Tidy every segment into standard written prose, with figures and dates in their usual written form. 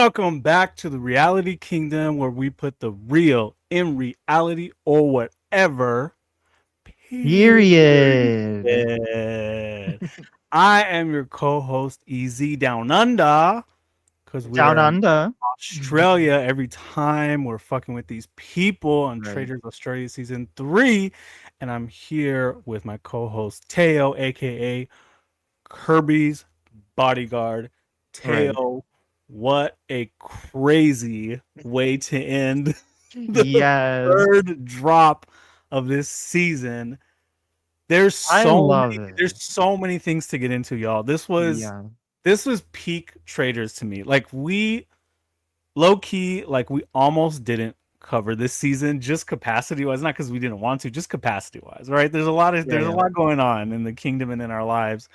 Welcome back to the Reality Kingdom where we put the real in reality or whatever. Period. Period. I am your co-host EZ Down Under because we Down are in under. Australia every time we're fucking with these people on Right. Traitors Australia season 3, and I'm here with my co-host Teo, aka Kirby's bodyguard. Right. Teo, what a crazy way to end the Yes. third drop of this season. I love There's it. so many things to get into, y'all. Yeah. This was peak traders to me. Like we low key, like we almost didn't cover this season just capacity wise, not because we didn't want to, just capacity wise, right? Yeah, There's a yeah. lot going on in the kingdom and in our lives.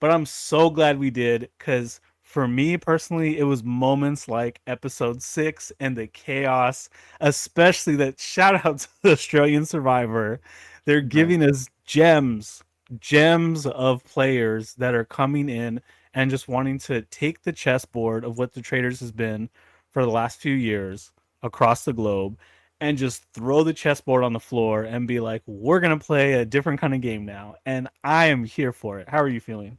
But I'm so glad we did because for me personally, it was moments like episode 6 and the chaos, especially that shout out to the Australian Survivor. They're Right. giving us gems of players that are coming in and just wanting to take the chessboard of what the Traders has been for the last few years across the globe and just throw the chessboard on the floor and be like, we're going to play a different kind of game now. And I am here for it. How are you feeling?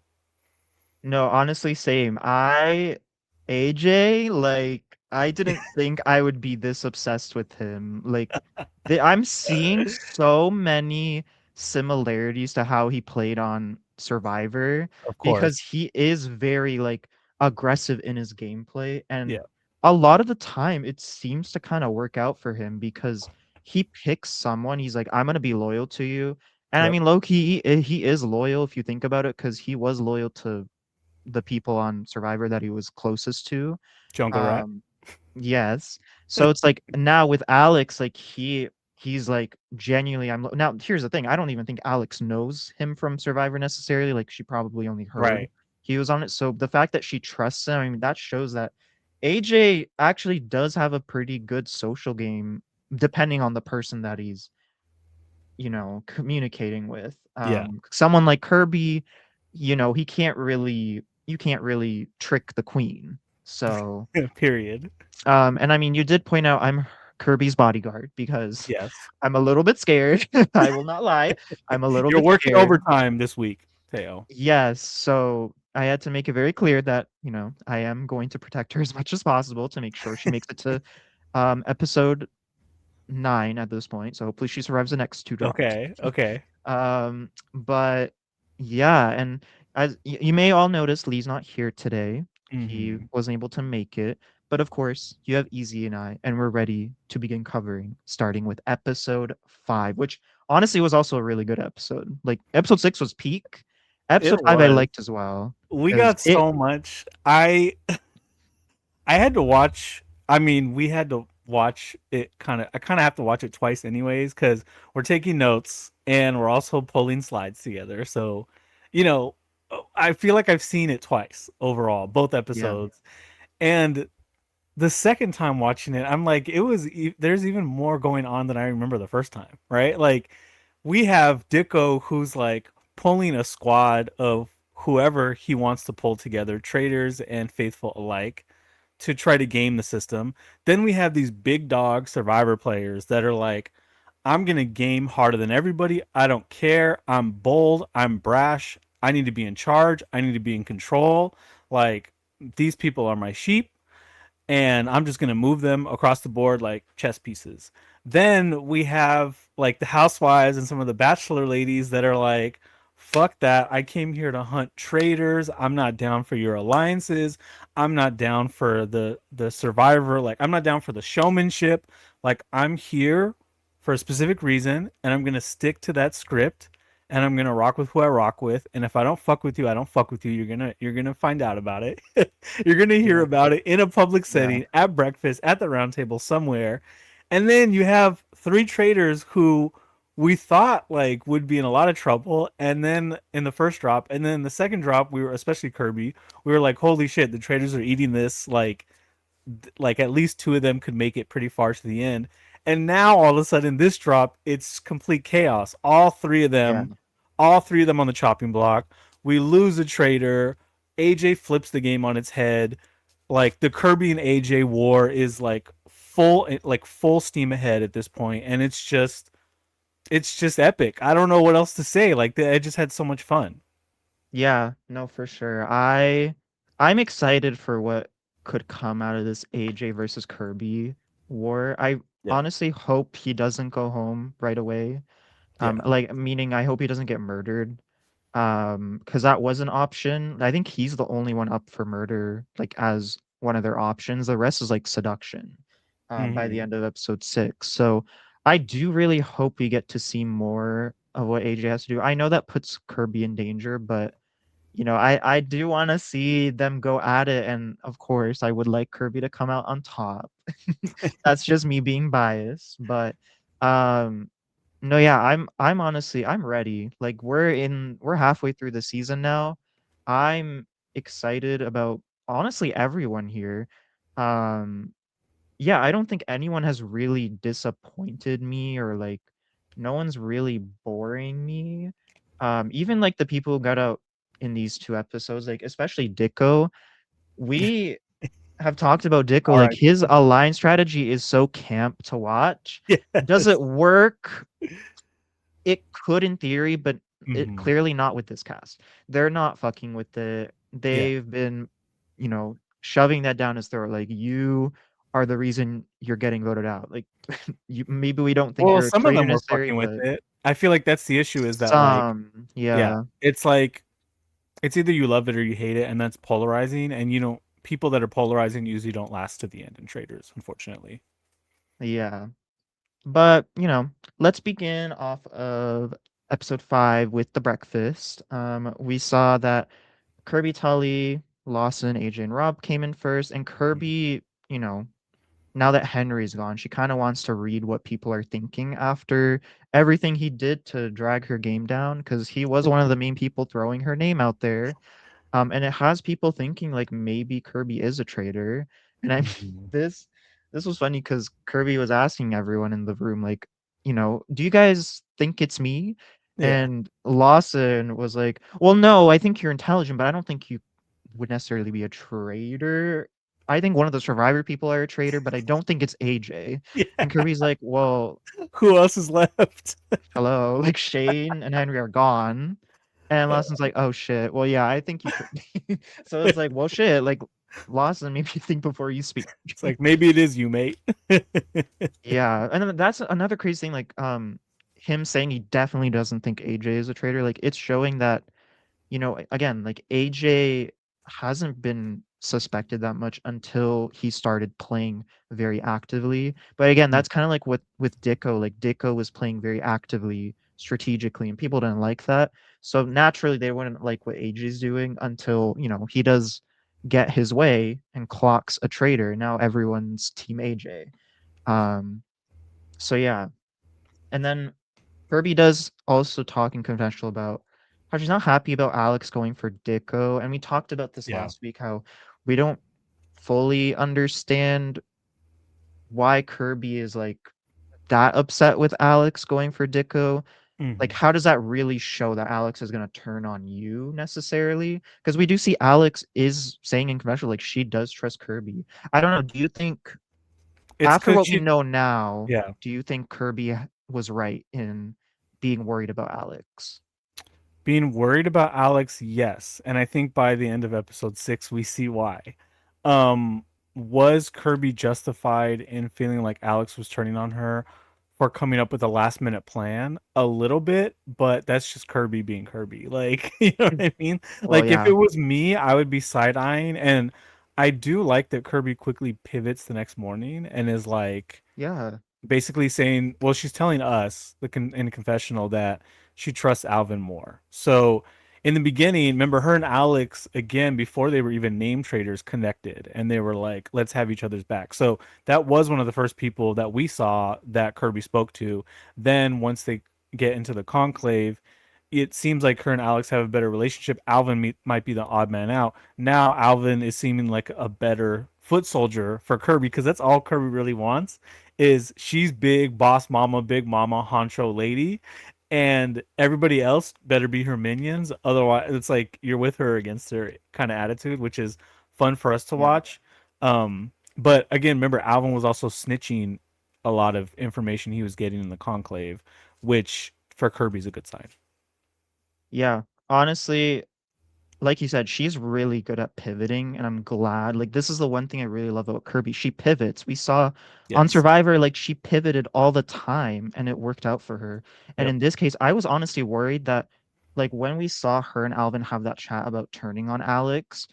No, honestly, same. AJ, like, I didn't think I would be this obsessed with him. Like, I'm seeing so many similarities to how he played on Survivor Of because course. he is very, like, aggressive in his gameplay. And Yeah. a lot of the time, it seems to kind of work out for him because he picks someone. He's like, I'm going to be loyal to you. And I Yep. mean, low key, he is loyal if you think about it, because he was loyal to the people on Survivor that he was closest to. Jungle Rat. Um, yes. So it's like now with Alex, like he's like genuinely now here's the thing. I don't even think Alex knows him from Survivor necessarily. Like she probably only heard Right. he was on it. So the fact that she trusts him, I mean, that shows that AJ actually does have a pretty good social game depending on the person that he's, communicating with. Yeah. Someone like Kirby, he can't really you can't really trick the queen. So, Period. and I mean, you did point out I'm Kirby's bodyguard because Yes. I'm a little bit scared. I will not lie. I'm a little You're bit working scared. overtime this week, Teo. Yes, so I had to make it very clear that, I am going to protect her as much as possible to make sure she makes it to episode 9 at this point. So hopefully she survives the next 2 drops. Okay. Okay. But yeah, and as you may all notice, Lee's not here today. He Hmm. wasn't able to make it. But of course, you have Easy and I, and we're ready to begin covering, starting with episode 5, which honestly was also a really good episode. Like episode 6 was peak. Episode It 5 I was. liked as well. We Because got so much. I had to watch. I mean, we had to watch it kind of. I kind of have to watch it twice, anyways, because we're taking notes and we're also pulling slides together. So, you know, I feel like I've seen it twice overall, both yeah, episodes. And the second time watching it, I'm like, there's even more going on than I remember the first time, right? Like, we have Dicko who's like pulling a squad of whoever he wants to pull together, traders and faithful alike, to try to game the system. Then we have these big dog survivor players that are like, I'm gonna game harder than everybody. I don't care. I'm bold. I'm brash. I need to be in charge. I need to be in control. Like, these people are my sheep and I'm just gonna move them across the board like chess pieces. Then we have like the housewives and some of the bachelor ladies that are like, fuck that. I came here to hunt traitors. I'm not down for your alliances. I'm not down for the survivor. Like I'm not down for the showmanship. Like I'm here for a specific reason and I'm gonna stick to that script and I'm gonna rock with who I rock with. And if I don't fuck with you, I don't fuck with you. You're gonna find out about it. You're gonna hear yeah, about it in a public yeah, setting, at breakfast, at the round table somewhere. And then you have three traders who we thought like would be in a lot of trouble. And then in the first drop, and then the second drop, we were especially Kirby, we were like, holy shit, the traders are eating this like at least two of them could make it pretty far to the end. And now all of a sudden this drop, it's complete chaos. yeah, All three of them on the chopping block. We lose a trader. AJ flips the game on its head. Like the Kirby and AJ war is like full steam ahead at this point, and it's just epic. I don't know what else to say. Like I just had so much fun. Yeah, no, for sure. I'm excited for what could come out of this AJ versus Kirby war. I Yeah, honestly hope he doesn't go home right away. yeah. Like meaning I hope he doesn't get murdered. Because that was an option. I think he's the only one up for murder, like as one of their options. The rest is like seduction. By the Hmm. end of episode 6. So I do really hope we get to see more of what AJ has to do. I know that puts Kirby in danger, but I do want to see them go at it, and of course, I would like Kirby to come out on top. That's just me being biased, but um, no, yeah, I'm honestly I'm ready. Like we're halfway through the season now. I'm excited about honestly everyone here. Um, yeah, I don't think anyone has really disappointed me or like no one's really boring me. Even like the people who got out in these 2 episodes, like especially Dicko, we have talked about Dicko, All like right. his align strategy is so camp to watch. Does Yes. it work? It could in theory, but it Hmm. clearly not with this cast. They're not fucking with it. Yeah. They've been, shoving that down his throat. Like you are the reason you're getting voted out. Like you maybe we don't think Well, you're a some of traitor them were necessary, fucking with but it. I feel like that's the issue is that like yeah, yeah. it's like it's either you love it or you hate it, and that's polarizing. And you know, people that are polarizing usually don't last to the end in traders, unfortunately. Yeah. But, let's begin off of episode 5 with the breakfast. We saw that Kirby, Tully, Lawson, AJ, and Rob came in first, and Kirby, you know, now that Henry's gone, she kind of wants to read what people are thinking after everything he did to drag her game down because he was one of the main people throwing her name out there. And it has people thinking like maybe Kirby is a traitor. And I Hmm. this this was funny because Kirby was asking everyone in the room like, do you guys think it's me? Yeah. And Lawson was like, well, no, I think you're intelligent, but I don't think you would necessarily be a traitor. I think one of the survivor people are a traitor, but I don't think it's AJ. Yeah. And Kirby's like, well, Who else is left? hello, like Shane and Henry are gone. And Lawson's like, oh shit. Well, yeah, I think you could be. So it's like, well, shit. Like, Lawson, maybe think before you speak. It's like maybe it is you, mate. Yeah, and then that's another crazy thing. Like, him saying he definitely doesn't think AJ is a traitor. Like, it's showing that again, like AJ hasn't been suspected that much until he started playing very actively. But again, that's kind of like with Dicko. Like Dicko was playing very actively, strategically, and people didn't like that. So naturally, they wouldn't like what AJ's doing until he does get his way and clocks a traitor. Now everyone's team AJ. Um. So yeah, and then Kirby does also talk in confessional about how she's not happy about Alex going for Dicko, and we talked about this Yeah. last week, how we don't fully understand why Kirby is, like, that upset with Alex going for Dicko. Like, Hmm. how does that really show that Alex is gonna turn on you necessarily? Because we do see Alex is saying in confessional, like, she does trust Kirby. I don't know, do you think It's after because what we she, know now, yeah, do you think Kirby was right in being worried about Alex? being worried about Alex, yes. And I think by the end of episode 6, we see why. Um, was Kirby justified in feeling like Alex was turning on her for coming up with a last minute plan? A little bit, but that's just Kirby being Kirby. Like, you know what I mean? Well, Like, if it yeah. was me, I would be side eyeing. And I do like that Kirby quickly pivots the next morning and is like, Yeah. basically saying, well, she's telling us in the confessional that she trusts Alvin more. So in the beginning, remember her and Alex again before they were even name traders connected, and they were like, "Let's have each other's back." So that was one of the first people that we saw that Kirby spoke to. Then once they get into the conclave, it seems like her and Alex have a better relationship. Alvin might be the odd man out. Now Alvin is seeming like a better foot soldier for Kirby because that's all Kirby really wants is she's big boss mama, big mama, honcho lady, and everybody else better be her minions. Otherwise, it's like you're with her against her kind of attitude, which is fun for us to Yeah. watch. But again, remember Alvin was also snitching a lot of information he was getting in the conclave, which for Kirby's a good sign. Yeah. Honestly, like you said, she's really good at pivoting, and I'm glad. Like, this is the one thing I really love about Kirby. She pivots. We saw on Yes. Survivor, like, she pivoted all the time, and it worked out for her. And Yep. in this case, I was honestly worried that, like, when we saw her and Alvin have that chat about turning on Alex,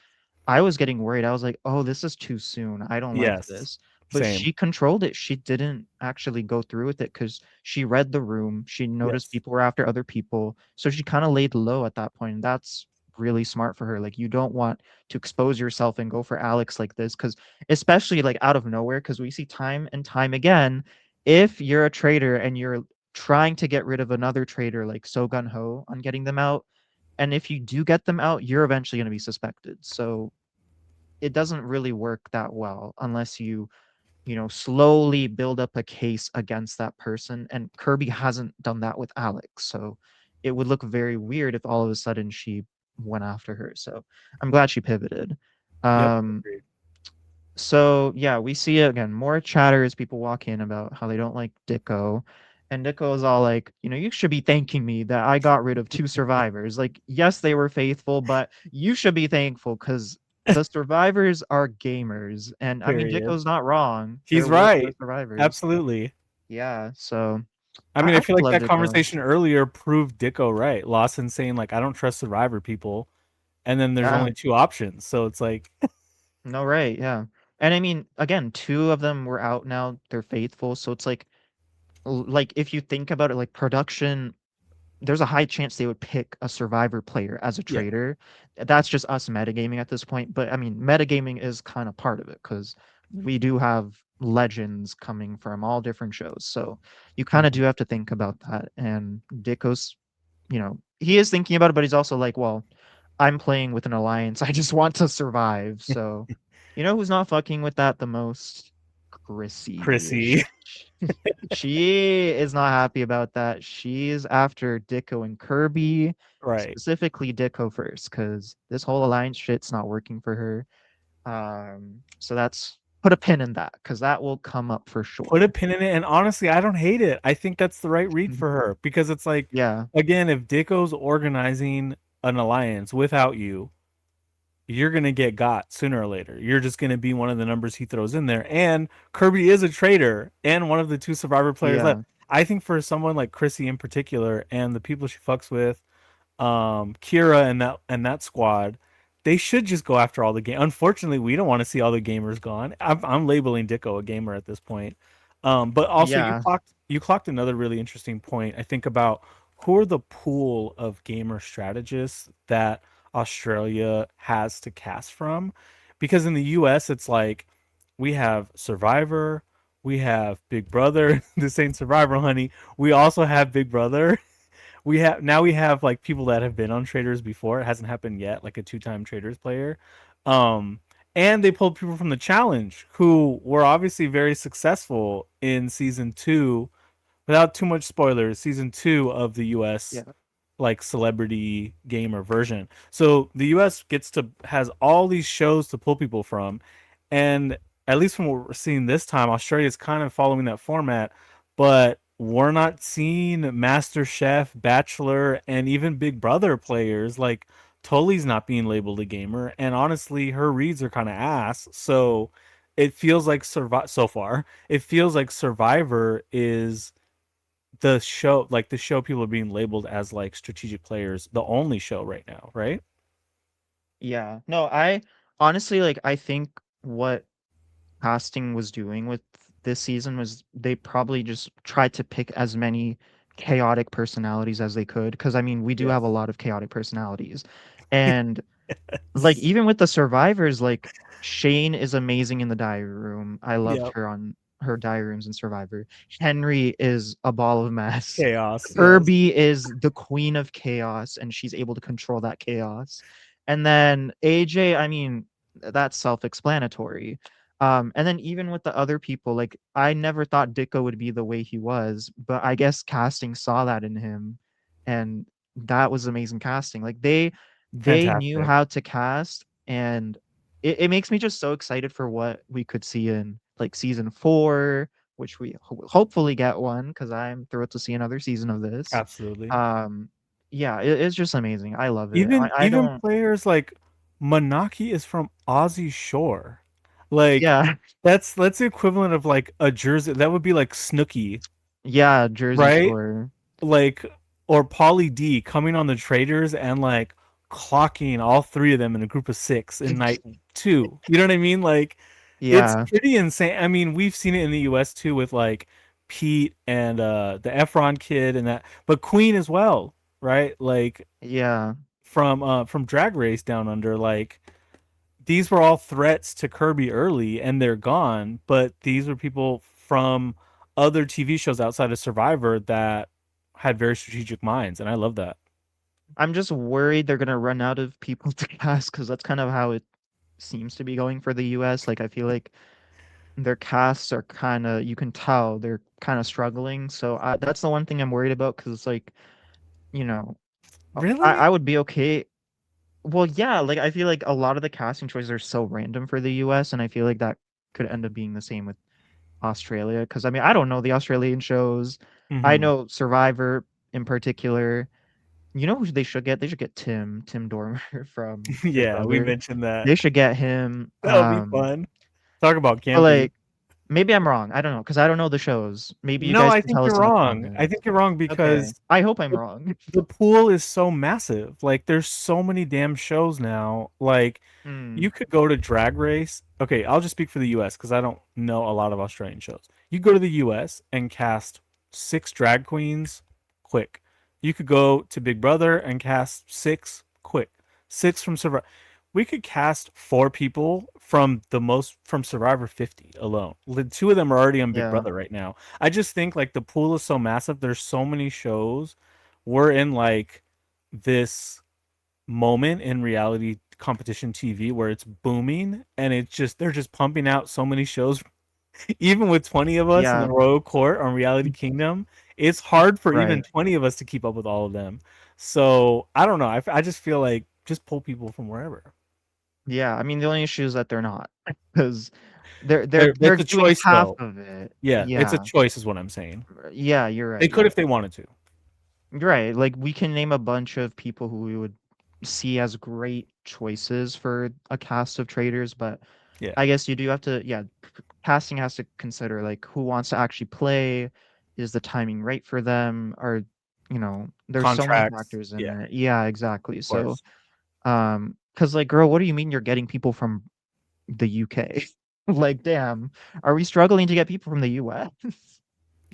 I was getting worried. I was like, "Oh, this is too soon. I don't like Yes. this." But Same. she controlled it. She didn't actually go through with it because she read the room. She noticed Yes. people were after other people. So she kind of laid low at that point. And that's really smart for her. Like, you don't want to expose yourself and go for Alex like this because, especially like out of nowhere, because we see time and time again, if you're a traitor and you're trying to get rid of another traitor like so gun ho on getting them out, and if you do get them out, you're eventually going to be suspected. So it doesn't really work that well unless you slowly build up a case against that person. And Kirby hasn't done that with Alex. So it would look very weird if all of a sudden she went after her. So I'm glad she pivoted. Yep. Um, Agreed. so yeah, we see again more chatter as people walk in about how they don't like Dicko. And Dicko is all like, you should be thanking me that I got rid of two survivors. Like, yes, they were faithful, but you should be thankful because the survivors are gamers. And I mean, Period. Dicko's not wrong. He's They're worthless right. survivors. Absolutely. Yeah, so I I, mean, I I kind feel of like love that Dicko. conversation earlier proved Dicko right. Lawson saying like, "I don't trust Survivor people," and then there's Yeah, only two options. So it's like, no, right, yeah. And I mean, again, two of them were out now. They're faithful, so it's like if you think about it, like production, there's a high chance they would pick a survivor player as a yeah, trader. That's just us metagaming at this point. But I mean, metagaming is kind of part of it because we do have legends coming from all different shows. So you kind of do mhm. have to think about that. And Dicko's, he is thinking about it, but he's also like, well, I'm playing with an alliance. I just want to survive. So, who's not fucking with that the most? Chrissy. Chrissy, She is not happy about that. She's after Dicko and Kirby, right? specifically Dicko first, because this whole alliance shit's not working for her. So that's put a pin in that, because that will come up for Put a sure. pin in it. And honestly, I don't hate it. I think that's the right read for her because it's like, Yeah, again, if Dicko's organizing an alliance without you, you're gonna get got sooner or later. You're just gonna be one of the numbers he throws in there. And Kirby is a traitor and one of the two survivor players left. yeah, I think for someone like Chrissy in particular and the people she fucks with, Kira and that squad, they should just go after all the game. Unfortunately, we don't want to see all the gamers gone. I'm labeling Dicko a gamer at this point. But also you yeah, clocked another really interesting point. I think about who are the pool of gamer strategists that Australia has to cast from, because in the U.S. it's like we have Survivor, we have Big Brother. This ain't Survivor, honey. We also have Big Brother. We have like people that have been on traders before. It hasn't happened yet, like a two-time traders player. Um, and they pulled people from the challenge who were obviously very successful in season two, without too much spoilers, season two of the US yeah, like celebrity gamer version. So the US has all these shows to pull people from, and at least from what we're seeing this time, Australia is kind of following that format, but we're not seeing Master Chef, Bachelor, and even Big Brother players. Like Tully's not being labeled a gamer, and honestly, her reads are kind of ass. So it feels like so far. It feels like Survivor is the show people are being labeled as like strategic players, the only show right now, right? yeah. No, I honestly, like, I think what casting was doing with this season was they probably just tried to pick as many chaotic personalities as they could, because I mean, we do have a Yes. lot of chaotic personalities. And like, even with the survivors, like, Shane is amazing in the diary room. I loved Yep. her on her diary rooms in Survivor. Henry is a ball of mess. Chaos. Yes. Kirby is the queen of chaos, and she's able to control that chaos. And then AJ, I mean, that's self-explanatory. And then even with the other people, like, I never thought Dicko would be the way he was, but I guess casting saw that in him, and that was amazing casting. Like, they knew Fantastic. how to cast, and it makes me just so excited for what we could see in like season 4, which we hopefully get one because I'm thrilled to see another season of this. Absolutely. Um, yeah, it's just amazing. I love it. I Even don't. players like Manaki is from Aussie Shore. Like Yeah, that's the equivalent of like a jersey. That would be like Snooki, yeah, Jersey right? Shore. Like or Pauly D coming on the Traitors and like clocking all three of them in a group of six in night two. You know what I mean? Like it's Yeah, pretty insane. I mean, we've seen it in the US too with like Pete and the Efron kid and that, but Queen as well, right? Like yeah, from Drag Race Down Under, like these were all threats to Kirby early and they're gone, but these were people from other TV shows outside of Survivor that had very strategic minds, and I love that. I'm just worried they're gonna run out of people to cast because that's kind of how it seems to be going for the US. Like I feel like their casts are kind of, you can tell they're kind of struggling. So that's the one thing I'm worried about because it's like, you know, I Really? would be okay. Well, yeah, like I feel like a lot of the casting choices are so random for the US, and I feel like that could end up being the same with Australia. Because I mean, I don't know the Australian shows. I Hmm. know Survivor in particular. You know who they should get? They should get Tim Dormer from Big Yeah, we Brother. mentioned that. They should get him. That'll be fun. Talk about But campy. like maybe I'm wrong. I don't know because I don't know the shows. Maybe you No, guys I can think tell us you're in the wrong. I comments. think you're wrong Okay, because I hope I'm the, wrong. the pool is so massive. Like, there's so many damn shows now. Like, Hmm. you could go to Drag Race. Okay, I'll just speak for the US because I don't know a lot of Australian shows. You go to the US and cast six drag queens quick. You could go to Big Brother and cast six quick. Six from Survivor. We could cast four people from Survivor 50 alone. Two of them are already on Big Yeah. Brother right now. I just think like the pool is so massive. There's so many shows. We're in like this moment in reality competition TV where it's booming and it's just they're just pumping out so many shows. Even with 20 of us in the Yeah. Royal Court on Reality Kingdom, it's hard for even Right. 20 of us to keep up with all of them. So I don't know. I just feel like just pull people from wherever. Yeah. I mean, the only issue is that they're not because they're It's a doing choice half though. of it. Yeah, it's a Yeah. choice, is what I'm saying. Yeah. You're They right. could You're if they wanted to. right. Like we can name a bunch of people who we would see as great choices for a cast of traders, but Yeah, I guess you do have to, yeah, casting has to consider like who wants to actually play, is the timing right for them, or there's so many contracts. factors in Yeah, it. Yeah, exactly. of So, course. because like, girl, what do you mean you're getting people from the UK? Like, damn, are we struggling to get people from the US?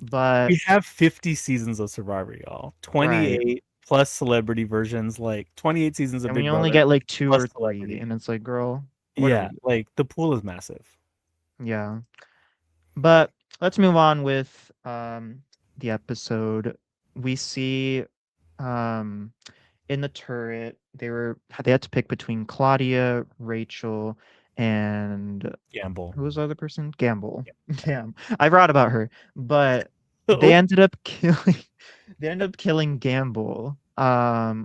But We have 50 seasons of Survivor, y'all. right, 28 plus celebrity versions, like 28 seasons of and Big we only Brother get like two plus or three, celebrity. and it's like, girl, what are we Yeah, doing? like the pool is massive. Yeah. But let's move on with the episode. We see um in the turret they had to pick between Claudia, Rachel, and Gamble. who was the other person? Gamble. Damn. I forgot about her. But they Oh, ended up killing they ended up killing Gamble.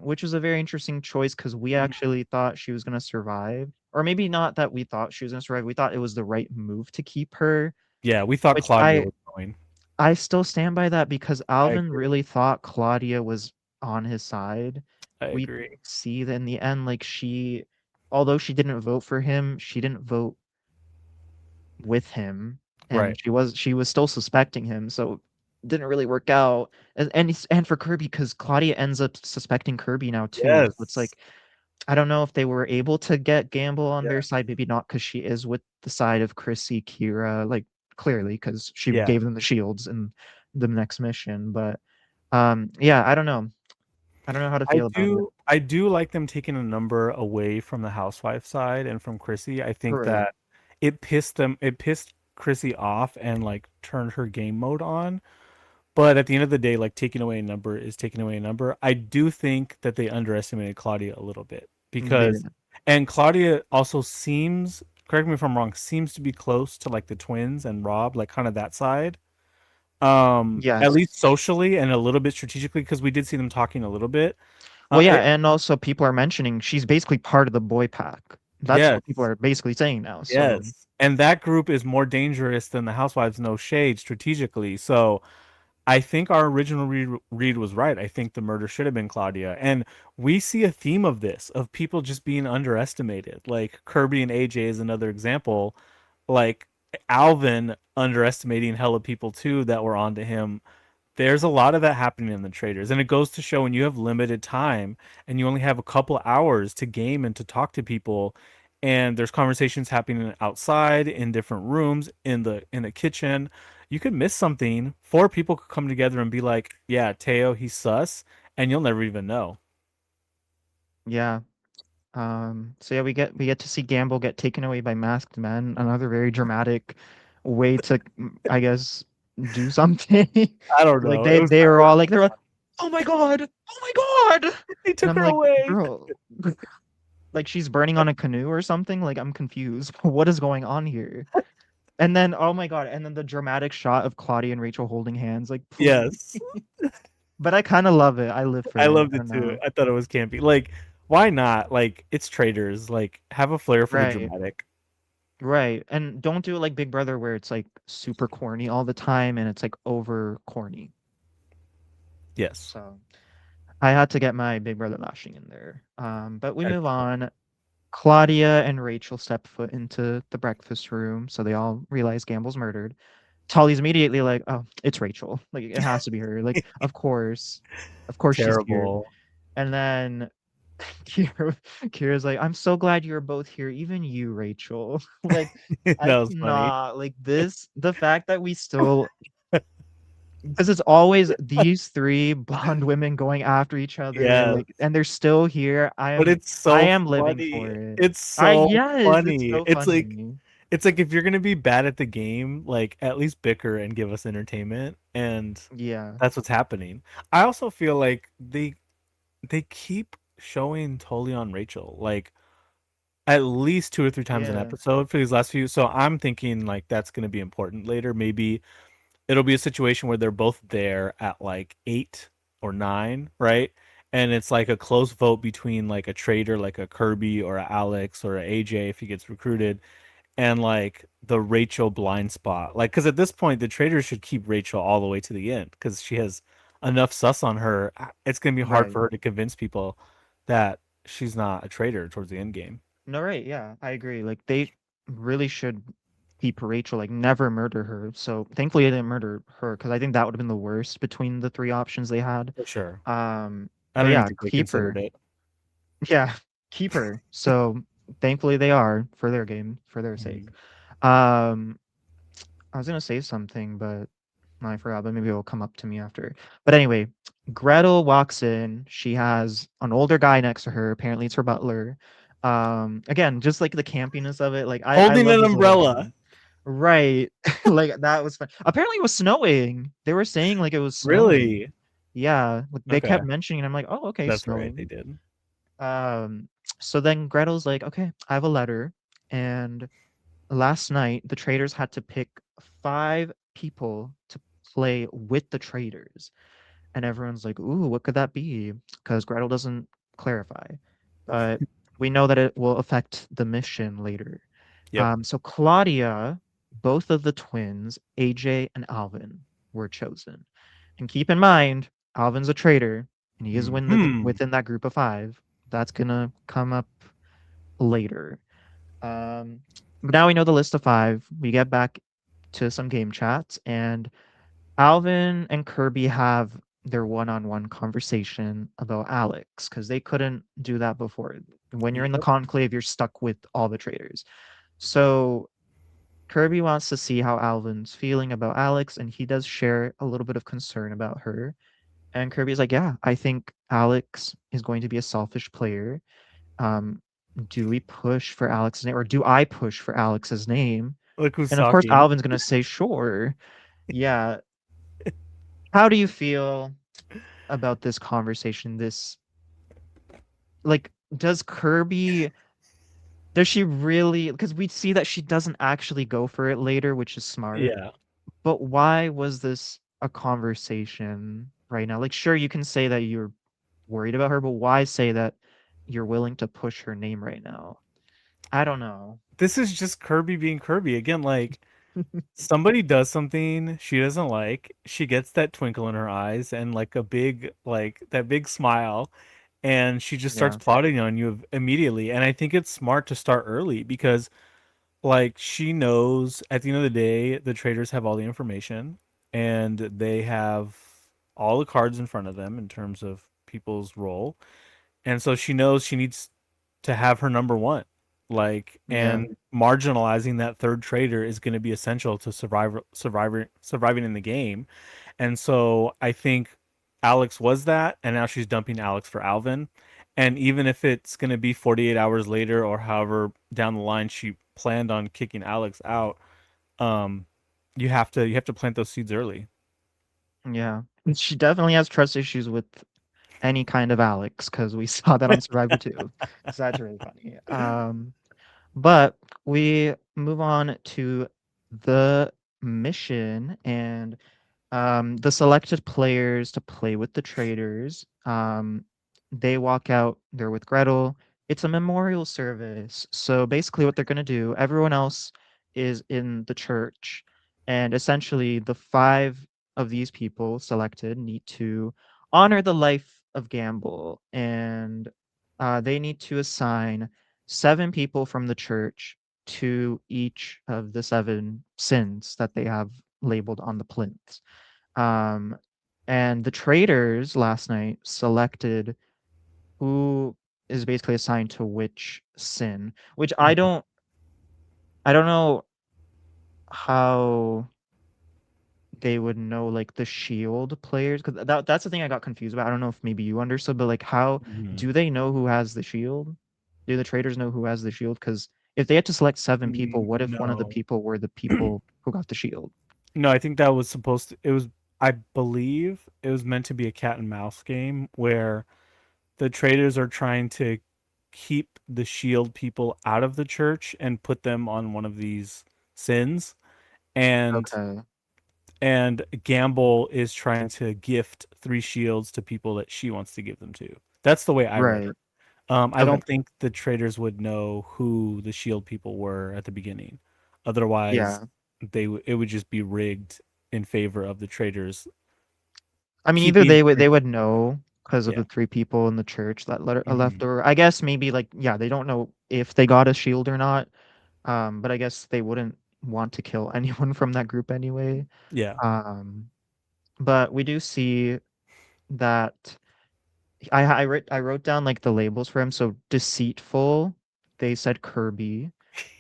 Which was a very interesting choice because we mhm. actually thought she was gonna survive. Or maybe not that we thought she was gonna survive. We thought it was the right move to keep her, Yeah, we thought which Claudia I was going. I still stand by that because I Alvin agree. really thought Claudia was on his side. I We agree. see that in the end, like although she didn't vote for him, she didn't vote with him, and Right. she was still suspecting him, so it didn't really work out. And for Kirby, because Claudia ends up suspecting Kirby now too. So it's Yes. like I don't know if they were able to get Gamble on Yeah. their side, maybe not because she is with the side of Chrissy, Kira, like clearly because she Yeah. gave them the shields in the next mission. But yeah, I don't know. I don't know how to I feel about it. do I do like them taking a number away from the housewife side and from Chrissy. I think True. that it pissed Chrissy off and like turned her game mode on. But at the end of the day, like taking away a number is taking away a number. I do think that they underestimated Claudia a little bit They because, didn't. and Claudia also seems, correct me if I'm wrong, seems to be close to like the twins and Rob, like kind of that side. At Yes. least socially and a little bit strategically because we did see them talking a little bit. Well, yeah, It, and also people are mentioning she's basically part of the boy pack. That's what people Yes. are basically saying now. So Yes. And that group is more dangerous than the Housewives No Shade strategically. So I think our original read was right. I think the murder should have been Claudia. And we see a theme of this, of people just being underestimated. Like Kirby and AJ is another example. Like Alvin underestimating hella people too that were onto him. There's a lot of that happening in the traders. And it goes to show when you have limited time and you only have a couple hours to game and to talk to people, and there's conversations happening outside in different rooms in the kitchen, you could miss something. Four people could come together and be like, yeah, Teo, he's sus, and you'll never even know. yeah. So yeah, we get to see Gamble get taken away by masked men. Another very dramatic way to, I guess, do something. I don't Like know. they It was they were so all like, they're like, oh my god, oh my god, they and took I'm her like, away. girl, like she's burning on a canoe or something. Like I'm confused. What is going on here? And then oh my god, and then the dramatic shot of Claudia and Rachel holding hands. Like please, Yes. but I kind of love it. I live for I it. loved I it don't too. know. I thought it was campy. Like, why not? Like, it's traders. Like, have a flair for the Right. dramatic. Right, and don't do it like Big Brother where it's, like, super corny all the time and it's, like, over corny. Yes. So, I had to get my Big Brother lashing in there. But we As move you should. on. Claudia and Rachel step foot into the breakfast room, so they all realize Gamble's murdered. Tully's immediately like, "Oh, it's Rachel. Like, it has to be her. Like, of course. Of course she's here." Terrible. And then Kira Kira's like, "I'm so glad you're both here, even you, Rachel." Like, That I was funny. cannot, like, the fact that we still, because it's always these 3 blonde women going after each other, Yes. like, and they're still here. But it's I so am living funny. for it. It's I so Yes, it's funny. so funny. It's like if you're gonna be bad at the game, like at least bicker and give us entertainment. And Yeah. that's what's happening. I also feel like they keep showing Tully on Rachel. Like at least two or three times an Yeah. episode for these last few. So I'm thinking like that's going to be important later. Maybe it'll be a situation where they're both there at like 8 or 9, right? And it's like a close vote between like a trader, like a Kirby or a Alex or a AJ if he gets recruited, and like the Rachel blind spot. Like, because at this point, the trader should keep Rachel all the way to the end because she has enough sus on her. It's going to be hard Right. for her to convince people that she's not a traitor towards the end game. No, right, yeah, I agree. Like, they really should keep Rachel, like, never murder her. So, thankfully, they didn't murder her because I think that would have been the worst between the 3 options they had. For sure. Um, I but don't even yeah, think they keep considered her. it. Yeah, keep her. So, thankfully, they are for their game, for their sake. Mhm. Um, I was gonna say something, but I forgot, but maybe it'll come up to me after. But anyway, Gretel walks in. She has an older guy next to her. Apparently, it's her butler. Again, just like the campiness of it. Like I Holding love an these little umbrella. moments. Right. Like that was fun. Apparently, it was snowing. They were saying like it was snowing. Really? Yeah, like, they Okay. kept mentioning, and I'm like, oh, okay, That's right. They snowing. did. Um, so then Gretel's like, okay, I have a letter, and last night, the traders had to pick 5 people to play with the traders, and everyone's like, "Ooh, what could that be?" Because Gretel doesn't clarify, but we know that it will affect the mission later. Yep. So Claudia, both of the twins, AJ and Alvin, were chosen. And keep in mind, Alvin's a traitor, and he is Hmm. within that group of 5. That's gonna come up later. Um, but now we know the list of 5. We get back to some game chats, and Alvin and Kirby have their one-on-one conversation about Alex because they couldn't do that before. When you're in the Yep. conclave, you're stuck with all the traitors. So Kirby wants to see how Alvin's feeling about Alex, and he does share a little bit of concern about her. And Kirby's like, "Yeah, I think Alex is going to be a selfish player. Um, do we push for Alex's name, or do I push for Alex's name?" Look who's And of course, talking. Alvin's gonna say, "Sure." Yeah. How do you feel about this conversation? This, like, does she really? Because we see that she doesn't actually go for it later, which is smart. Yeah. But why was this a conversation right now? Like, sure, you can say that you're worried about her, but why say that you're willing to push her name right now? I don't know. This is just Kirby being Kirby again. Like somebody does something she doesn't like, she gets that twinkle in her eyes and like a big like that big smile, and she just starts Yeah. plotting on you immediately. And I think it's smart to start early because like she knows at the end of the day the traders have all the information and they have all the cards in front of them in terms of people's role, and so she knows she needs to have her number one. Like, Yeah. and marginalizing that third trader is going to be essential to surviving in the game. And so I think Alex was that, and now she's dumping Alex for Alvin. And even if it's going to be 48 hours later or however down the line she planned on kicking Alex out, um, you have to plant those seeds early. Yeah. She definitely has trust issues with any kind of Alex because we saw that on Survivor 2. So that's really funny. But we move on to the mission and the selected players to play with the traders. They walk out, they're with Gretel. It's a memorial service. So basically, what they're going to do, everyone else is in the church. And essentially, the five of these people selected need to honor the life of Gamble. And they need to assign seven people from the church to each of the seven sins that they have labeled on the plinth. Um, and the traders last night selected who is basically assigned to which sin, which I don't know how they would know like the shield players because that's the thing I got confused about. I don't know if maybe you understood, but like how Mhm. do they know who has the shield? Do the traders know who has the shield? Because if they had to select seven people, what if one of the No. people were the people who got the shield? No, I think that was supposed to, it was, I believe it was meant to be a cat and mouse game where the traders are trying to keep the shield people out of the church and put them on one of these sins, and Okay. Gamble is trying to gift three shields to people that she wants to give them to. That's the way I read Right. it. I Okay. don't think the traders would know who the shield people were at the beginning. Otherwise, Yeah. it would just be rigged in favor of the traders I mean, either keeping. they would know because of Yeah. the 3 people in the church that left Mhm. over. I guess maybe, like, yeah, they don't know if they got a shield or not, but I guess they wouldn't want to kill anyone from that group anyway. Yeah. Um, but we do see that I wrote down, like, the labels for him, so deceitful, they said Kirby,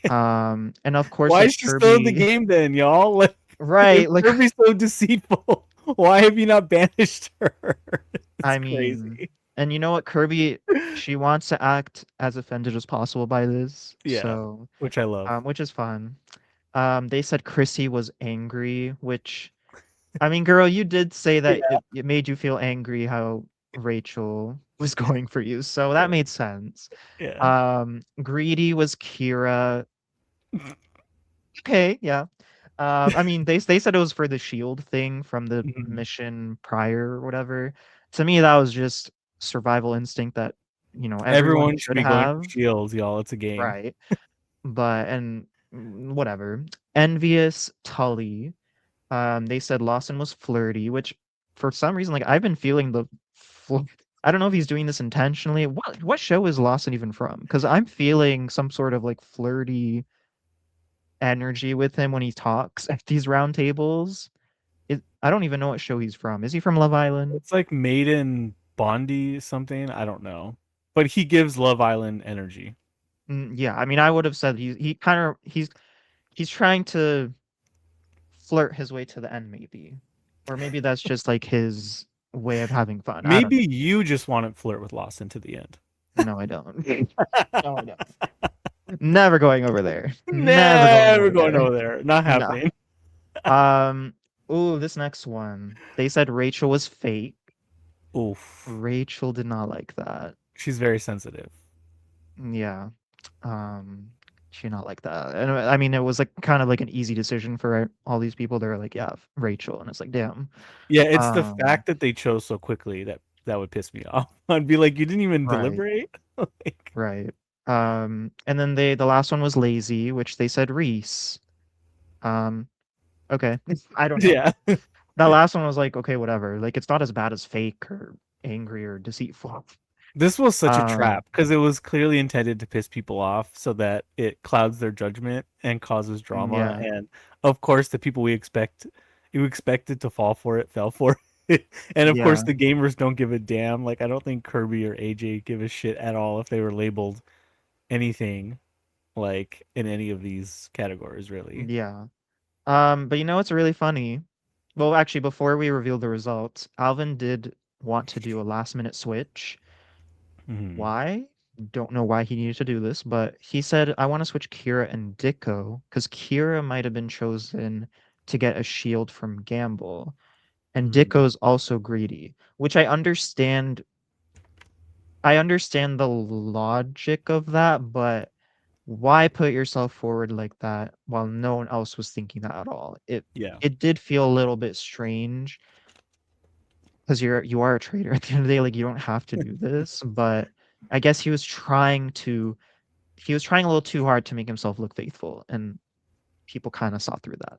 and of course, Why like, is she still in the Kirby game then, y'all? Like, if right, like, Kirby's so deceitful, why have you not banished her? It's I mean, crazy. and you know what, Kirby, she wants to act as offended as possible by this, Yeah, so, which I love. which is fun. They said Chrissy was angry, which, I mean, girl, you did say that Yeah, it made you feel angry how Rachel was going for you, so that yeah, made sense. yeah. Greedy was Kira. Okay, yeah. I mean, they said it was for the shield thing from the Mhm. mission prior or whatever. To me, that was just survival instinct that, everyone Everyone should should be going for have. shields, y'all. It's a game. Right. But whatever. Envious Tully. They said Lawson was flirty, which for some reason, like I've been feeling I don't know if he's doing this intentionally. What show is Lawson even from? Because I'm feeling some sort of like flirty energy with him when he talks at these round tables. I don't even know what show he's from. Is he from Love Island? It's like Maiden Bondi something. I don't know, but he gives Love Island energy. Yeah, I mean, I would have said he's trying to flirt his way to the end, maybe, or maybe that's just like his way of having fun. I don't Maybe you just want to flirt with Lawson to the end. know. No, I don't. No, I don't. Never going over there. Never going Never over going there. over there. Not No. happening. Um. Ooh, this next one. They said Rachel was fake. Oof. Rachel did not like that. She's very sensitive. Yeah. Um, she not like that. And I mean, it was like kind of like an easy decision for all these people. They were like, yeah, Rachel, and it's like, damn. Yeah, it's the Um, fact that they chose so quickly that would piss me off. I'd be like, you didn't even right, deliberate. Like, right. And then the last one was lazy, which they said Reese. Um, okay. I don't know. Yeah. That last one was like, okay, whatever. Like it's not as bad as fake or angry or deceitful. This was such a Um, trap because it was clearly intended to piss people off so that it clouds their judgment and causes drama. yeah, And of course, the people you expected to fall for it, fell for it. And of course, yeah, the gamers don't give a damn. Like, I don't think Kirby or AJ give a shit at all if they were labeled anything like in any of these categories, really. yeah. But you know what's really funny? Well, actually, before we reveal the results, Alvin did want to do a last minute switch. Hmm. Why? Don't know why he needed to do this, but he said, I want to switch Kira and Dicko because Kira might have been chosen to get a shield from Gamble. And Hmm. Dicko's also greedy, which I understand. I understand the logic of that, but why put yourself forward like that while no one else was thinking that at all? It Yeah. it did feel a little bit strange because you are a traitor at the end of the day. Like you don't have to do this, but I guess he was trying a little too hard to make himself look faithful, and people kind of saw through that.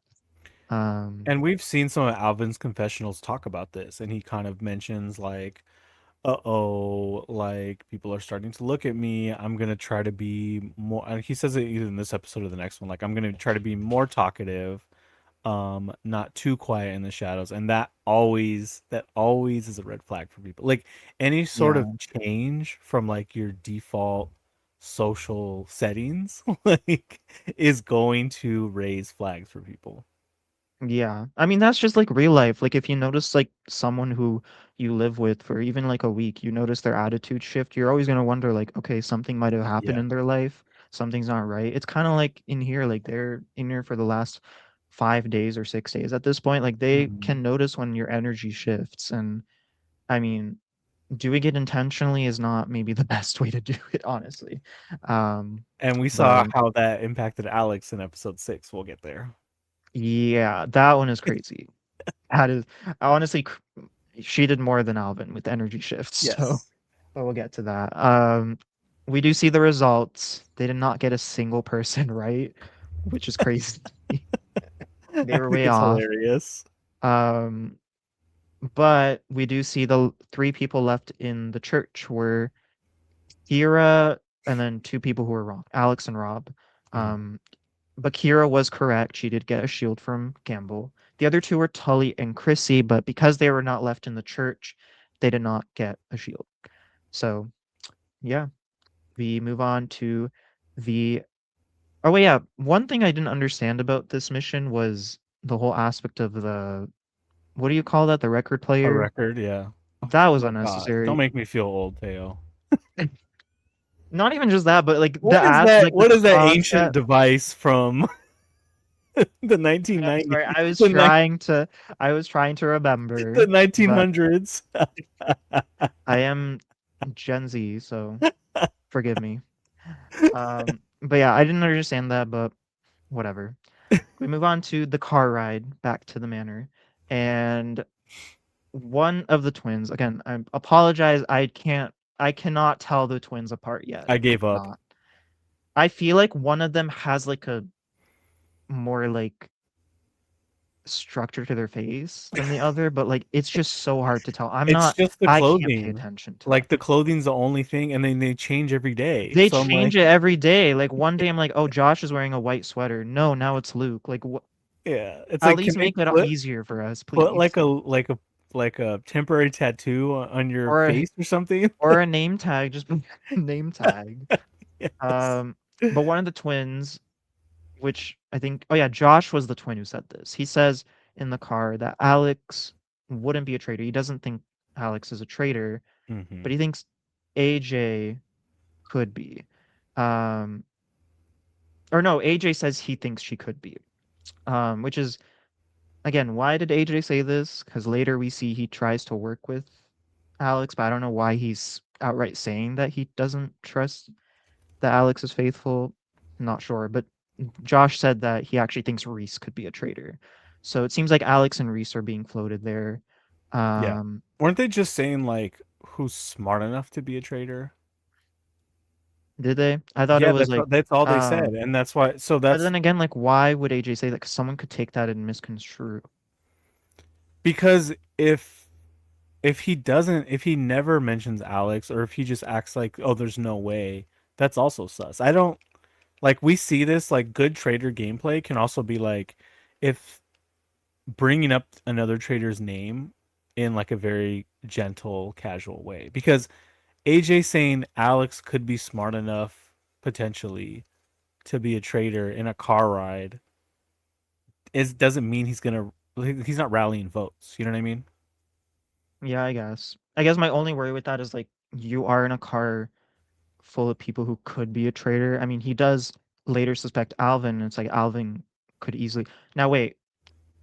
Um, And we've seen some of Alvin's confessionals talk about this, and he kind of mentions like, uh-oh, like people are starting to look at me. I'm gonna try to be more, and he says it either in this episode or the next one, like I'm gonna try to be more talkative, not too quiet in the shadows. And that always is a red flag for people. Like any sort of yeah. change from like your default social settings, like is going to raise flags for people. Yeah. I mean, that's just like real life. Like if you notice like someone who you live with for even like a week, you notice their attitude shift, you're always going to wonder like, okay, something might have happened Yeah. in their life. Something's not right. It's kind of like in here, like they're in here for the last 5 days or 6 days at this point. Like they Mhm. can notice when your energy shifts. And I mean, doing it intentionally is not maybe the best way to do it, honestly. Um, And we but saw how that impacted Alex in episode 6. We'll get there. yeah, that one is crazy. That is honestly, she did more than Alvin with energy shifts. So, Yes. but we'll get to that. We do see the results. They did not get a single person right, which is crazy. They I were think way it's off. hilarious. Um, but we do see the three people left in the church were Kira and then two people who were wrong, Alex and Rob. Mhm. Um, but Kira was correct. She did get a shield from Gamble. The other two were Tully and Chrissy, but because they were not left in the church, they did not get a shield. So yeah, we move on to the. Oh wait, yeah. One thing I didn't understand about this mission was the whole aspect of the what do you call that? The record A player. record, yeah. That was Oh God, don't unnecessary. make me feel old, Teo. Not even just that, but like What is that? like the What is that ancient concept. device from the I'm sorry. 1990s, I was trying to the remember, but 1900s? I am Gen Z, so forgive me. But yeah, I didn't understand that, but whatever. We move on to the car ride back to the manor, and one of the twins. Again, I apologize. I cannot tell the twins apart yet. I I gave up. cannot. I feel like one of them has like a more like structure to their face than the other, but like it's just so hard to tell. It's just the I can't pay clothing. attention to that. Like the clothing's the only thing, and then they change every day. They So I'm like, change it every day. Like one day I'm like, "Oh, Josh is wearing a white sweater." No, now it's Luke. Like yeah, it's at like, can least they make it put easier for us, put please. like a temporary tattoo on your Or a face or something? or a name tag, just put a name tag. Yes. Um, but one of the twins, which I think, oh yeah, Josh was the twin who said this. He says in the car that Alex wouldn't be a traitor. He doesn't think Alex is a traitor, Hmm. but he thinks AJ could be. Um, or no, AJ says he thinks she could be. Which is again, why did AJ say this? Because later we see he tries to work with Alex, but I don't know why he's outright saying that he doesn't trust that Alex is faithful. Not sure, but Josh said that he actually thinks Reese could be a traitor. So it seems like Alex and Reese are being floated there. Yeah. Um, Weren't they just saying like who's smart enough to be a traitor? Did they? I thought it Yeah, was like, that's all they said, um, and that's why. So but that's then again, like, why would AJ say that? 'Cause someone could take that and misconstrue. because if he doesn't, if he never mentions Alex, or if he just acts like, oh, there's no way, that's also sus. I don't like. We see this like good trader gameplay can also be like if bringing up another trader's name in like a very gentle, casual way. Because AJ saying Alex could be smart enough potentially to be a trader in a car ride is doesn't mean he's not rallying votes. You know what I mean? Yeah, I guess. I guess my only worry with that is like you are in a car full of people who could be a traitor. I mean, he does later suspect Alvin, and it's like Alvin could easily. Now, wait,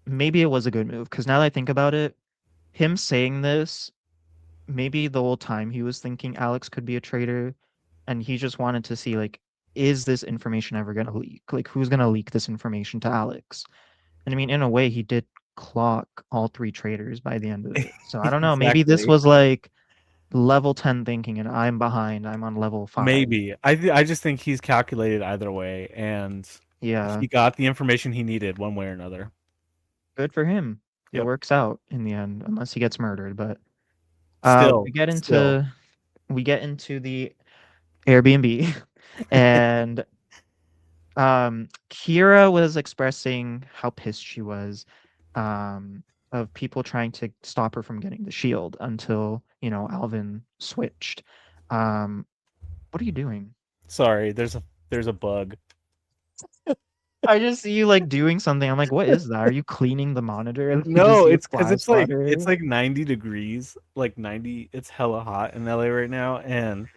maybe it was a good move because now that I think about it, him saying this, maybe the whole time he was thinking Alex could be a traitor, and he just wanted to see like, is this information ever gonna leak? Like, who's gonna leak this information to Alex? And I mean, in a way, he did clock all three traitors by the end of it. So I don't know. Maybe this Exactly. was like level 10 thinking, and I'm behind. I'm on level 5. Maybe. I just think he's calculated either way, and Yeah, he got the information he needed one way or another. good for him. It Yep. works out in the end, unless he gets murdered. But Still, we get still. into the Airbnb, and Kira was expressing how pissed she was, of people trying to stop her from getting the shield until Alvin switched. Um, what are you doing? Sorry, there's a bug. I just see you like doing something. I'm like, what is that? Are you cleaning the monitor? And you just No, see a it's because fly it's swatter. like 90 degrees, like 90. It's hella hot in LA right now, and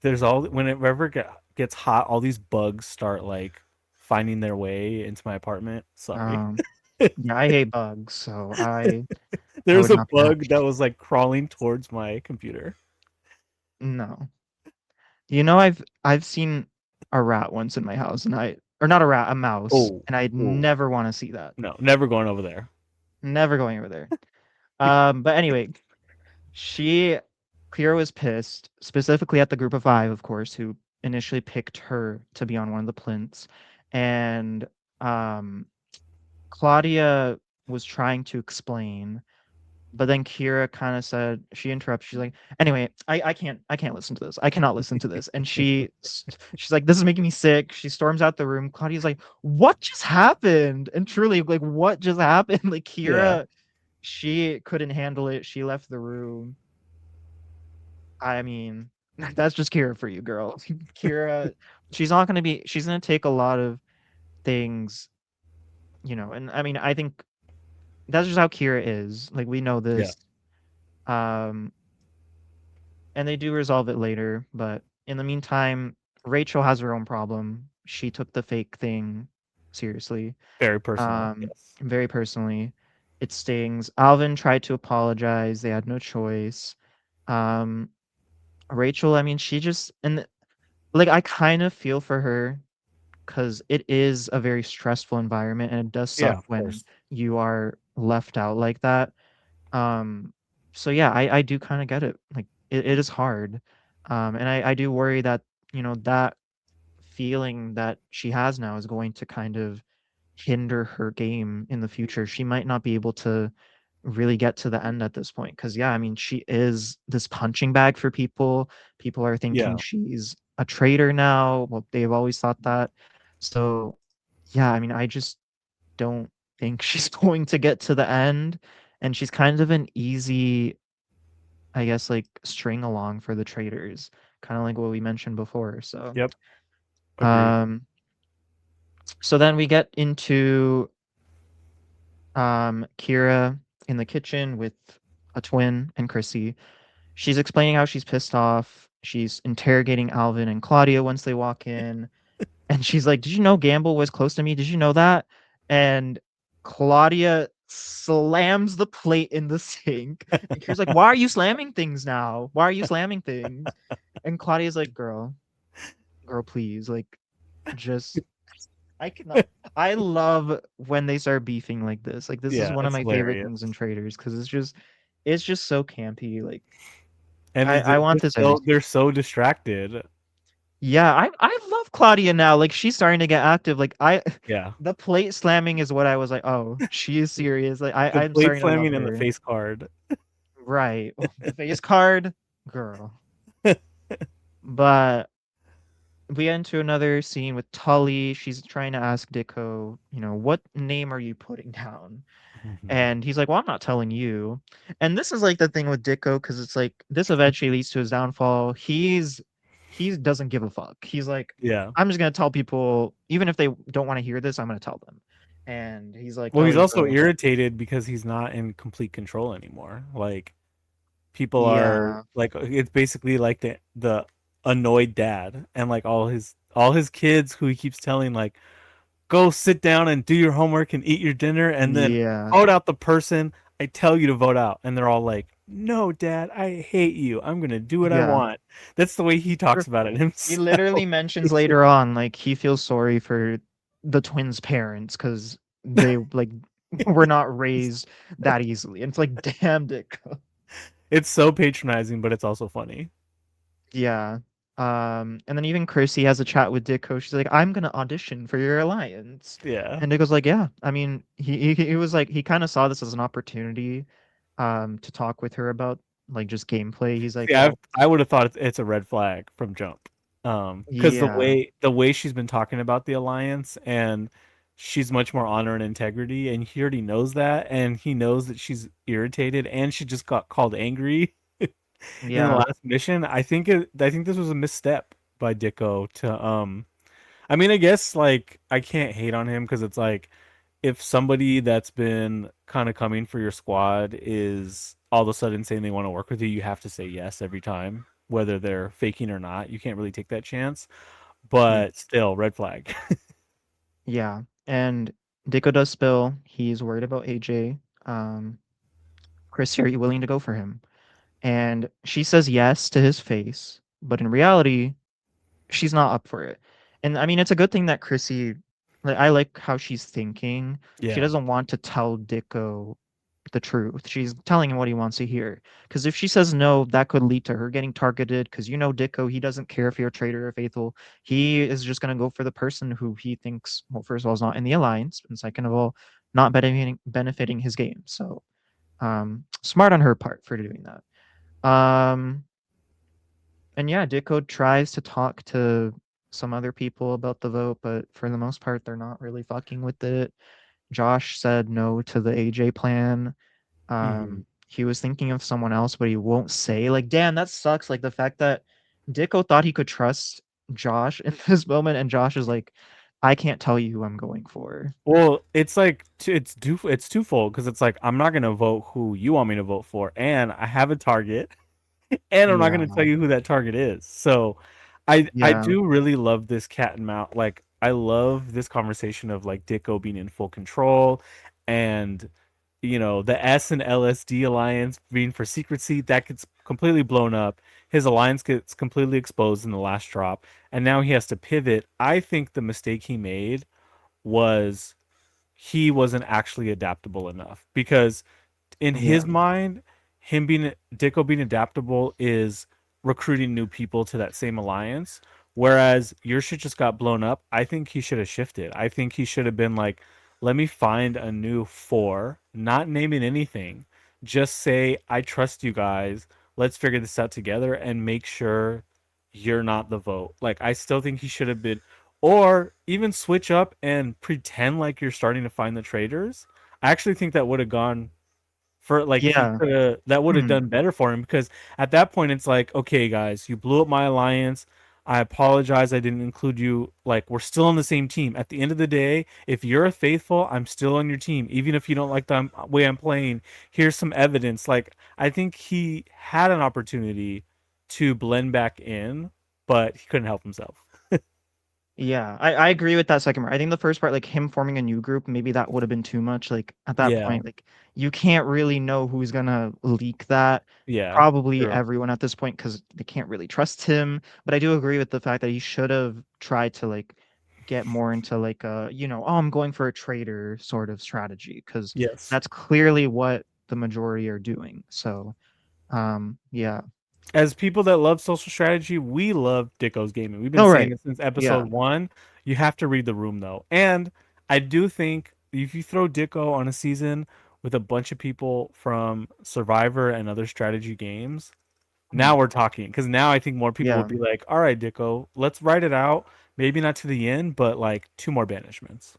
there's all whenever gets hot, all these bugs start like finding their way into my apartment. Sorry. Um, yeah, I hate bugs, so I There's would a not be bug happy. that was like crawling towards my computer. No. I've seen a rat once in my house, and I or not a rat, a mouse, Oh, and I'd oh, never want to see that. no, never going over there. Never going over there. But anyway, she Kira was pissed, specifically at the group of five, of course, who initially picked her to be on one of the plinths, and um, Claudia was trying to explain. But then Kira kind of said she interrupts. She's like, "Anyway, I can't listen to this. I cannot listen to this." And she's like, "This is making me sick." She storms out the room. Claudia's like, "What just happened?" And truly, like, what just happened? Like Yeah, Kira, she couldn't handle it. She left the room. I mean, that's just Kira for you, girl. Kira, she's gonna take a lot of things, and I mean, I think that's just how Kira is. Like we know yeah, this. Um, and they do resolve it later, but in the meantime, Rachel has her own problem. She took the fake thing seriously, very personal. um, Yes. very personally. It stings. Alvin tried to apologize. They had no choice. Um, Rachel, I mean, she just and like I kind of feel for her because it is a very stressful environment and it does Yeah, suck of when course. you are left out like that. Um, so yeah, I do kind of get it. Like it is hard. And I do worry that, that feeling that she has now is going to kind of hinder her game in the future. She might not be able to really get to the end at this point. Cause yeah, I mean, she is this punching bag for people. People are thinking Yeah. she's a traitor now. Well, they've always thought that. So yeah, I mean, I just don't think she's going to get to the end. And she's kind of an easy, I guess, like string along for the traders, kind of like what we mentioned before. So, Yep. Agreed. um, so then we get into Kira in the kitchen with a twin and Chrissy. She's explaining how she's pissed off. She's interrogating Alvin and Claudia once they walk in. And she's like, "Did you know Gamble was close to me? Did you know that?" And Claudia slams the plate in the sink. And Kira's like, "Why are you slamming things now? Why are you slamming things?" And Claudia's like, girl, please, like, just I cannot. I love when they start beefing like this. Like, this is Yeah, one of it's my favorite things hilarious. in Traders because it's just so campy. Like, And I want this every they're season. so distracted. Yeah, I love Claudia now. Like she's starting to get active. Like I Yeah. the plate slamming is what I was like, "Oh, she is serious." Like The I'm plate starting to love slamming and the her. face card. Right. Oh, the face card, girl. But we get into another scene with Tully. She's trying to ask Dicko, what name are you putting down? Mhm. And he's like, "Well, I'm not telling you." And this is like the thing with Dicko because it's like this eventually leads to his downfall. He doesn't give a fuck. He's like, Yeah. "I'm just gonna tell people, even if they don't want to hear this, I'm gonna tell them." And he's like Well, he's telling also girls, irritated because he's not in complete control anymore. Like people are "Yeah, like it's basically like the annoyed dad and like all his kids who he keeps telling like go sit down and do your homework and eat your dinner and then yeah, vote out the person I tell you to vote out. And they're all like, "No, dad, I hate you. I'm gonna do what I yeah." want." That's the way he talks about it He himself. literally mentions later on, like, he feels sorry for the twins' parents because they, like, were not raised that easily, and it's like, "Damn, Dicko." It's so patronizing, but it's also funny. Yeah, and then even Chrissy has a chat with Dicko, she's like, "I'm gonna audition for your alliance," Yeah. and Dicko's like, "Yeah." I mean, he was like he kinda saw this as an opportunity, to talk with her about, like, just gameplay, he's like, See, "Well." I would have thought it's a red flag from jump. Because Yeah, the way she's been talking about the alliance and she's much more honor and integrity, and he already knows that, and he knows that she's irritated, and she just got called angry in the yeah, last mission. I think this was a misstep by Dicko to I mean, I guess like I can't hate on him because it's like if somebody that's been kind of coming for your squad is all of a sudden saying they want to work with you, you have to say yes every time, whether they're faking or not. You can't really take that chance. mm, But still, red flag. yeah, and Dicko does spill, he's worried about AJ, um, "Chris, are you willing to go for him?" And she says yes to his face, but in reality, she's not up for it. And I mean, it's a good thing that Chrissy, like, I like how she's thinking. She Yeah. doesn't want to tell Dicko the truth. She's telling him what he wants to hear. Because if she says no, that could lead to her getting targeted. Because Dicko, he doesn't care if you're a traitor or faithful. He is just going to go for the person who he thinks, well, first of all, is not in the alliance, and second of all, not benefiting his game. So, smart on her part for doing that. Um, and yeah, Dicko tries to talk to some other people about the vote, but for the most part, they're not really fucking with it. Josh said no to the AJ plan. Hmm. He was thinking of someone else, but he won't say. Like, damn, that sucks. Like the fact that Dicko thought he could trust Josh in this moment, and Josh is like, I can't tell you who I'm going for. Well, it's like it's twofold because it's like I'm not gonna vote who you want me to vote for, and I have a target, and I'm not Yeah, going to tell you who that target is. So I yeah, do really love this cat and mouse. Like I love this conversation of like Dicko being in full control and the S and LSD alliance being for secrecy that gets completely blown up. His alliance gets completely exposed in the last drop and now he has to pivot. I think the mistake he made was he wasn't actually adaptable enough because in yeah, his mind, him being Dicko being adaptable is recruiting new people to that same alliance. Whereas your shit just got blown up. I think he should have shifted. I think he should have been like, let me find a new four, not naming anything. Just say, I trust you guys. Let's figure this out together and make sure you're not the vote. Like, I still think he should have been, or even switch up and pretend like you're starting to find the traitors. I actually think that would have gone for like he yeah. could have that would have Hmm. done better for him because at that point it's like, okay, guys, you blew up my alliance. I apologize I didn't include you. Like we're still on the same team. At the end of the day, if you're a faithful, I'm still on your team. Even if you don't like the way I'm playing, here's some evidence. Like I think he had an opportunity to blend back in, but he couldn't help himself. Yeah, I agree with that second part. I think the first part, like him forming a new group, maybe that would have been too much. Like at that Yeah. point, like you can't really know who's gonna leak that. Yeah. Probably True. everyone at this point because they can't really trust him. But I do agree with the fact that he should have tried to like get more into like oh, I'm going for a trader sort of strategy because Yes. that's clearly what the majority are doing. So yeah. As people that love social strategy, we love Dicko's gaming. We've been No, saying right. it since Yeah. episode one. You have to read the room though, and I do think if you throw Dicko on a season with a bunch of people from Survivor and other strategy games, Mhm. now we're talking. Because now I think more people would Yeah. be like, "All right, Dicko, let's write it out. Maybe not to the end, but like two more banishments."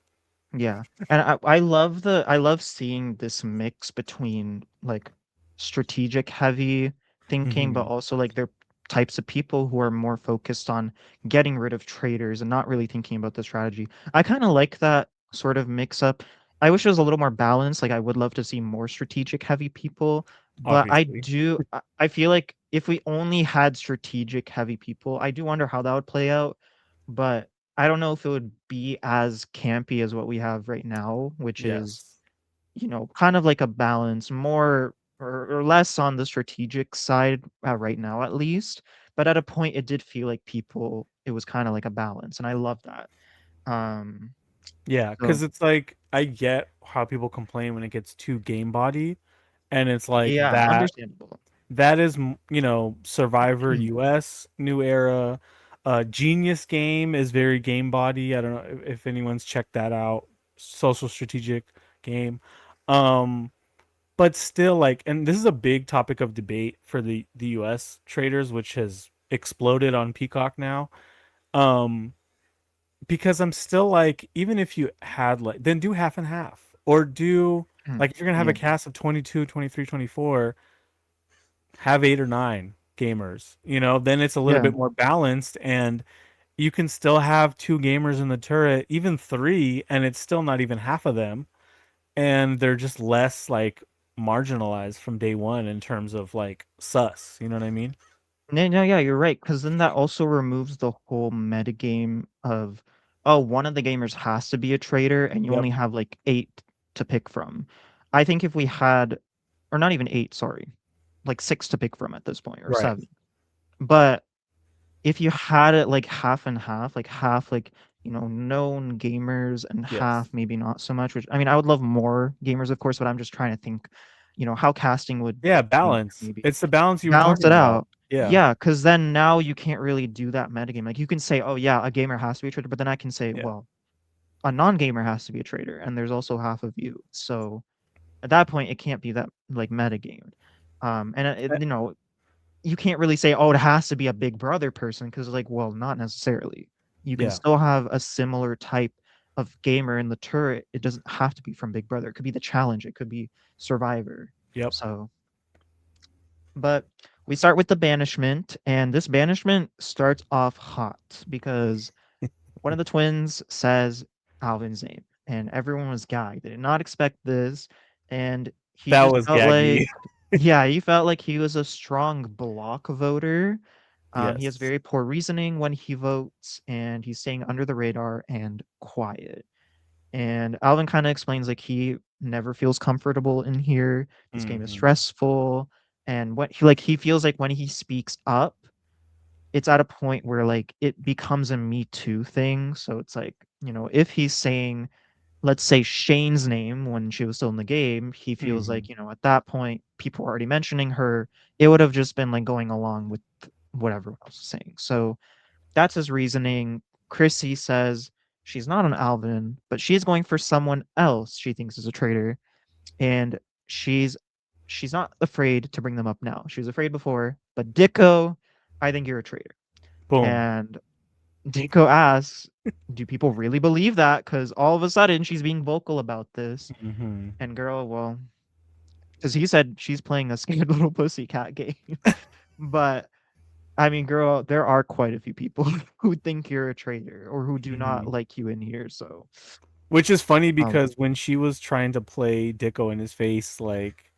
Yeah, and I love seeing this mix between like strategic heavy thinking, but Hmm. also like there are types of people who are more focused on getting rid of traitors and not really thinking about the strategy. I kind of like that sort of mix up. I wish it was a little more balanced. Like I would love to see more strategic heavy people, but Obviously, I feel like if we only had strategic heavy people, I do wonder how that would play out. But I don't know if it would be as campy as what we have right now, which is, yes, kind of like a balance, more or less on the strategic side right now, at least. But at a point, it did feel like it was kind of like a balance, and I love that. Um, yeah, so because it's like I get how people complain when it gets too game body, and it's like yeah, understandable. that is Survivor US new era. Genius Game is very game body. I don't know if anyone's checked that out. Social strategic game. Um, but still like, and this is a big topic of debate for the US traders, which has exploded on Peacock now. Um, because I'm still like, even if you had like, then do half and half, or do Mhm. like if you're gonna have a Yeah. cast of 22, 23, 24, have 8 or 9 gamers, then it's a little Yeah. bit more balanced, and you can still have 2 gamers in the turret, even 3, and it's still not even half of them, and they're just less like marginalized from day one in terms of like sus, you know what I mean? No, no, yeah, you're right. Because then that also removes the whole metagame of, oh, one of the gamers has to be a traitor, and you Yep. only have like 8 to pick from. I think if we had, or not even 8, sorry, like 6 to pick from at this point, or Right. 7. But if you had it like half and half, like half like, known gamers and Yes. half maybe not so much, which I mean, I would love more gamers, of course, but I'm just trying to think, how casting would Yeah, change balance. maybe. It's the balance you were Balance talking it about. out. Yeah. Yeah, because then now you can't really do that metagame. Like you can say, oh yeah, a gamer has to be a traitor, but then I can say, Yeah. well, a non-gamer has to be a traitor, and there's also half of you. So at that point, it can't be that like metagame. And Uh, you can't really say, oh, it has to be a big brother person, because like, well, not necessarily. You can Yeah. still have a similar type of gamer in the turret. It doesn't have to be from Big Brother. It could be the challenge. It could be Survivor. Yep. So but we start with the banishment, and this banishment starts off hot because one of the twins says Alvin's name, and everyone was gagged. They did not expect this, and he That just was felt like, gaggy. yeah, he felt like he was a strong block voter. He has Yes. very poor reasoning when he votes, and he's staying under the radar and quiet. And Alvin kind of explains like he never feels comfortable in here. This game is Hmm. stressful, and what he feels like when he speaks up, it's at a point where like it becomes a Me Too thing. So it's like, if he's saying, let's say Shane's name when she was still in the game, he feels Hmm. like, at that point people were already mentioning her. It would have just been like going along with what everyone else is saying. So that's his reasoning. Chrissy says she's not an Alvin, but she's going for someone else she thinks is a traitor, and she's she's not afraid to bring them up now. She was afraid before, but Dicko, I think you're a traitor. Boom. And Dicko asks, "Do people really believe that?" Because all of a sudden she's being vocal about this. Hmm. And girl, well, because he said she's playing a scared little pussycat game, but I mean, girl, there are quite a few people who think you're a traitor or who do not Hmm. like you in here. So, Which is funny um, because when she was trying to play Dicko in his face, like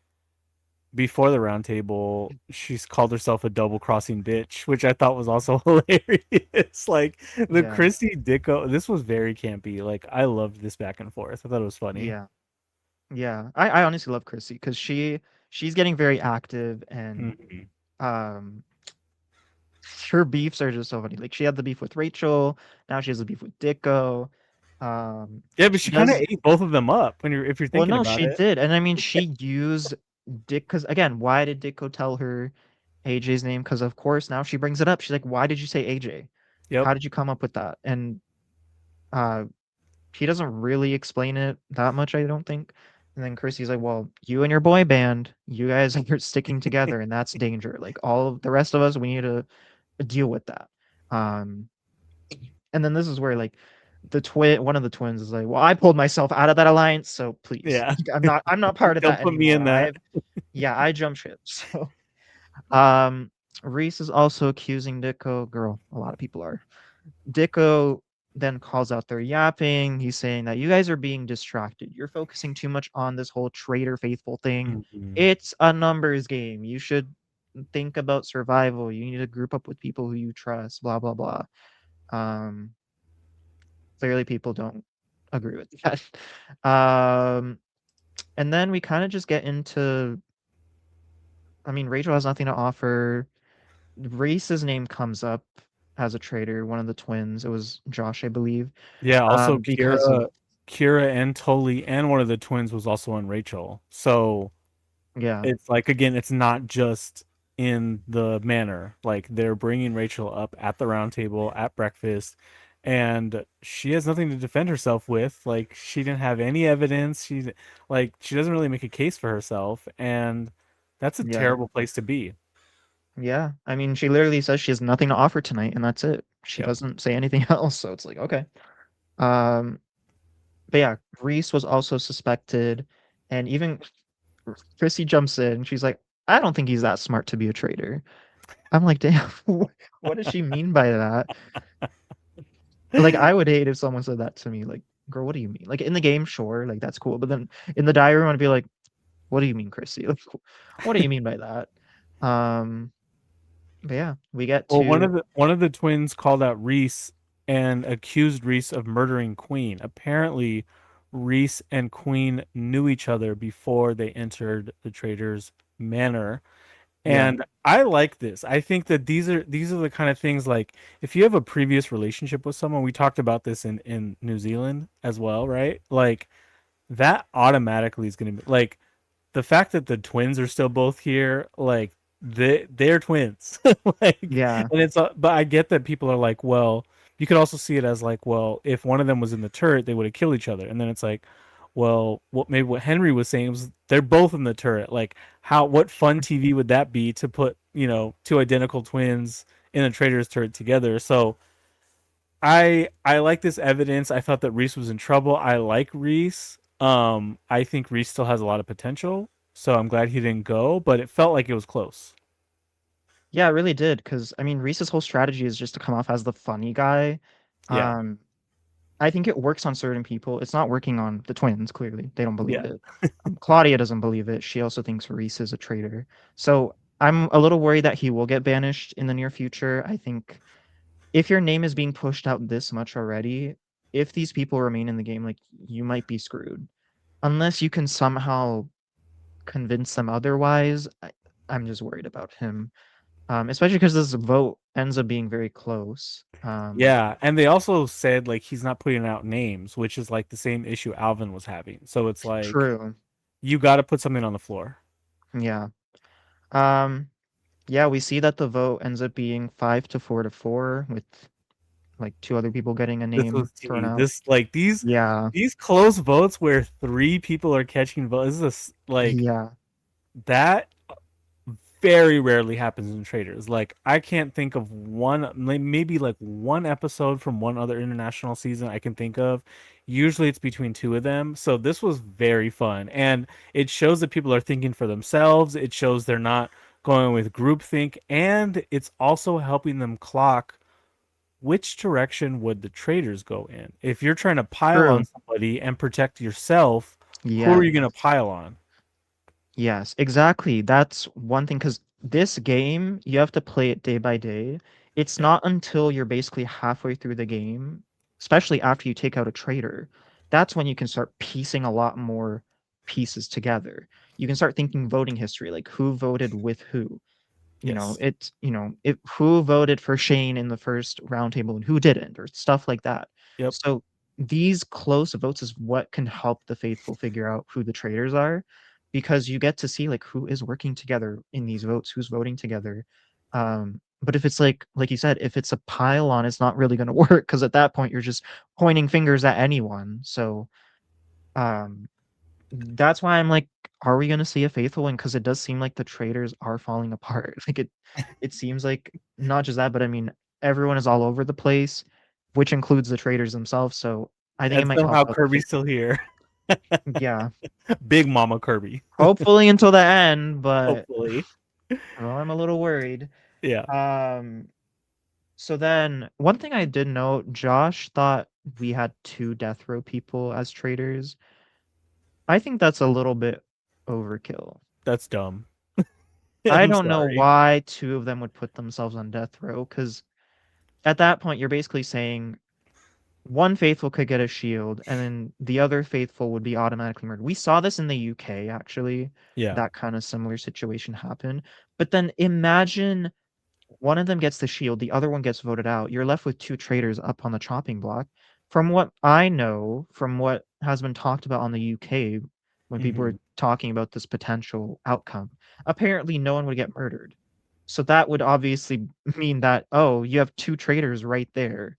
before the round table, she's called herself a double crossing bitch, which I thought was also hilarious. Like the yeah, Christy Dicko, this was very campy. Like I loved this back and forth. I thought it was funny. yeah, yeah. I honestly love Chrissy because she's getting very active and Hmm. um her beefs are just so funny. Like she had the beef with Rachel, now she has the beef with Dicko. Yeah, but She she kind of does ate both of them up when you're if you're well. thinking No, about she it. did, and I mean, she used Dick because again, why did Dicko tell her? AJ's name because, of course, now she brings it up. She's like, "Why did you say AJ? Yep. How did you come up with that?" And uh, he doesn't really explain it that much, I don't think. And then Chrissy's like, "Well, you and your boy band, you guys are sticking together, and that's danger. Like all of the rest of us, we need to deal with that." Um, and then this is where like one of the twins is like, "Well, I pulled myself out of that alliance, so please, Yeah. I'm not part of Don't that put me in anymore. that. Yeah, I jump ship." So, um, Reese is also accusing Dicko. Girl, a lot of people are. Dicko then calls out their yapping. He's saying that you guys are being distracted. You're focusing too much on this whole traitor faithful thing. Mhm. It's a numbers game. You should think about survival. You need to group up with people who you trust. Blah blah blah. Um, Clearly, people don't agree with that. Um, and then we kind of just get into. I mean, Rachel has nothing to offer. Reese's name comes up as a traitor. One of the twins. It was Josh, I believe. Yeah, also Because of Kira and Toli and one of the twins was also on Rachel. So yeah, it's like again, it's not just in the manor. Like they're bringing Rachel up at the round table at breakfast, and she has nothing to defend herself with. Like she didn't have any evidence. She doesn't really make a case for herself, and that's a yeah, terrible place to be. yeah. I mean, she literally says she has nothing to offer tonight, and that's it. She Yep. doesn't say anything else, so it's like okay. Um, but yeah, Reese was also suspected, and even Chrissy jumps in. She's like, "I don't think he's that smart to be a traitor." I'm like, "Damn, what does she mean by that?" Like, I would hate if someone said that to me. Like, "Girl, what do you mean?" Like in the game, sure, like that's cool, but then in the diary room, I'd be like, "What do you mean, Chrissy? Like, what do you mean by that?" Um, but yeah, we get Well, to one of the twins called out Reese and accused Reese of murdering Queen. Apparently, Reese and Queen knew each other before they entered the Traitors' Manor. yeah, And I like this. I think that these are the kind of things like if you have a previous relationship with someone, we talked about this in New Zealand as well, right? Like that automatically is going to be like the fact that the twins are still both here, like they're twins, like, yeah, and but I get that people are like, well, you could also see it as like, well, if one of them was in the turret, they would have killed each other, and then it's like, well, what Henry was saying was they're both in the turret, like what fun TV would that be to put two identical twins in a traitor's turret together? So I like this evidence. I thought that Reese was in trouble. I like Reese. I think Reese still has a lot of potential. So I'm glad he didn't go, but it felt like it was close. yeah. It really did because I mean, Reese's whole strategy is just to come off as the funny guy. Yeah. Um, I think it works on certain people. It's not working on the twins. Clearly, they don't believe Yeah. it. Claudia doesn't believe it. She also thinks Reese is a traitor. So I'm a little worried that he will get banished in the near future. I think if your name is being pushed out this much already, if these people remain in the game, like you might be screwed unless you can somehow convince them otherwise. I'm just worried about him, especially because this vote ends up being very close. Yeah. And they also said like he's not putting out names, which is like the same issue Alvin was having. So it's like True. you got to put something on the floor. Yeah. Um, yeah, we see that the vote ends up being 5 to 4 with like two other people getting a This name was thrown tea. out. This like Yeah. these close votes where three people are catching votes. This is like Yeah. that very rarely happens in traders. Like I can't think of maybe like one episode from one other international season I can think of. Usually it's between two of them. So this was very fun. And it shows that people are thinking for themselves. It shows they're not going with groupthink. And it's also helping them clock which direction would the traders go in. If you're trying to pile on True. somebody and protect yourself, who are Yeah. you going to pile on? Yes, exactly. That's one thing because this game, you have to play it day by day. It's Yep. not until you're basically halfway through the game, especially after you take out a traitor, that's when you can start piecing a lot more pieces together. You can start thinking voting history, like who voted with who. Yes. Who voted for Shane in the first roundtable and who didn't, or stuff like that. Yep. So these close votes is what can help the faithful figure out who the traitors are. because you get to see like who is working together in these votes, who's voting together. But if it's like you said, if it's a pile-on, it's not really going to work because at that point you're just pointing fingers at anyone. So um, that's why I'm like, are we going to see a faithful one? Because it does seem like the traders are falling apart. Like it seems like not just that, but I mean everyone is all over the place, which includes the traders themselves. So I think it And might help somehow out the Kirby's faithful. still here. Yeah, Big Mama Kirby. hopefully until the end, but Hopefully. well, I'm a little worried. Yeah, Um, so then one thing I did note, Josh thought we had two death row people as traitors. I think that's a little bit overkill. that's dumb. I I'm don't know sorry. why two of them would put themselves on death row, because at that point you're basically saying one faithful could get a shield and then the other faithful would be automatically murdered. We saw this in the UK actually. Yeah. That kind of similar situation happened. But then imagine one of them gets the shield, the other one gets voted out. You're left with two traitors up on the chopping block. From what I know, from what has been talked about on the UK, when people were Hmm. talking about this potential outcome, apparently no one would get murdered. So that would obviously mean that, oh, you have two traitors right there.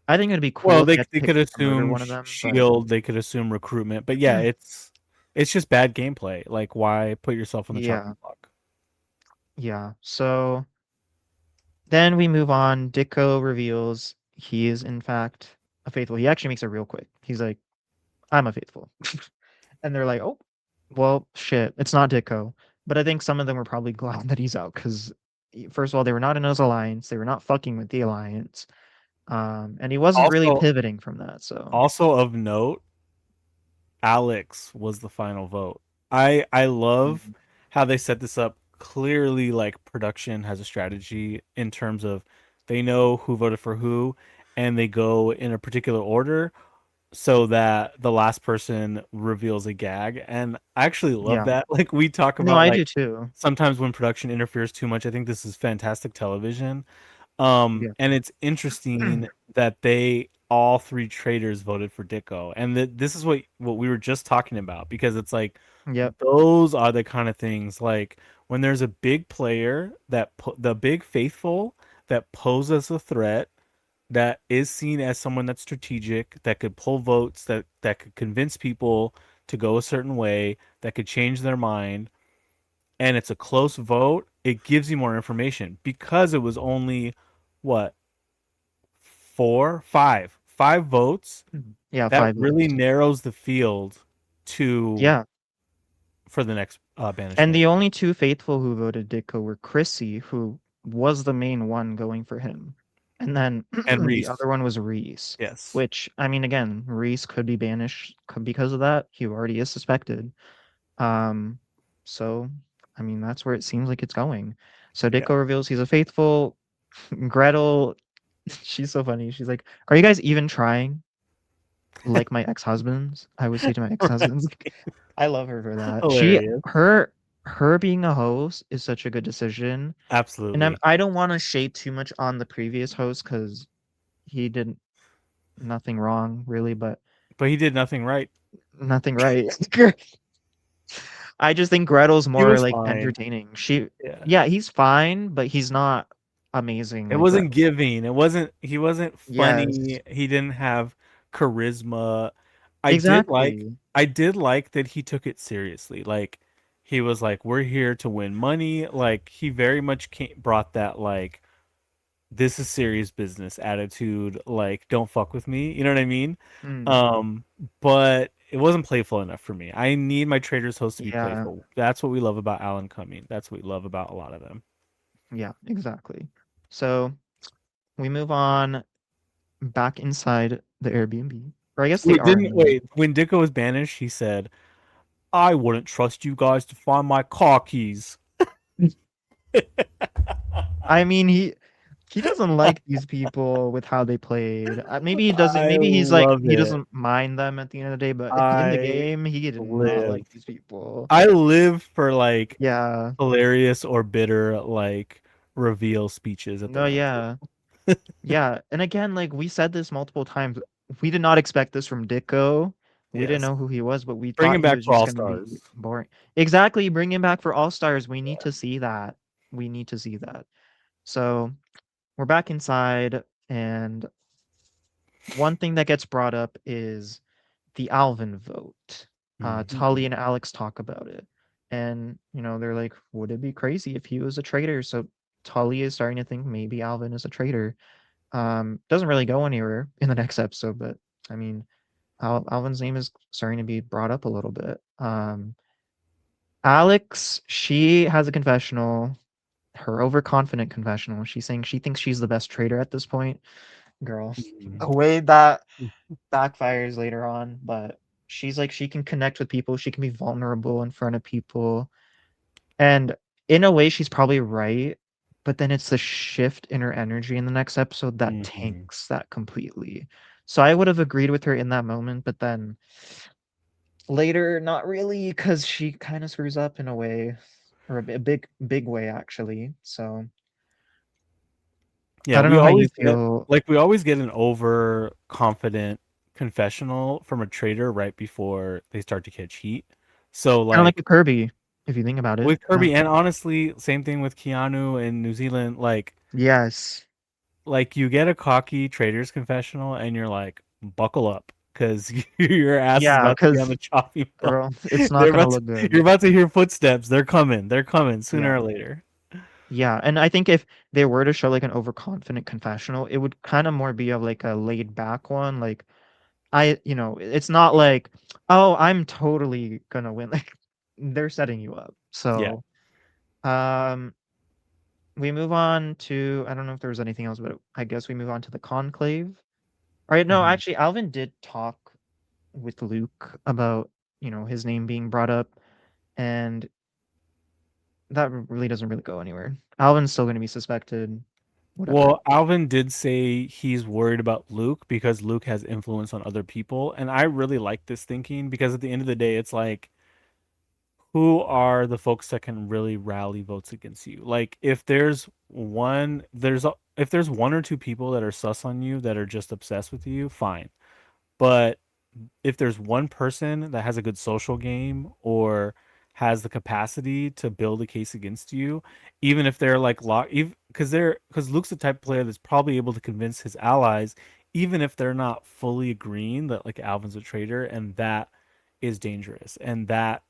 I think it'd be cool Well, if you had to they pick could to murder assume one of them, but shield, they could assume recruitment, but yeah, it's just bad gameplay. Like, why put yourself on the chopping yeah, block? yeah. So then we move on. Dicko reveals he is in fact a faithful. He actually makes it real quick. He's like, I'm a faithful. And they're like, oh, well, shit, it's not Ditko. But I think some of them were probably glad that he's out because, first of all, they were not in his alliance. They were not fucking with the alliance. And he wasn't really Also, pivoting from that. So, also of note, Alex was the final vote. I love mm, how they set this up. Clearly, like production has a strategy in terms of they know who voted for who, and they go in a particular order so that the last person reveals a gag. And I actually love yeah. that. Like we talk No, about I like do too. sometimes when production interferes too much, I think this is fantastic television. Yeah. And it's interesting that they all three traders voted for Dicko, and that this is what we were just talking about because it's like Yep. those are the kind of things like when there's a big player the big faithful that poses a threat that is seen as someone that's strategic that could pull votes that could convince people to go a certain way that could change their mind and it's a close vote, it gives you more information because it was only what five votes Yeah, that 5 really votes. narrows the field to Yeah. for the next And banishment the only two faithful who voted Ditko were Chrissy, who was the main one going for him. And then and the Reese. other one was Reese, Yes, which, I mean, again, Reese could be banished because of that. He already is suspected. Um, so, I mean, that's where it seems like it's going. So yeah. Ditko reveals he's a faithful. Gretel, she's so funny. She's like, "Are you guys even trying?" Like my ex-husbands, I would say to my ex-husbands. I love her for that. Hilarious. Her being a host is such a good decision. And Absolutely. I don't want to shade too much on the previous host because he did nothing wrong really, but But he did nothing right. nothing right. I just think Gretel's He more was like fine. entertaining. Yeah. Yeah, he's fine, but he's not amazing It like wasn't Gretel. giving. He wasn't Yes, funny. He didn't have charisma. I did like exactly. I did like that he took it seriously. Like he was like, "We're here to win money." Like he very much brought that like this is serious business attitude. Like don't fuck with me. You know what I mean? Mm, Um, but it wasn't playful enough for me. I need my traders host to be yeah, playful. That's what we love about Alan Cumming. That's what we love about a lot of them. yeah, exactly. So we move on back inside the Airbnb. Or I guess they are in the Wait. Airbnb. When Dicko was banished, he said, "I wouldn't trust you guys to find my car keys." I mean, he doesn't like these people with how they played. Maybe he doesn't. I Maybe he's like love he it. doesn't mind them at the end of the day, but in the I game, he did not live. like these people. I live for like Yeah. hilarious or bitter like reveal speeches at the No, next. yeah. Yeah. And again, like we said this multiple times, we did not expect this from Ditko. We didn't Yes. know who he was, but we Bring thought him he back was for just All gonna Stars. be boring. Exactly, bring him back for All Stars. We need to see that. We need to see that. So we're back inside, and one thing that gets brought up is the Alvin vote. Tully Mhm. and Alex talk about it. And, they're like, would it be crazy if he was a traitor? So Tully is starting to think maybe Alvin is a traitor. Doesn't really go anywhere in the next episode, but I mean, Alvin's name is starting to be brought up a little bit. Alex, she has a confessional, her overconfident confessional. She's saying she thinks she's the best traitor at this point. Girl, Mhm. the way that backfires later on, but she's like she can connect with people, she can be vulnerable in front of people. And in a way she's probably right, but then it's the shift in her energy in the next episode that Mhm. tanks that completely. So I would have agreed with her in that moment, but then later not really because she kind of screws up in a way, or a big way actually. So Yeah, I don't we know how you always get feel. we always get an overconfident confessional from a trader right before they start to catch heat. So Kind of like like with Kirby, if you think about it. with Kirby, and honestly, same thing with Keanu in New Zealand, Yes. like you get a cocky trader's confessional and you're like, buckle up because your ass is Yeah, about to be on because the chopping block. girl, it's not gonna look You're good. about to hear footsteps. They're coming. They're coming sooner Yeah. or later. Yeah, and I think if they were to show, like, an overconfident confessional, it would kinda more be of, like, a laid back one, like, it's not like, "Oh, I'm totally gonna win," like, they're setting you up. Yeah. So, um, we move on to I don't know if there was anything else, but I guess we move on to the conclave. Alright, no, Mhm. actually, Alvin did talk with Luke about, his name being brought up, and that really doesn't really go anywhere. Alvin's still gonna be suspected, whatever. Well, Alvin did say he's worried about Luke because Luke has influence on other people. And I really like this thinking because at the end of the day, it's like, who are the folks that can really rally votes against you? Like, if there's one or two people that are sus on you that are just obsessed with you, fine. But if there's one person that has a good social game or has the capacity to build a case against you, even if they're like lock, because Luke's the type of player that's probably able to convince his allies, even if they're not fully agreeing that like Alvin's a traitor, and that is dangerous. And that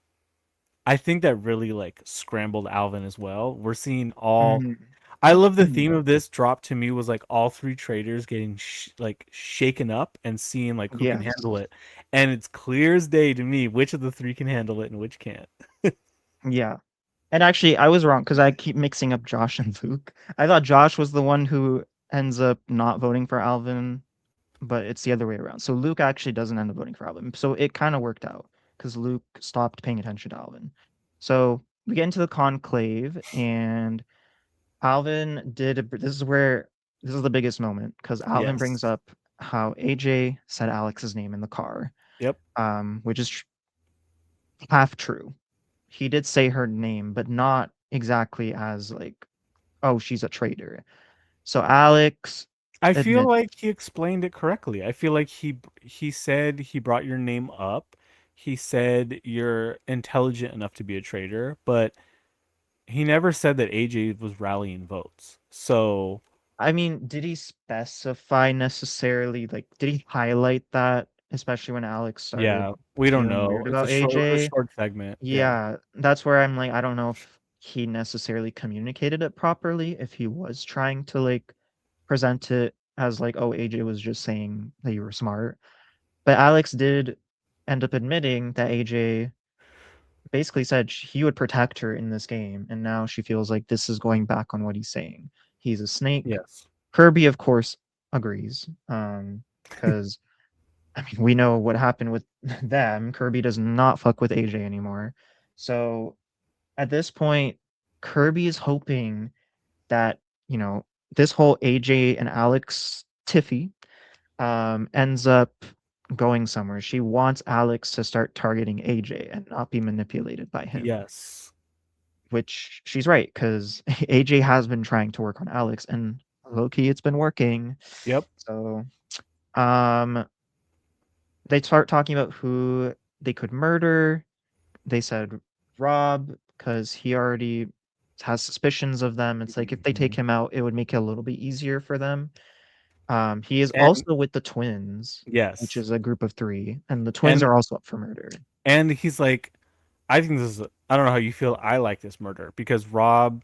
I think that really like scrambled Alvin as well. We're seeing all Mhm. I love the theme of this drop to me was like all three traders getting like shaken up and seeing like who can Yes. handle it. And it's clear as day to me which of the three can handle it and which can't. Yeah. And actually, I was wrong because I keep mixing up Josh and Luke. I thought Josh was the one who ends up not voting for Alvin, but it's the other way around. So Luke actually doesn't end up voting for Alvin. So it kind of worked out because Luke stopped paying attention to Alvin. So we get into the conclave, and Alvin did. This is the biggest moment because Alvin brings Yes. up how AJ said Alex's name in the car, Yep. which is half true. He did say her name, but not exactly as like, "Oh, she's a traitor." So Alex I feel admits like he explained it correctly. I feel like he said he brought your name up. He said you're intelligent enough to be a traitor, but he never said that AJ was rallying votes. So, I mean, did he specify necessarily, like, did he highlight that, especially when Alex started yeah, we don't feeling know. weird about It was a AJ? short segment. Yeah. Yeah, that's where I'm like, I don't know if he necessarily communicated it properly, if he was trying to, like, present it as like, "Oh, AJ was just saying that you were smart." But Alex did end up admitting that AJ basically said he would protect her in this game, and now she feels like this is going back on what he's saying. He's a snake. Yes. Kirby, of course, agrees, because I mean, we know what happened with them. Kirby does not fuck with AJ anymore. So at this point, Kirby is hoping that, you know, this whole AJ and Alex tiffy ends up going somewhere. She wants Alex to start targeting AJ and not be manipulated by him, Yes. which she's right because AJ has been trying to work on Alex, and low key, it's been working. Yep. So, um, they start talking about who they could murder. They said Rob because he already has suspicions of them. It's like if they take Mhm. him out, it would make it a little bit easier for them. He is And also with the twins, which yes, is a group of three, and the twins and are also up for murder. he's like, I think this is. I don't know how you feel. I like this murder because Rob.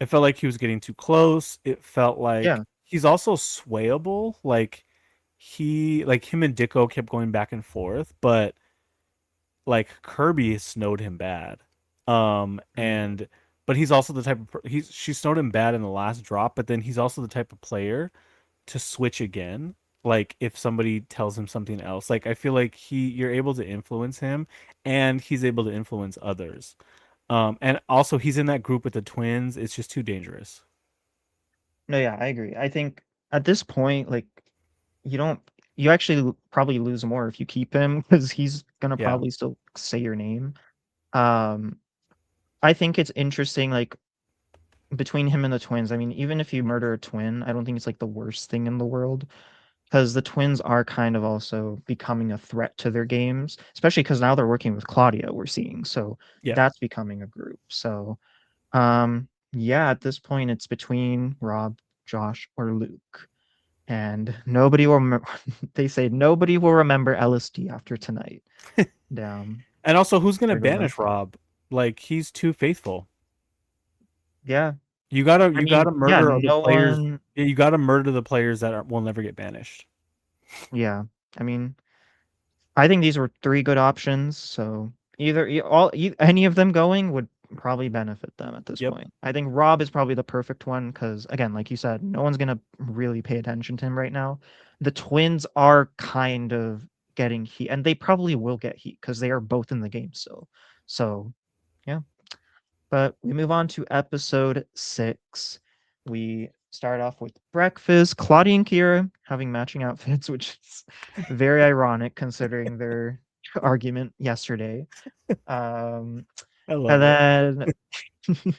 It felt like he was getting too close. It felt like Yeah. he's also swayable. Like him and Dicko kept going back and forth, but like Kirby snowed him bad. Mm. And but he's also the type of she snowed him bad in the last drop, but then he's also the type of player to switch again. Like if somebody tells him something else, like I feel like you're able to influence him, and he's able to influence others. And also he's in that group with the twins. It's just too dangerous. No, yeah, I agree. I think at this point, like you don't, you actually probably lose more if you keep him because he's gonna Yeah, probably still say your name. Um, I think it's interesting, like between him and the twins. I mean, even if you murder a twin, I don't think it's like the worst thing in the world because the twins are kind of also becoming a threat to their games, especially because now they're working with Claudia, we're seeing. So yeah. that's becoming a group. So, yeah, at this point, it's between Rob, Josh, or Luke. And nobody will remember, they say nobody will remember LSD after tonight. Down. And also, who's gonna There goes that. banish Rob? Like he's too faithful. Yeah. I You mean, gotta yeah, murder the no players. one, Yeah, you gotta murder the players will never get banished. yeah. I mean, I think these were 3 good options, so either any of them going would probably benefit them at this Yep. point. I think Rob is probably the perfect one because, again, like you said, no one's gonna really pay attention to him right now. The twins are kind of getting heat, and they probably will get heat because they are both in the game still. So, yeah. But we move on to episode 6. We start off with breakfast. Claudia and Kira having matching outfits, which is very ironic considering their argument yesterday. Um, I and love it. then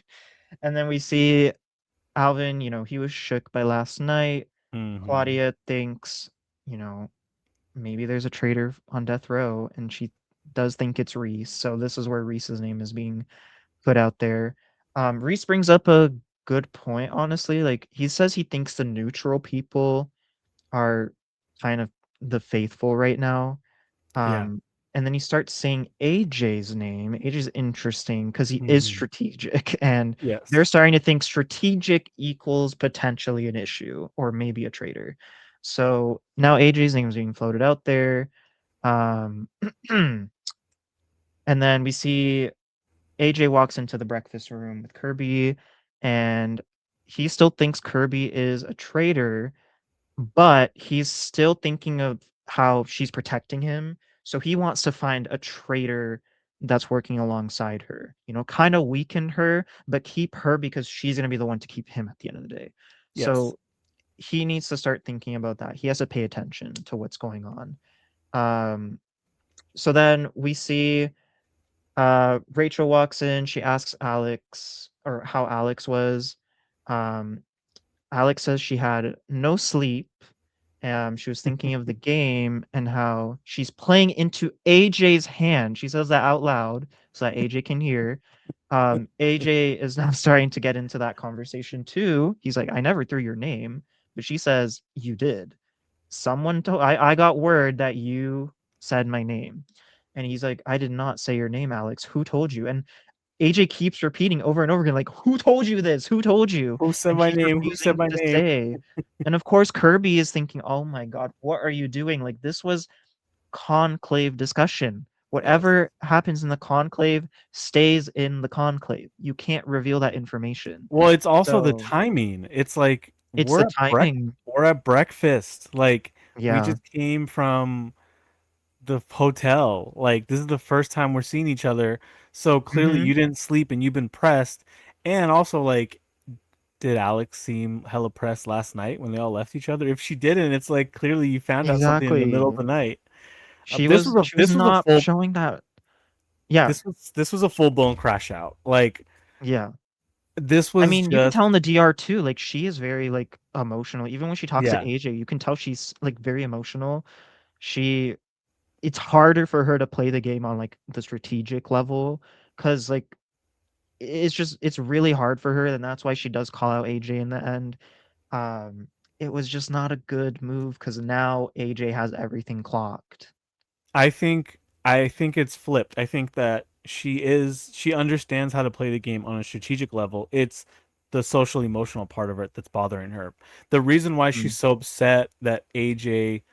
and then we see Alvin, he was shook by last night. Hmm. Claudia thinks, you know, maybe there's a traitor on death row, and she does think it's Reese. So this is where Reese's name is being put out there. Reese brings up a good point, honestly. Like he says he thinks the neutral people are kind of the faithful right now. Yeah. Um, and then he starts saying AJ's name. AJ's interesting because he is Hmm. strategic, and they're Yes. starting to think strategic equals potentially an issue or maybe a traitor. So now AJ's name is being floated out there. Um, and then we see AJ walks into the breakfast room with Kirby, and he still thinks Kirby is a traitor, but he's still thinking of how she's protecting him. So he wants to find a traitor that's working alongside her, kind of weaken her, but keep her because she's going to be the one to keep him at the end of the day. Yes. So he needs to start thinking about that. He has to pay attention to what's going on. Um, so then we see Rachel walks in, she asks Alex or how Alex was. Um, Alex says she had no sleep. She was thinking of the game and how she's playing into AJ's hand. She says that out loud so that AJ can hear. AJ is now starting to get into that conversation too. He's like, I never threw your name, but she says, you did. Someone told I got word that you said my name. And he's like, I did not say your name, Alex. Who told you? And AJ keeps repeating over and over again, like, who told you this? Who told you? Who said And my she's name? Who said refusing my to name? say. And of course, Kirby is thinking, oh my God, what are you doing? Like, this was conclave discussion. Yes. Whatever happens in the conclave stays in the conclave. You can't reveal that information. Well, it's also the So timing. It's like it's the timing. we're at breakfast. Like we Yeah. just came from the hotel. Like this is the first time we're seeing each other. So clearly Hmm. you didn't sleep and you've been pressed. And also like did Alex seem hella pressed last night when they all left each other? If she didn't, it's like clearly you found out something in the middle of Exactly. the night. She was she was This was a not full showing that. Yeah. this was a full blown crash out. Like Yeah. this I was mean, you can just tell in the DR too, like she is very like emotional. Even when she talks to yeah. AJ, you can tell she's like very emotional. She it's harder for her to play the game on like the strategic level because like it's really hard for her, and that's why she does call out AJ in the end. Um, it was just not a good move because now AJ has everything clocked. I think it's flipped. I think that she understands how to play the game on a strategic level. It's the social emotional part of it that's bothering her. The reason why she's Mm, so upset that AJ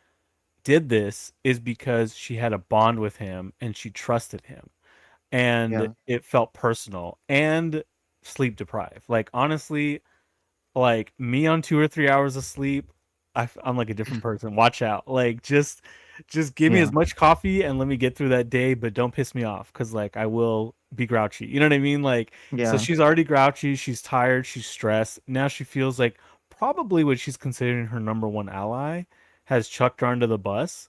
did this is because she had a bond with him and she trusted him and yeah, it felt personal and sleep deprived. Like honestly, like me on 2 or 3 hours of sleep, I'm like a different person. Watch out. Like just give me yeah, as much coffee and let me get through that day, but don't piss me off because like I will be grouchy. You know what I mean? Like so yeah, she's already grouchy, she's tired, she's stressed. Now she feels like probably what she's considering her number one ally has chucked her under the bus.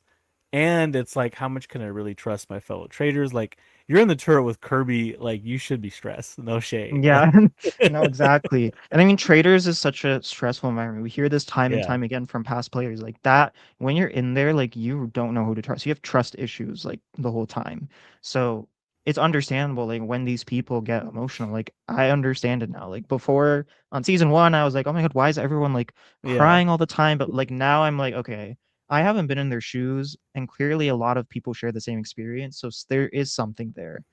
And it's like, how much can I really trust my fellow traders? Like, you're in the turret with Kirby, like you should be stressed. No shade. Like, yeah. No, exactly. And I mean, traders is such a stressful environment. We hear this time and yeah, time again from past players like that. When you're in there, like you don't know who to trust. You have trust issues like the whole time. So it's understandable like when these people get emotional. Like I understand it now. Like before on season one, I was like, oh my God, why is everyone like yeah, crying all the time? But like now I'm like, okay, I haven't been in their shoes, and clearly a lot of people share the same experience. So there is something there.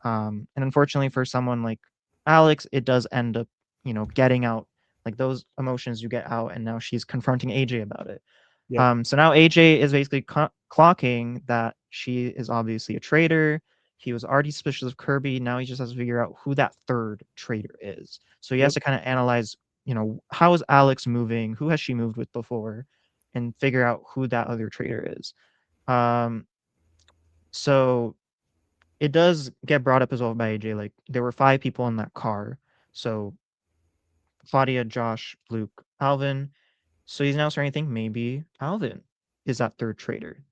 And unfortunately for someone like Alex, it does end up, getting out like those emotions you get out, and now she's confronting AJ about it. yep, So now AJ is basically clocking that she is obviously a traitor. He was already suspicious of Kirby. Now he just has to figure out who that third traitor is. So he has yep. to kind of analyze, how is Alex moving? Who has she moved with before? And figure out who that other traitor is. Um, so it does get brought up as well by AJ. Like there were five people in that car. So Claudia, Josh, Luke, Alvin. So he's now starting to think maybe Alvin is that third traitor.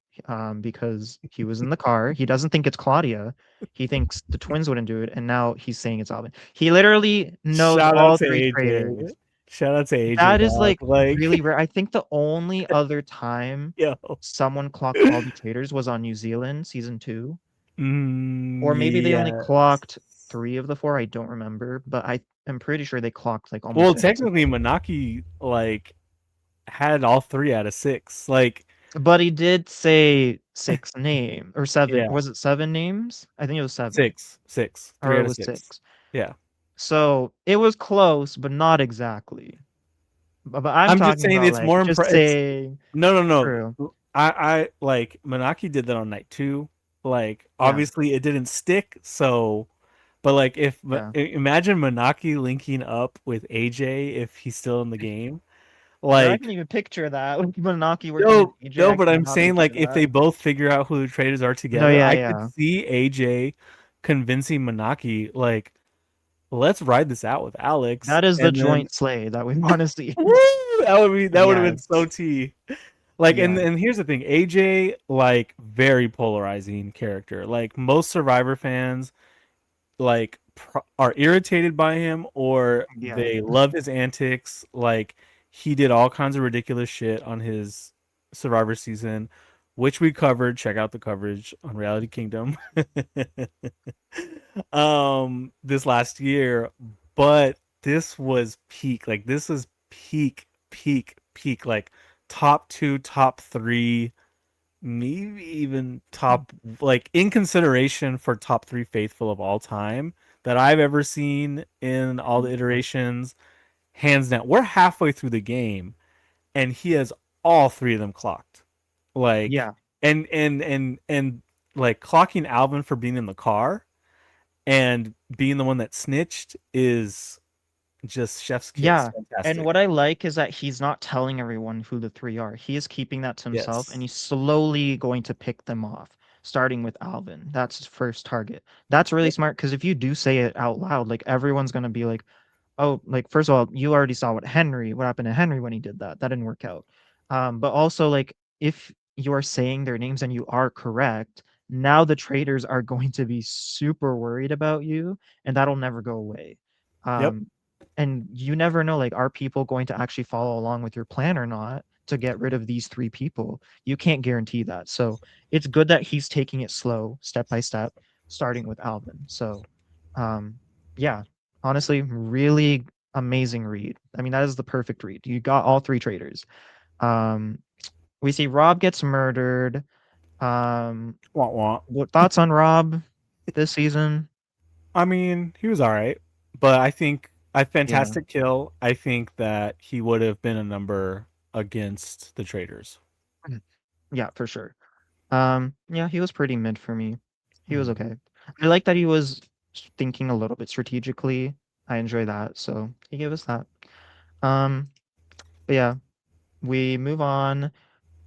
Because he was in the car. He doesn't think it's Claudia. He thinks the twins wouldn't do it, and now he's saying it's Alvin. He literally knows Shout out all to three AJ. traitors. Shout out to AJ, That is dog. like Like, really rare. I think the only other time yo, someone clocked all the traitors was on New Zealand season two. Or maybe they only yes. clocked 3 of the 4, I don't remember, but I am pretty sure they clocked, like, Well, almost every single technically, one. Manaki like had all 3 out of 6. Like, But he did say 6 name or 7. yeah, Was it 7 names? I think it was 7, six, six, three or out it of was six. 6. Yeah. So, it was close, but not exactly. But I'm I'm just talking saying about, it's like, more just It's saying no, no, true. no. I like Manaki did that on night two. Like Yeah, obviously it didn't stick, so but like if yeah. imagine Manaki linking up with AJ if he's still in the game. Bro, I can Like even picture that, like, Manaki working with no, AJ, no, I but I'm cannot saying picture like if that. they both figure out who the traders are No, together, yeah, I could yeah. see AJ convincing Manaki like let's ride this out with Alex That is the and then joint slay that we wanna see. woo, that would have been so Yes. tea. Like Yeah. and here's the thing, AJ like very polarizing character. Like most Survivor fans like are irritated by him or Yeah. they love his antics. Like he did all kinds of ridiculous shit on his Survivor season, which we covered. Check out the coverage on Reality Kingdom. This last year, but this was peak. Like this is peak like top 2, top 3, maybe even top like in consideration for top 3 faithful of all time that I've ever seen in all the Mhm. iterations, hands down. We're halfway through the game and he has all 3 of them clocked. Like Yeah. and like clocking Alvin for being in the car and being the one that snitched is just chef's kiss. Yeah, and Fantastic. what I like is that he's not telling everyone who the 3 are. He is keeping that to himself, and Yes. he's slowly going to pick them off, starting with Alvin. That's his first target. That's really Yep. smart because if you do say it out loud, like, everyone's gonna be like, oh, like, first of all, you already saw what happened to Henry when he did that. That didn't work out. But also, like, if you are saying their names and you are correct, now the traders are going to be super worried about you, and that'll never go away. Yep. Um, and you never know, like, are people going to actually follow along with your plan or not? to get rid of these three people. You can't guarantee that. So it's good that he's taking it slow, step by step, starting with Alvin. So, um, yeah, honestly, really amazing read. I mean, that is the perfect read. You got all three traitors. Um, we see Rob gets murdered. Um, Wah, wah. what thoughts on Rob this season? I mean, he was all right, but I think a Yeah, fantastic kill. I think that he would have been a number against the traders. mhm. Yeah, for sure. Yeah, he was pretty mid for me. He was Mhm. okay. I like that he was thinking a little bit strategically. I enjoy that, so he gave us that. Um, but yeah, we move on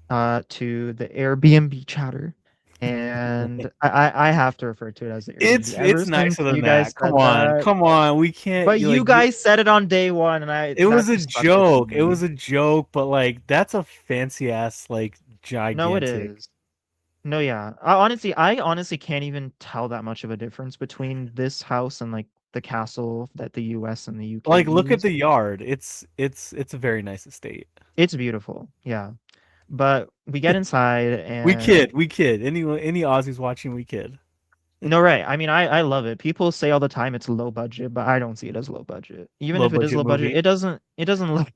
to the Airbnb chatter, and I have to refer to it as the Airbnb. It's Ever since nicer than you guys that. Come said on, that, come on. We can't. but You you like. guys said it on day one, and I It was that a just sucked it for joke. It me. was a joke, but like that's a fancy ass like No, it gigantic. is. No, yeah. I honestly can't even tell that much of a difference between this house and like the castle that the US and the UK Like look at use. the yard. It's a very nice estate. It's beautiful. Yeah. But we get inside We and kid, we kid. Any Aussies watching, we kid. no, right. I mean, I love it. People say all the time it's low budget, but I don't see it as low budget. Even Low if it is budget low budget, movie. it doesn't look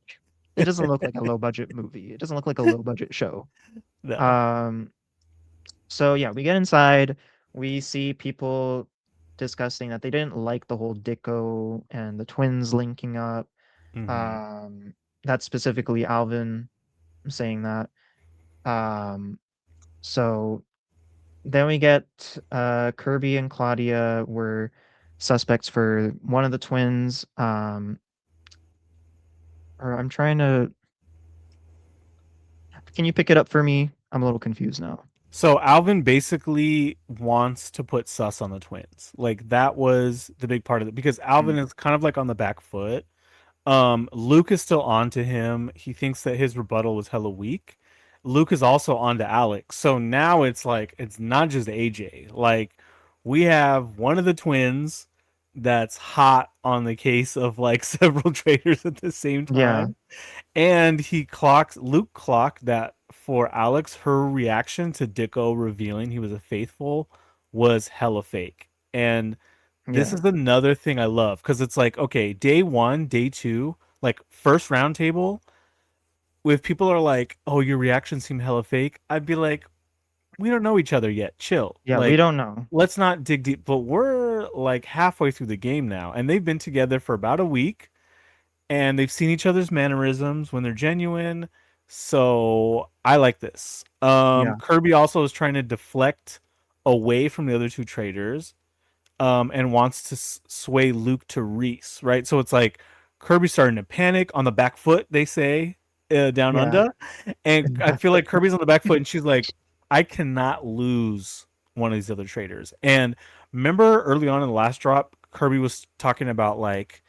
it doesn't look like a low budget movie. It doesn't look like a low budget show. No. Um So yeah, we get inside. We see people discussing that they didn't like the whole Dicko and the twins linking up. Hmm. Um, that's specifically Alvin saying that. Um, so then we get Kirby and Claudia were suspects for one of the twins. Or I'm trying to. Can you pick it up for me? I'm a little confused now. So Alvin basically wants to put sus on the twins. Like that was the big part of it because Alvin Mm, is kind of like on the back foot. Luke is still on to him. He thinks that his rebuttal was hella weak. Luke is also on to Alex. So now it's like it's not just AJ. Like we have one of the twins that's hot on the case of like several traitors at the same yeah, time. And Luke clocked that for Alex, her reaction to Dicko revealing he was a faithful was hella fake. And this yeah, is another thing I love because it's like, okay, day one, day two, like first round table, if people are like, oh, your reactions seem hella fake, I'd be like, we don't know each other yet. Chill. yeah. We Like, don't know. let's not dig deep. But we're like halfway through the game now, and they've been together for about a week and they've seen each other's mannerisms when they're genuine. So I like this. Yeah, Kirby also is trying to deflect away from the other two traders, and wants to sway Luke to Reese, right? So it's like Kirby's starting to panic on the back foot, they say, down yeah, under. And I feel like Kirby's on the back foot and she's like, I cannot lose one of these other traders. And remember early on in the last drop, Kirby was talking about like,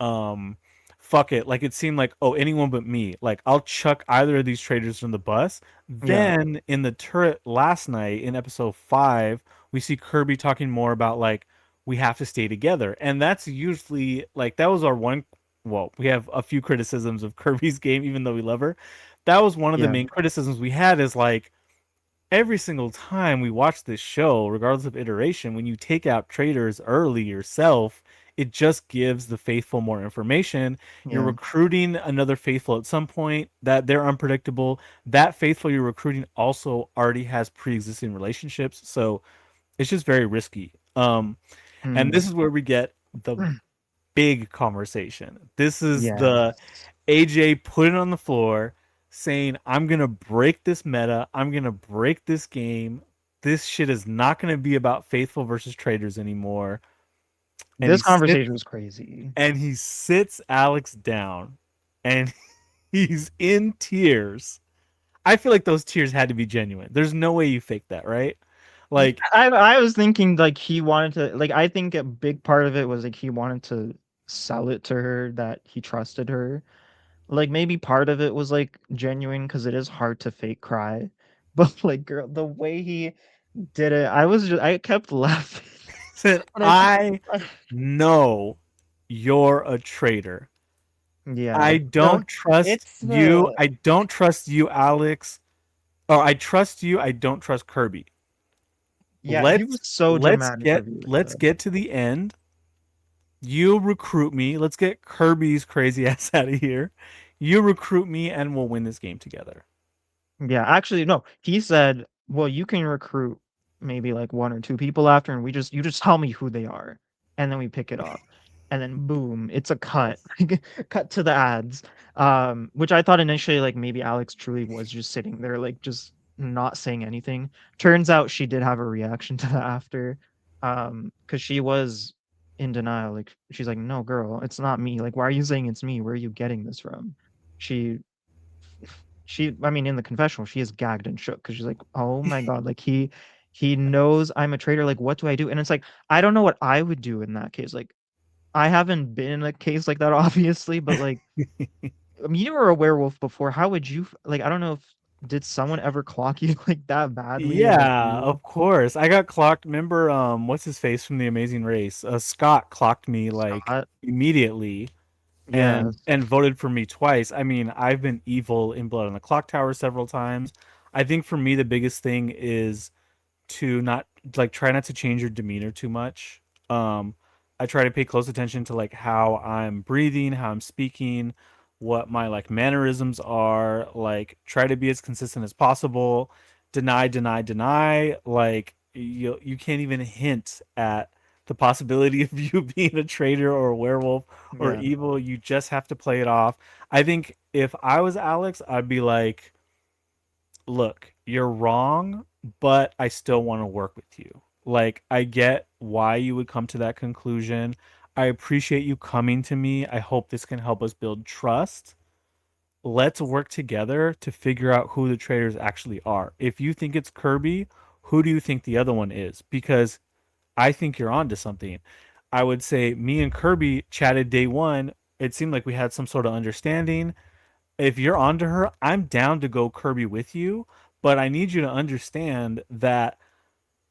um fuck it, like it seemed like, oh, anyone but me, like I'll chuck either of these traders from the bus. yeah, Then in the turret last night in episode 5 we see Kirby talking more about like we have to stay together, and that's usually like that was our one, well, we have a few criticisms of Kirby's game even though we love her. That was one of the yeah, main criticisms we had, is like every single time we watch this show, regardless of iteration, when you take out traders early yourself, it just gives the faithful more information. You're yeah, recruiting another faithful at some point that they're unpredictable. That faithful you're recruiting also already has pre-existing relationships, so it's just very risky. And mm, this is where we get the big conversation. This is the yes. AJ put it on the floor saying, I'm going to break this meta. I'm going to break this game. This shit is not going to be about faithful versus traders anymore. And This conversation was crazy. he sits Alex down and he's in tears. I feel like those tears had to be genuine. There's no way you fake that, right? Like, I was thinking like he wanted to like I think a big part of it was like he wanted to sell it to her that he trusted her. Like maybe part of it was like genuine because it is hard to fake cry. But like girl, the way he did it, I kept laughing. he, said, And I kept I know you're a traitor. Yeah. I No, don't trust it's you. the I don't trust you, Alex. Oh, I trust you. I don't trust Kirby. yeah, he was so dramatic revealing Let's this. get to the end. You recruit me. Let's get Kirby's crazy ass out of here. You recruit me and we'll win this game together. Yeah, actually, no. He said, "Well, you can recruit maybe like one or two people after, and you just tell me who they are, and then we pick it up." And then boom, it's a cut, Yes. cut to the ads. Which I thought initially like maybe Alex truly was just sitting there like just not saying anything. Turns out she did have a reaction to that after, because she was in denial. Like she's like, "No, girl, it's not me. Like, why are you saying it's me? Where are you getting this from?" She I mean, in the confessional, she is gagged and shook because she's like, "Oh my god, like he knows I'm a traitor. Like, what do I do?" And it's like, I don't know what I would do in that case. Like, I haven't been in a case like that, obviously, but like, I mean, you were a werewolf before. How would you like? I don't know if did someone ever clock you like that badly in the Yeah, field? of course. I got clocked. Remember, what's his face from The Amazing Race? Scott clocked me like Scott? immediately Yes. and voted for me twice. I mean, I've been evil in Blood on the Clock Tower several times. I think for me the biggest thing is to not like try not to change your demeanor too much. Um, I try to pay close attention to like how I'm breathing, how I'm speaking, what my like mannerisms are. Like try to be as consistent as possible. Deny, deny, deny. Like you can't even hint at the possibility of you being a traitor or a werewolf or Yeah. evil. You just have to play it off. I think if I was Alex, I'd be like, look, you're wrong, but I still want to work with you. Like, I get why you would come to that conclusion. I appreciate you coming to me. I hope this can help us build trust. Let's work together to figure out who the traders actually are. If you think it's Kirby, who do you think the other one is? Because I think you're onto something. I would say me and Kirby chatted day one. It seemed like we had some sort of understanding. If you're onto her, I'm down to go Kirby with you, but I need you to understand that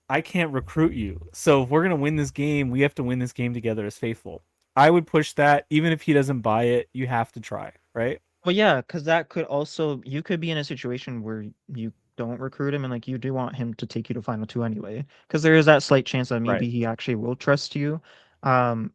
I can't recruit you. So if we're gonna win this game, we have to win this game together as faithful. I would push that, even if he doesn't buy it, you have to try, right? Well, yeah, because that could also you could be in a situation where you don't recruit him and like you do want him to take you to final two anyway. Because there is that slight chance that Right. maybe he actually will trust you. Um,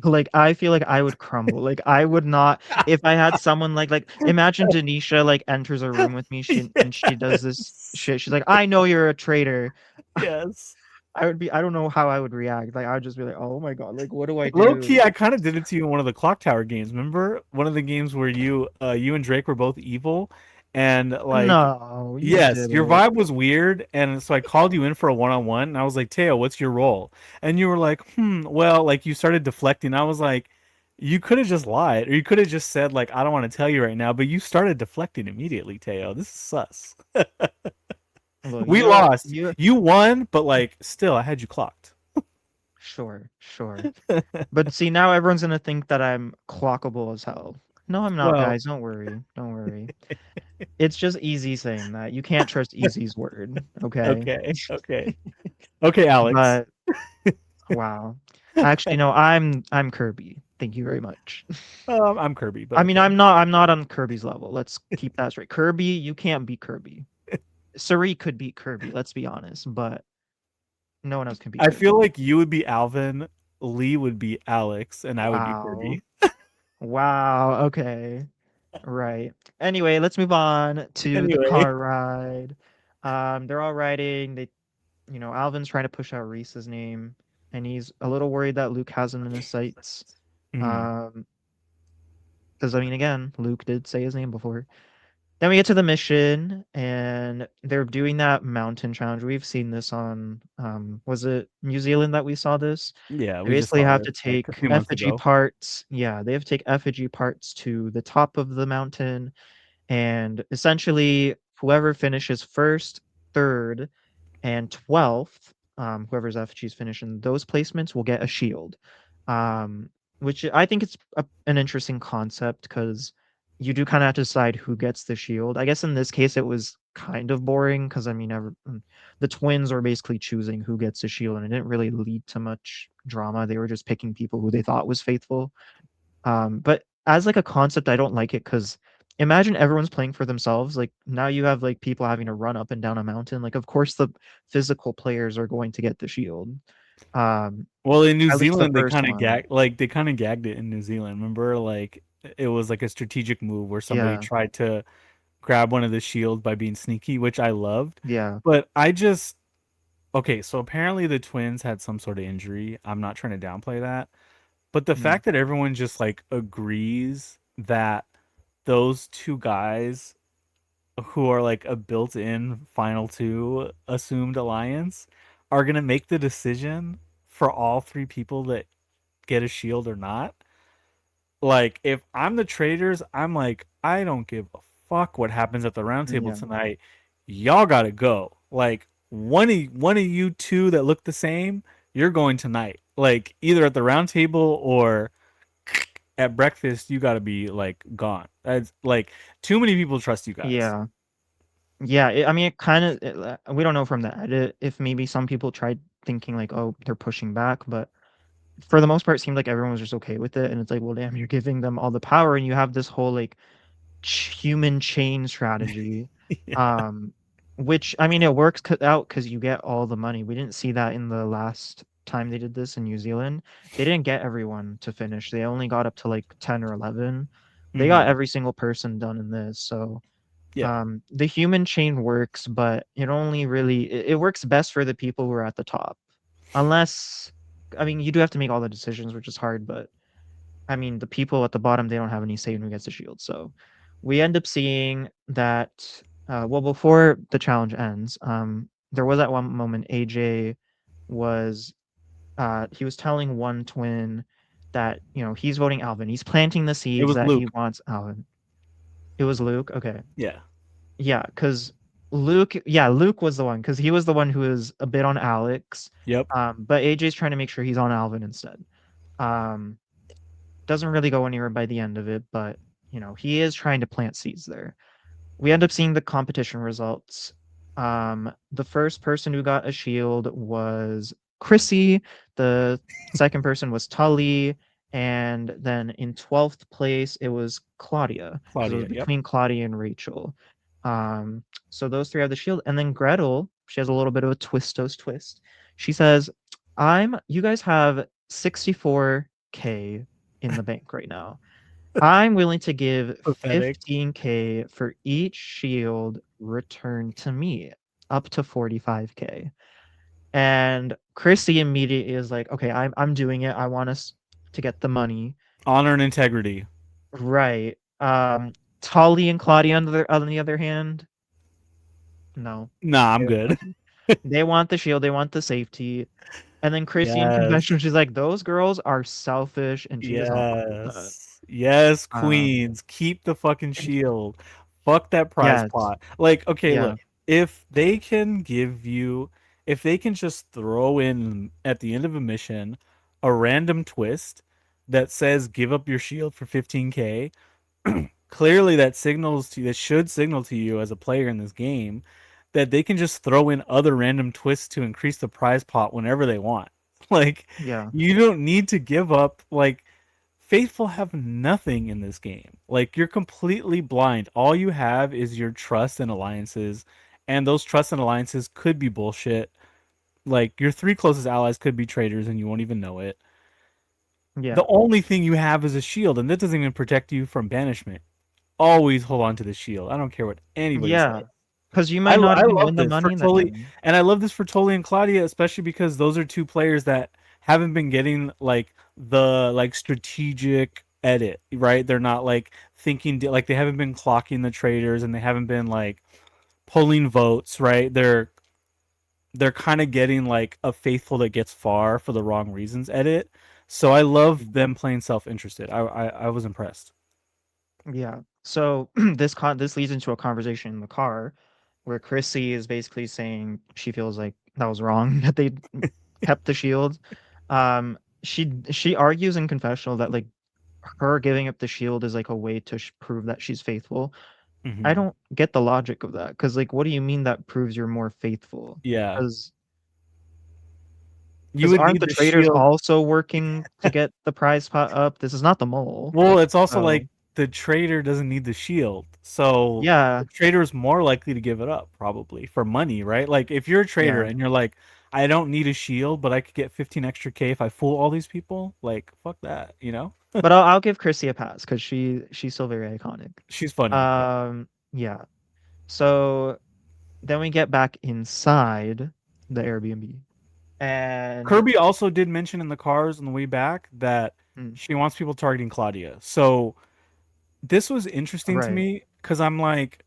like I feel like I would crumble. Like I would not if I had someone like imagine Denisha like enters a room with me, she does this Yes. shit. She's like, I know you're a traitor. Yes. I would be I don't know how I would react. Like I would just be like, oh my god, like what do I Low key, do? I kind of did it to you in one of the Clock Tower games. Remember one of the games where you and Drake were both evil, and like, No, you yes, did your it. vibe was weird, and so I called you in for a one-on-one, and I was like, Teo, what's your role? And you were like, well, like you started deflecting. I was like, you could have just lied, or you could have just said like, I don't want to tell you right now, but you started deflecting immediately, Teo. This is sus. Well, We you're lost. you You won, but like, still, I had you clocked. sure, sure. But see, now everyone's gonna think that I'm clockable as hell. No, I'm not, Well, guys. Don't worry. Don't worry. It's just Easy saying that. You can't trust Easy's word, okay? okay, okay. Okay, Alex. But wow. Actually, no, I'm Kirby. Thank you very much. I'm Kirby, but I mean, okay. I'm not on Kirby's level. Let's keep that straight. Kirby, you can't beat Kirby. Suri could beat Kirby, let's be honest, but no one else can beat I Kirby. feel like you would be Alvin, Lee would be Alex, and I would be Wow. Kirby. Wow. Okay. Right. Anyway, let's move on to the Anyway. car ride. They're all riding. Alvin's trying to push out Reese's name, and he's a little worried that Luke has him in his sights. Mhm. Um, because I mean, again, Luke did say his name before. Then we get to the mission, and they're doing that mountain challenge. We've seen this on, was it New Zealand that we saw this? Yeah, They we just basically saw have this to like a take few months effigy ago. parts. Yeah, they have to take effigy parts to the top of the mountain, and essentially, whoever finishes first, third, and 12th, whoever's effigies finish in those placements will get a shield. Um, which I think it's an interesting concept because you do kind of have to decide who gets the shield. I guess in this case it was kind of boring because I mean the twins were basically choosing who gets the shield and it didn't really lead to much drama. They were just picking people who they thought was faithful. But as like a concept, I don't like it because imagine everyone's playing for themselves. Like now you have like people having to run up and down a mountain. Like of course the physical players are going to get the shield. Um, Well, in New at least the Zealand, first one. they kind of gagged it in New Zealand. Remember, like it was like a strategic move where somebody Yeah, tried to grab one of the shields by being sneaky, which I loved. yeah, But I just okay, so apparently the twins had some sort of injury. I'm not trying to downplay that, but the mm, fact that everyone just like agrees that those two guys who are like a built-in final two assumed alliance are gonna make the decision for all three people that get a shield or not. Like if I'm the traders, I'm like, I don't give a fuck what happens at the round table yeah, tonight. Y'all gotta go. Like one of you two that look the same, you're going tonight. Like either at the round table or at breakfast, you gotta be like gone. That's like too many people trust you guys. yeah. Yeah, I mean, it kind of, we don't know from the edit if maybe some people tried thinking like, oh, they're pushing back, but for the most part, it seemed like everyone was just okay with it. And it's like, well, damn, you're giving them all the power, and you have this whole like human chain strategy, Yeah. um, which I mean, it works out because you get all the money. We didn't see that in the last time they did this in New Zealand. They didn't get everyone to finish. They only got up to like 10 or 11. They got Hmm. every single person done in this. So Yeah. the human chain works, but it only really it works best for the people who are at the top. Unless I mean, you do have to make all the decisions, which is hard, but I mean, the people at the bottom, they don't have any say in who gets the shield. So we end up seeing that well before the challenge ends, there was at one moment AJ was he was telling one twin that, you know, he's voting Alvin. He's planting the It seeds was that he Luke. wants Alvin. It was Luke. Okay. Yeah. Yeah, because Luke was the one, because he was the one who was a bit on Alex, Yep. but AJ's trying to make sure he's on Alvin instead. Um, doesn't really go anywhere by the end of it, but, you know, he is trying to plant seeds there. We end up seeing the competition results. The first person who got a shield was Chrissy. The second person was Tully. And then in 12th place, it was Claudia, because it was Claudia. Yep. between Claudia and Rachel. So those three have the shield. And then Gretel, she has a little bit of a twistos twist. She says, you guys have 64K in the bank right now. I'm willing to give Pathetic. 15K for each shield returned to me, up to 45K. And Chrissy immediately is like, okay, I'm doing it. I want us to get the money. Honor and integrity. Right. Tolly and Claudia on the other hand, no. Nah, I'm They good. they want the shield, they want the safety. And then Chrissy in Yes. confession, she's like, those girls are selfish, and she does not like that. Yes. Yes, Um, queens. Keep the fucking shield. Fuck that prize yes, pot. Like, okay, yeah, look. If they can give you if they can just throw in at the end of a mission a random twist that says give up your shield for 15K, clearly that should signal to you as a player in this game that they can just throw in other random twists to increase the prize pot whenever they want. Like yeah, you don't need to give up like faithful have nothing in this game. Like you're completely blind. All you have is your trust and alliances, and those trust and alliances could be bullshit. Like your three closest allies could be traitors and you won't even know it. yeah. The only thing you have is a shield, and that doesn't even protect you from banishment. Always hold on to the shield. I don't care what anybody says. Yeah, because you might not I even love win the this for money that Tully, game. and I love this for Tully and Claudia, especially because those are two players that haven't been getting like the like strategic edit, right? They're not like like they haven't been clocking the traders and they haven't been like pulling votes, right? They're kind of getting like a faithful that gets far for the wrong reasons edit. So I love Mm. them playing self-interested. I was impressed. Yeah. So this leads into a conversation in the car where Chrissy is basically saying she feels like that was wrong that they kept the shield. She argues in confessional that like her giving up the shield is like a way to prove that she's faithful. I Hmm. don't get the logic of that because like what do you mean that proves you're more faithful? Yeah. Because You Because would aren't need the the traders shield. also working to get the prize pot up? This is not the mole. Well, it's also So like the trader doesn't need the shield, so yeah, the trader is more likely to give it up probably for money, right? Like if you're a trader yeah. and you're like, I don't need a shield, but I could get 15 extra K if I fool all these people. Like fuck that, you know? But I'll give Chrissy a pass because she's still very iconic. She's funny. Yeah. Yeah. So then we get back inside the Airbnb, and Kirby also did mention in the cars on the way back that mm, she wants people targeting Claudia. So this was interesting to right, me because I'm like,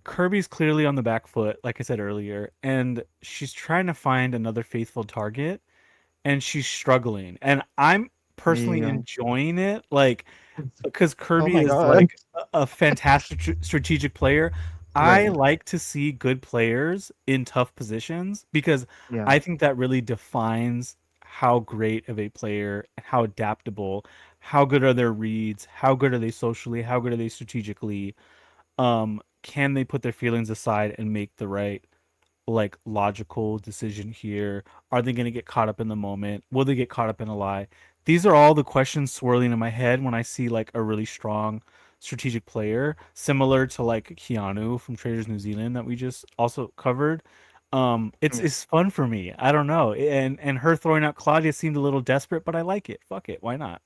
Kirby's clearly on the back foot, like I said earlier, and she's trying to find another faithful target, and she's struggling. And I'm there you personally go. enjoying it, like because Oh Kirby my is god. like a fantastic strategic player. I Right. like to see good players in tough positions because Yeah. I think that really defines how great of a player, how adaptable, how good are their reads, how good are they socially, how good are they strategically. Can they put their feelings aside and make the right like logical decision here? Are they going to get caught up in the moment? Will they get caught up in a lie? These are all the questions swirling in my head when I see like a really strong strategic player, similar to like Keanu from Traders New Zealand that we just also covered. Yeah. It's fun for me. I don't know, and her throwing out Claudia seemed a little desperate, but I like it. Fuck it, why not?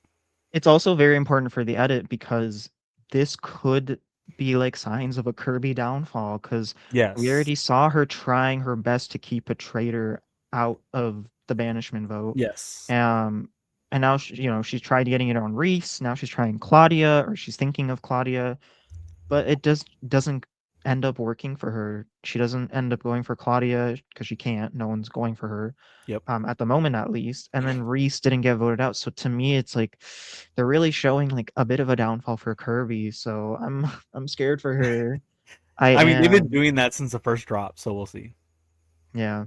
It's also very important for the edit because this could be like signs of a Kirby downfall because we Yes, already saw her trying her best to keep a traitor out of the banishment vote. yes, Um, and now she's tried getting it on Reese. Now she's trying Claudia, or she's thinking of Claudia, but it doesn't end up working for her. She doesn't end up going for Claudia because she can't. No one's going for her, yep. at the moment at least. And then Reese didn't get voted out. So to me, it's like they're really showing like a bit of a downfall for Kirby. So I'm I'm scared for her. I I mean, they've been am. doing that since the first drop, so we'll see. Yeah.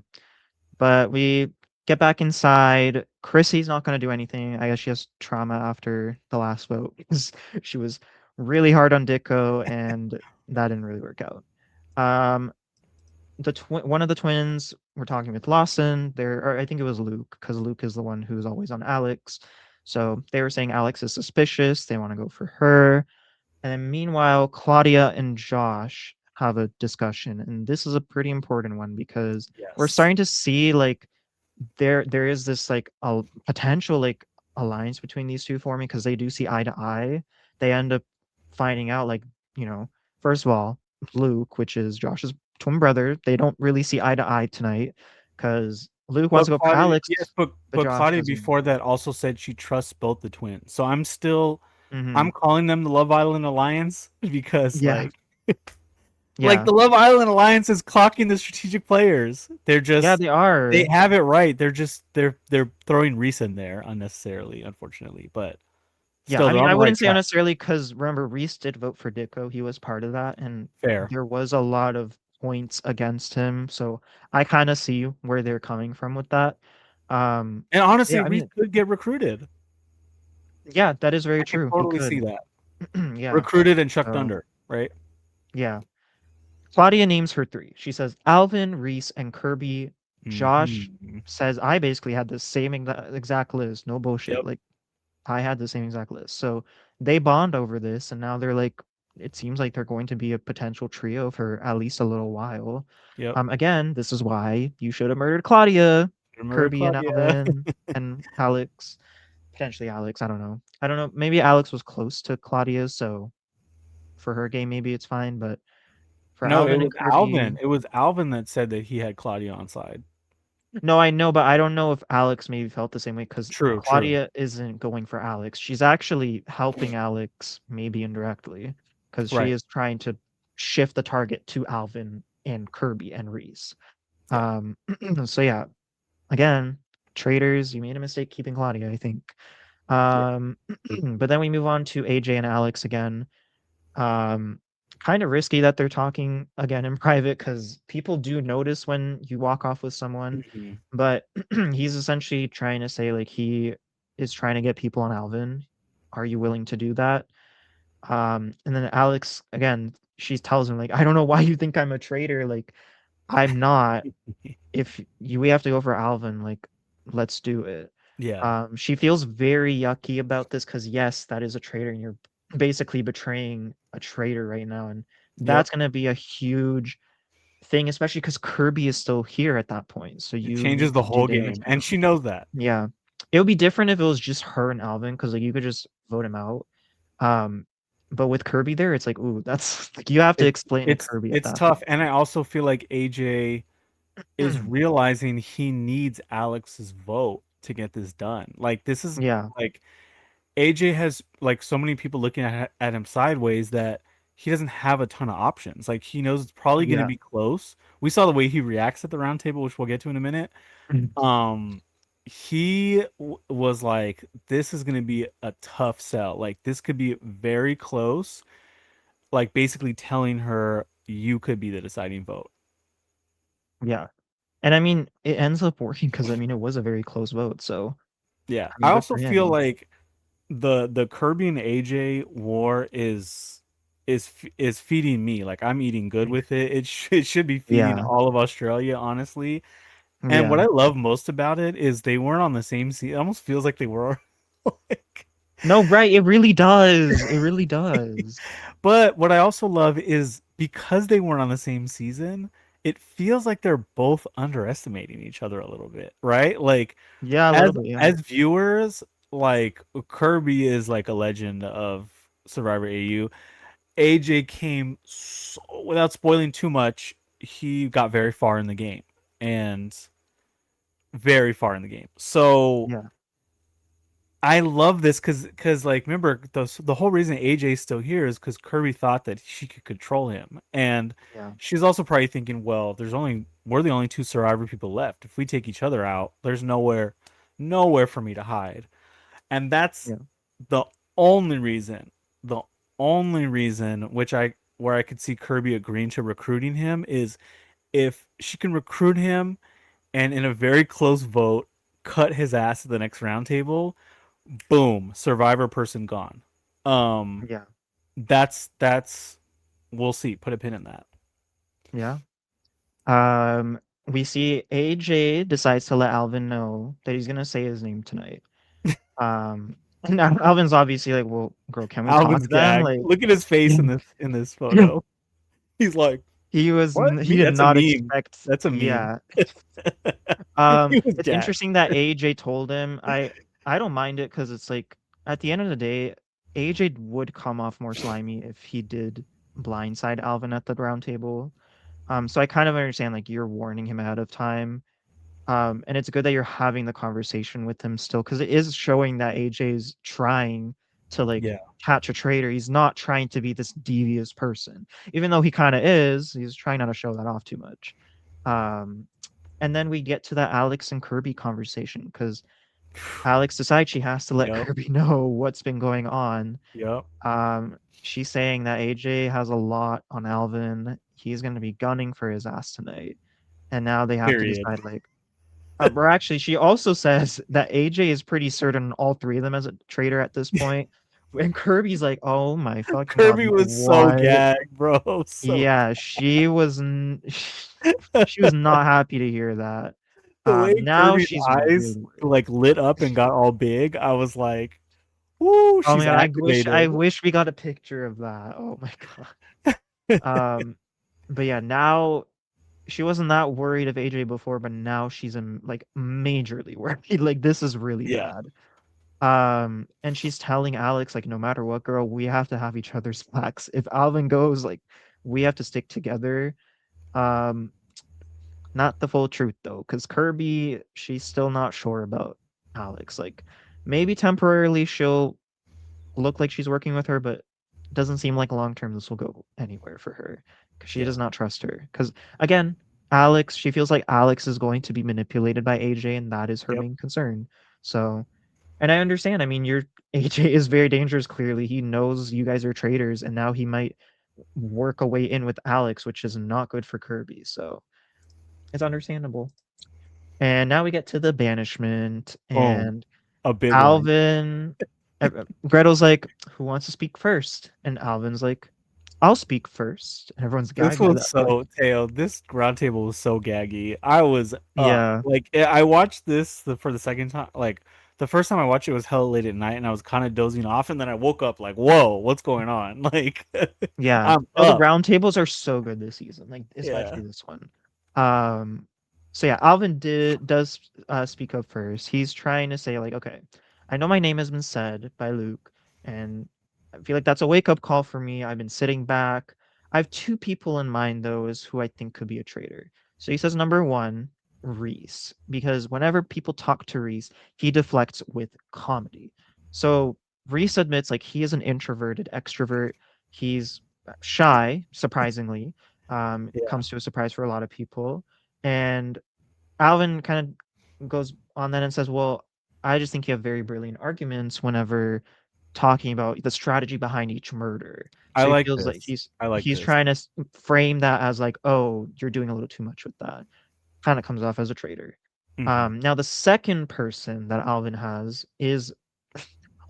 But we get back inside. Chrissy's not going to do anything. I guess she has trauma after the last vote because she was really hard on Dicko, and that didn't really work out. Um, one of the twins were talking with Lawson. Or I think it was Luke, because Luke is the one who's always on Alex. So they were saying Alex is suspicious. They want to go for her. And then meanwhile, Claudia and Josh have a discussion, and this is a pretty important one because we're Yes. starting to see like there is this like a potential like alliance between these two forming because they do see eye to eye. They end up finding out like, you know, first of all, Luke, which is Josh's twin brother, they don't really see eye to eye tonight because Luke wants But to go for Claudia, Alex, yes, but but Josh Claudia doesn't. before that also said she trusts both the twins. So Hmm. I'm calling them the Love Island Alliance because Yeah, like yeah, the Love Island Alliance is clocking the strategic players. yeah. They They are. have it right. They're throwing Reese in there unnecessarily, unfortunately, but Yeah, still I they're mean, on I the right wouldn't say track. unnecessarily because remember Reese did vote for Ditko. He was part of that, and Fair. there was a lot of points against him. So I kind of see where they're coming from with that. And honestly, Yeah, I Reese mean, could get recruited. yeah, that is very I can true. He totally see could. that. Yeah. Recruited and chucked So under, right? yeah, Claudia names her three. She says Alvin, Reese, and Kirby. Josh Hmm. says I basically had the same exact list. No bullshit. Yep. Like I had the same exact list. So they bond over this, and now they're like, it seems like they're going to be a potential trio for at least a little while. Yep. Again, this is why you should have murdered Claudia, Remember Kirby, and Claudia. Alvin, and Alex. Potentially Alex. I don't know. I don't know. Maybe Alex was close to Claudia, so for her game, maybe it's fine. But for No, it Alvin and was Kirby, Alvin. It was Alvin that said that he had Claudia on side. no, I know, but I don't know if Alex maybe felt the same way because True, true. Claudia isn't going for Alex. She's actually helping Alex, maybe indirectly, because she Right. is trying to shift the target to Alvin and Kirby and Reese. Yeah. Um, so yeah, again, traders, you made a mistake keeping Claudia, I think. Yeah. Um, but then we move on to AJ and Alex again. Um, kind of risky that they're talking again in private because people do notice when you walk off with someone, Mhm. but he's essentially trying to say like he is trying to get people on Alvin. Are you willing to do that? And then Alex again, she tells him like, I don't know why you think I'm a traitor. Like I'm not. If we have to go for Alvin, like, let's do it. Yeah. She feels very yucky about this because yes, that is a traitor, and you're basically betraying a traitor right now, and Yep. that's gonna be a huge thing, especially because Kirby is still here at that point. So It you changes need the to do whole damage game, to and him. she knows that. Yeah, it would be different if it was just her and Alvin, because like you could just vote him out. Um, but with Kirby there, it's like, ooh, that's like you have to It explain to Kirby at it's that tough, and I also feel like AJ is point. realizing he needs Alex's vote to get this done. Like this is Yeah, like AJ has like so many people looking at him sideways that he doesn't have a ton of options. Like he knows it's probably going to yeah, be close. We saw the way he reacts at the round table, which we'll get to in a minute. mhm, Um, he was like, "This is going to be a tough sell. Like this could be very close." Like basically telling her you could be the deciding vote. yeah. And I mean, it ends up working because I mean, it was a very close vote. So Yeah, I I mean, good also for feel him. like the Kirby and AJ war is feeding me. Like I'm eating good with it. It should be feeding Yeah, all of Australia, honestly. And what yeah. I love most about it is they weren't on the same season. It almost feels like they were. like, No, right. It really does. It really does. but what I also love is because they weren't on the same season, it feels like they're both underestimating each other a little bit, right? Like Yeah, a little as bit. Yeah, as viewers, like Kirby is like a legend of Survivor AU. AJ came so, without spoiling too much, he got very far in the game and very far in the game. So yeah, I love this because like remember the whole reason AJ's still here is because Kirby thought that she could control him, and yeah, she's also probably thinking, well, we're the only two Survivor people left. If we take each other out, there's nowhere for me to hide, and that's yeah, the only reason, the only reason which I where I could see Kirby agreeing to recruiting him is if she can recruit him and in a very close vote cut his ass at the next roundtable, boom, survivor person gone. Um, yeah, that's we'll see. Put a pin in that. yeah. We see AJ decides to let Alvin know that he's gonna say his name tonight. And now Alvin's obviously like, "Well, girl, can we talk Alvin's then?" gagged. Like, Look at his face in this photo. He's like, "What? he did That's a not meme. expect. That's a meme." Yeah. He was It's gagged. interesting that AJ told him. I don't mind it because it's like at the end of the day, AJ would come off more slimy if he did blindside Alvin at the round table. So I kind of understand like you're warning him ahead of time. And it's good that you're having the conversation with him still because it is showing that AJ's trying to like Yeah. catch a traitor. He's not trying to be this devious person, even though he kind of is. He's trying not to show that off too much. Um, and then we get to that Alex and Kirby conversation because Alex decides she has to let Yep. Kirby know what's been going on. Yep. She's saying that AJ has a lot on Alvin. He's going to be gunning for his ass tonight. And now they have to Period. decide like, or actually, she also says that AJ is pretty certain all three of them as a traitor at this point. And Kirby's like, "Oh my fucking god, Kirby like was so what?" gagged, bro. So Yeah, she was not happy to hear that. the way Now Kirby's she's really eyes worried. like lit up and got all big, I was like, "Ooh, Oh my she's god, I activated." wish we got a picture of that. Oh my god. But yeah, now she wasn't that worried of AJ before, but now she's like majorly worried. Like this is really Yeah. bad. And she's telling Alex, like, no matter what, girl, we have to have each other's backs. If Alvin goes, like, we have to stick together. Um, Not the full truth though, because Kirby, she's still not sure about Alex. Like, maybe temporarily she'll look like she's working with her, but it doesn't seem like long term this will go anywhere for her because she Yeah. does not trust her. Because again, Alex, she feels like Alex is going to be manipulated by AJ, and that is her Yep. main concern. So and I understand. I mean, your AJ is very dangerous. Clearly, he knows you guys are traitors, and now he might work a way in with Alex, which is not good for Kirby. So it's understandable. And now we get to the banishment, Boom. and A big one. Alvin. Gretel's like, "Who wants to speak first?" And Alvin's like, I'll speak first. Everyone's This gagging at was that point. so Teo. This round table was so gaggy. I was up. Yeah. I watched this for the second time. Like the first time I watched it was hella late at night, and I was kind of dozing off, and then I woke up like, "Whoa, what's going on?" Like, Yeah. I'm No, the up. round tables are so good this season, like Yeah, especially this one. Um, so yeah, Alvin does speak up first. He's trying to say like, okay, I know my name has been said by Luke, and I feel like that's a wake up call for me. I've been sitting back. I have two people in mind though, is who I think could be a traitor. So he says number one, Reese, because whenever people talk to Reese, he deflects with comedy. So Reese admits like he is an introverted extrovert. He's shy, surprisingly. yeah. Comes to a surprise for a lot of people. And Alvin kind of goes on then and says, "Well, I just think you have very brilliant arguments whenever talking about the strategy behind each murder." I So he like feels like this. I like he's this. trying to frame that as like, "Oh, you're doing a little too much with that." Kind of comes off as a traitor. Hmm. Now the second person that Alvin has is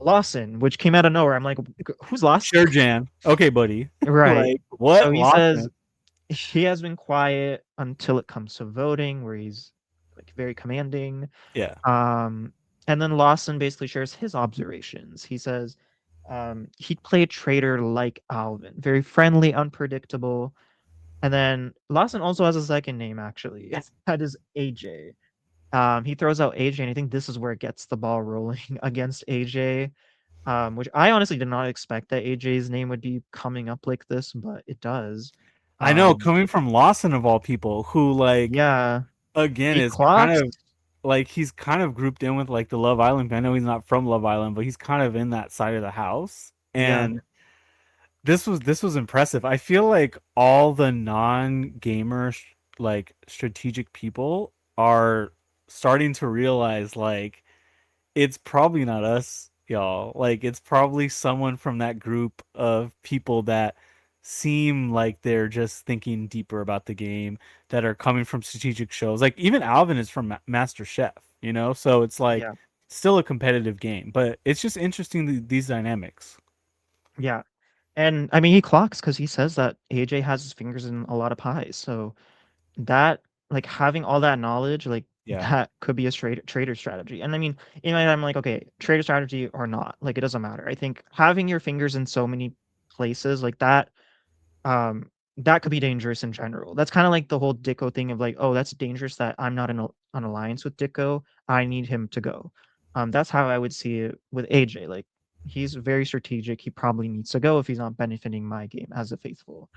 Lawson, which came out of nowhere. I'm like, "Who's Lawson?" Sure, Jan. Okay, buddy. Right. Like, So what, he says Lawson? he has been quiet until it comes to voting, where he's like very commanding. Yeah. Um, and then Lawson basically shares his observations. He says he'd play a traitor like Alvin, very friendly, unpredictable. And then Lawson also has a second name, actually. That is AJ. He throws out AJ, and I think this is where it gets the ball rolling against AJ. Which I honestly did not expect that AJ's name would be coming up like this, but it does. I know, Um, coming from Lawson of all people, who like yeah, again he is kind clocks. of like he's kind of grouped in with like the Love Island. I know he's not from Love Island, but he's kind of in that side of the house. Yeah, And this was impressive. I feel like all the non-gamer like strategic people are starting to realize like it's probably not us, y'all. Like it's probably someone from that group of people that seem like they're just thinking deeper about the game that are coming from strategic shows. Like even Alvin is from Master Chef, you know? So it's like yeah, still a competitive game, but it's just interesting these dynamics. yeah. And I mean, he clocks because he says that AJ has his fingers in a lot of pies. So that, like, having all that knowledge, like, Yeah. that could be a straight trader strategy. And I mean, in my head, I'm like, okay, trader strategy or not, like, it doesn't matter. I think having your fingers in so many places like that, that could be dangerous in general. That's kind of like the whole Dicko thing of like, oh, that's dangerous that I'm not in an alliance with Dicko. I need him to go. That's how I would see it with AJ. Like, he's very strategic. He probably needs to go if he's not benefiting my game as a faithful.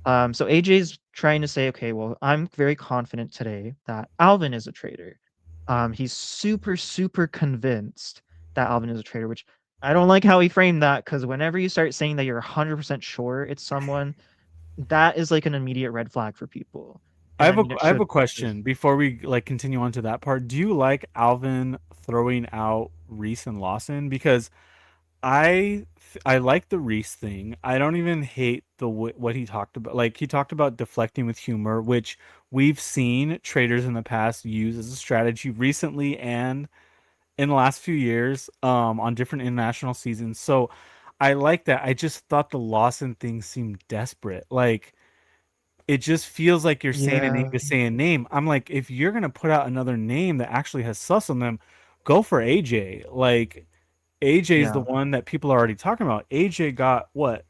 So AJ's trying to say, okay, well, I'm very confident today that Alvin is a traitor. He's super, super convinced that Alvin is a traitor, which I don't like how he framed that because whenever you start saying that you're 100% sure it's someone, that is like an immediate red flag for people. And I mean, it I have should a be because question before we like continue on to that part. Do you like Alvin throwing out Reese and Lawson? Because I like the Reese thing. I don't even hate what he talked about. Like he talked about deflecting with humor, which we've seen traders in the past use as a strategy recently and in the last few years on different international seasons. So I like that. I just thought the Lawson thing seemed desperate. Like it just feels like you're saying a name yeah, to say a name. I'm like, if you're gonna put out another name that actually has sus on them, go for AJ. Like AJ is the yeah, one that people are already talking about. AJ got what,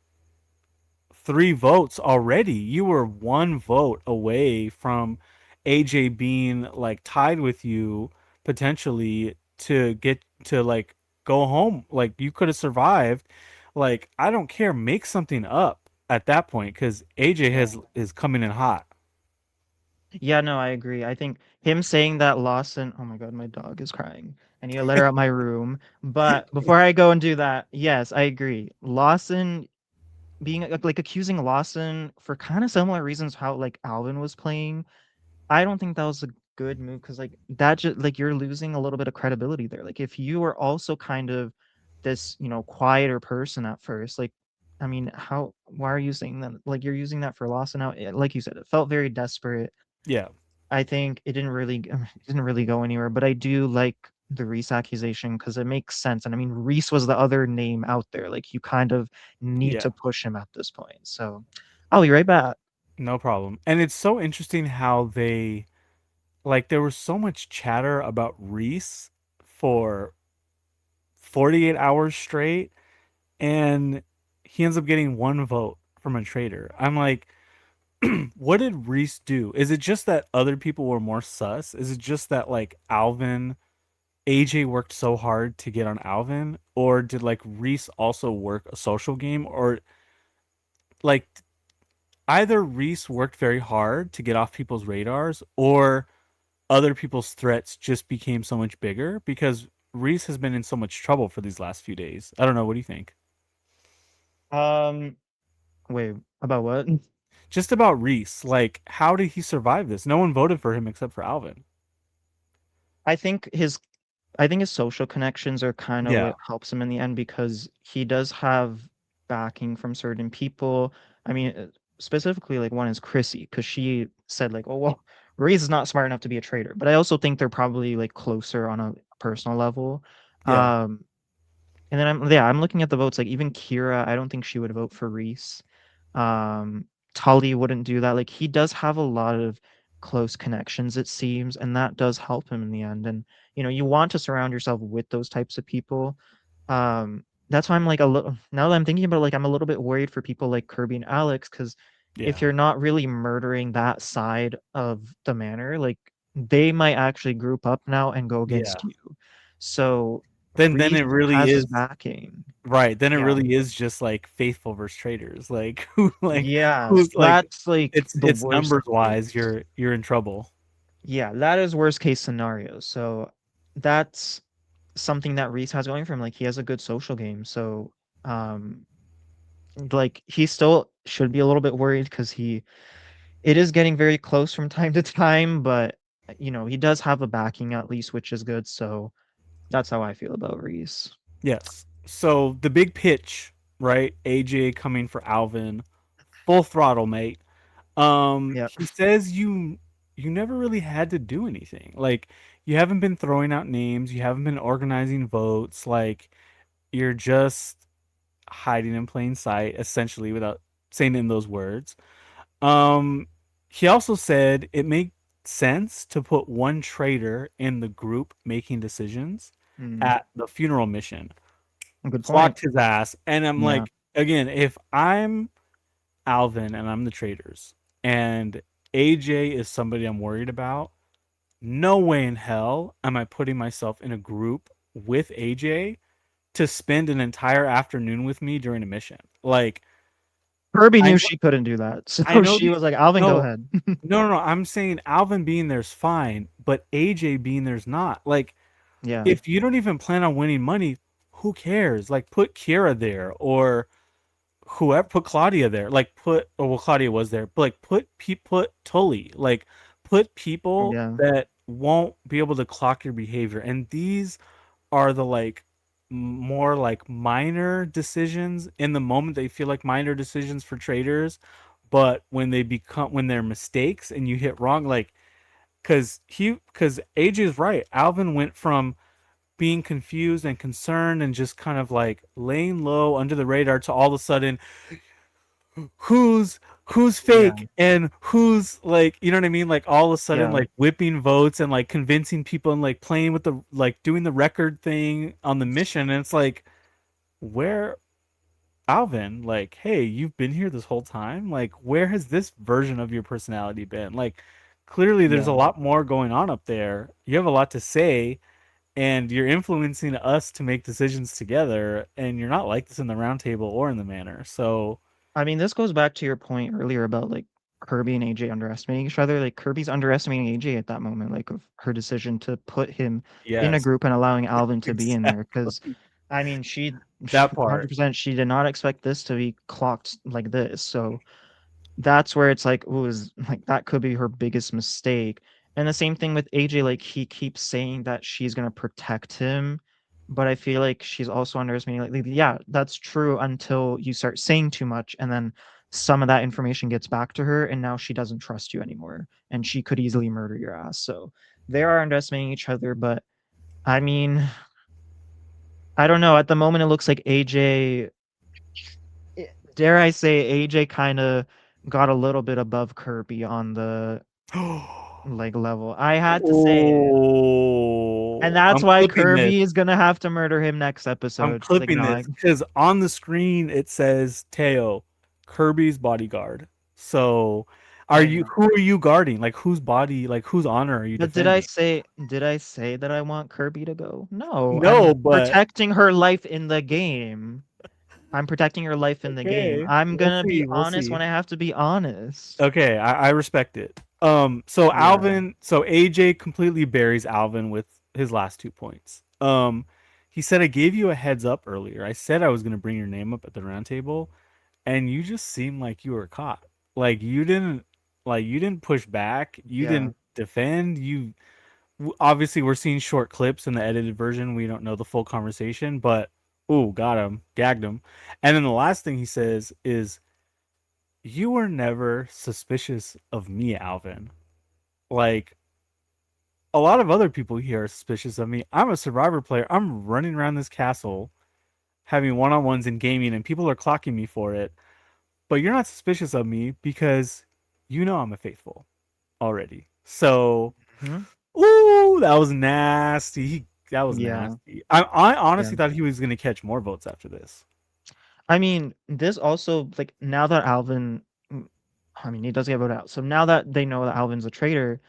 3 votes already. You were 1 vote away from AJ being like tied with you potentially to get to like go home. Like you could have survived. Like I don't care, make something up at that point because AJ yeah. has is coming in hot. Yeah, no, I agree. I think him saying that Lawson, oh my God, my dog is crying. I need to let her out my room. But before I go and do that, yes, I agree. Lawson being like accusing Lawson for kind of similar reasons how like Alvin was playing. I don't think that was a good move because like that just like you're losing a little bit of credibility there. Like if you were also kind of this, quieter person at first, like I mean, how why are you saying that? Like you're using that for Lawson now. Like you said, it felt very desperate. Yeah. I think it didn't really it didn't really go anywhere, but I do like. the Reese accusation because it makes sense. And I mean, Reese was the other name out there. Like you kind of need Yeah, to push him at this point. So I'll be right back. no problem. And it's so interesting how they like there was so much chatter about Reese for 48 hours straight, and he ends up getting one vote from a traitor. I'm like, what did Reese do? Is it just that other people were more sus? Is it just that like Alvin, AJ worked so hard to get on Alvin, or did like Reese also work a social game, or like either Reese worked very hard to get off people's radars, or other people's threats just became so much bigger because Reese has been in so much trouble for these last few days. I don't know. What do you think? Um, Wait, about what? Just about Reese, like, how did he survive this? No one voted for him except for Alvin. I think his I think his social connections are kind of Yeah. what helps him in the end because he does have backing from certain people. I mean, specifically, like one is Chrissy because she said like, "Oh well, Reese is not smart enough to be a traitor." But I also think they're probably like closer on a personal level. Yeah. Um, and then I'm looking at the votes, like, even Kira, I don't think she would vote for Reese. Um, Tully wouldn't do that, like, he does have a lot of close connections, it seems, and that does help him in the end, and, you want to surround yourself with those types of people. That's why I'm, like, a little now that I'm thinking about it, like, I'm a little bit worried for people like Kirby and Alex, because if Yeah. you're not really murdering that side of the manor, like, they might actually group up now and go Yeah. against you. So Then Reese it really has his is backing. right. Then it Yeah. really is just like faithful versus traitors. Like Yes, who's like that's, like, the it's worst numbers wise, case. you're in trouble. Yeah, that is worst case scenario, so that's something that Reese has going for him, like, he has a good social game, so, um, like, he still should be a little bit worried because it is getting very close from time to time, but, he does have a backing at least, which is good, so that's how I feel about Reese. Yes. So the big pitch, right? AJ coming for Alvin, full throttle, mate. Yep. He says you never really had to do anything. Like you haven't been throwing out names, you haven't been organizing votes, like you're just hiding in plain sight, essentially, without saying it in those words. Um, he also said it made sense to put one traitor in the group making decisions Mm, at the funeral mission. good point. Clocked his ass, and I'm Yeah. like, again, if I'm Alvin and I'm the traitors, and AJ is somebody I'm worried about, no way in hell am I putting myself in a group with AJ to spend an entire afternoon with me during a mission. Like, Kirby I knew know, she couldn't do that, I so know she the was like, "Alvin, go no, ahead." no. I'm saying Alvin being there's fine, but AJ being there's not. Like, Yeah. if you don't even plan on winning money, who cares? Like, put Kira there or whoever, put Claudia there. Like, put oh well, Claudia was there, but like put Tully. Like, put people Yeah. that won't be able to clock your behavior, and these are the like more like minor decisions in the moment. They feel like minor decisions for traders, but when they're mistakes and you hit wrong, like because AJ's right. Alvin went from being confused and concerned and just kind of like laying low under the radar to all of a sudden who's Yeah. fake and who's like, you know what I mean, like all of a sudden Yeah. like whipping votes and like convincing people and like playing with the like doing the record thing on the mission. And it's like, where Alvin, like, hey, you've been here this whole time, like where has this version of your personality been? Like clearly there's a Yeah. lot more going on up there, you have a lot to say, and you're influencing us to make decisions together, and you're not like this in the round table or in the manor. So I mean, this goes back to your point earlier about, like, Kirby and AJ underestimating each other. Like, Kirby's underestimating AJ at that moment, like, of her decision to put him in a yes. group and allowing Alvin to be in there. Because Exactly. I mean, she That part. 100%, she did not expect this to be clocked like this, so that's where it's like, ooh, is like, that could be her biggest mistake. And the same thing with AJ, like, he keeps saying that she's gonna protect him, but I feel like she's also underestimating, like, yeah, that's true until you start saying too much, and then some of that information gets back to her, and now she doesn't trust you anymore, and she could easily murder your ass. So they are underestimating each other, but I mean, I don't know. At the moment, it looks like AJ, dare I say, AJ kind of got a little bit above Kirby on the like level. I had to say it. And Oh, that's I'm why clipping this. Kirby is gonna have to murder him next I'm episode. Like, clipping no, this because on the screen it says Teo, Kirby's bodyguard. So, are I you? know. Who are you guarding? Like whose body? Like whose honor are you But defending? did I say that I want Kirby to go? No, No, I'm but protecting her life in the game. I'm protecting her life in the game. okay, I'm we'll gonna be see. We'll honest when see. I have to be honest. Okay, I respect it. So Yeah. Alvin, so AJ completely buries Alvin with his last 2 points. He said I gave you a heads up earlier. I said I was gonna bring your name up at the round table, and you just seemed like you were caught. Like you didn't push back. You Yeah. didn't defend. Obviously we're seeing short clips in the edited version. We don't know the full conversation, but ooh, got him, gagged him. And then the last thing he says is you were never suspicious of me, Alvin. Like a lot of other people here are suspicious of me. I'm a survivor player. I'm running around this castle having one-on-ones in gaming and people are clocking me for it. But you're not suspicious of me because you know I'm a faithful already. So, Mhm. ooh, that was nasty. That was Yeah. nasty. I Yeah. honestly thought he was going to catch more votes after this. I mean, this also like now that Alvin I mean, he does get voted out. So now that they know that Alvin's a traitor,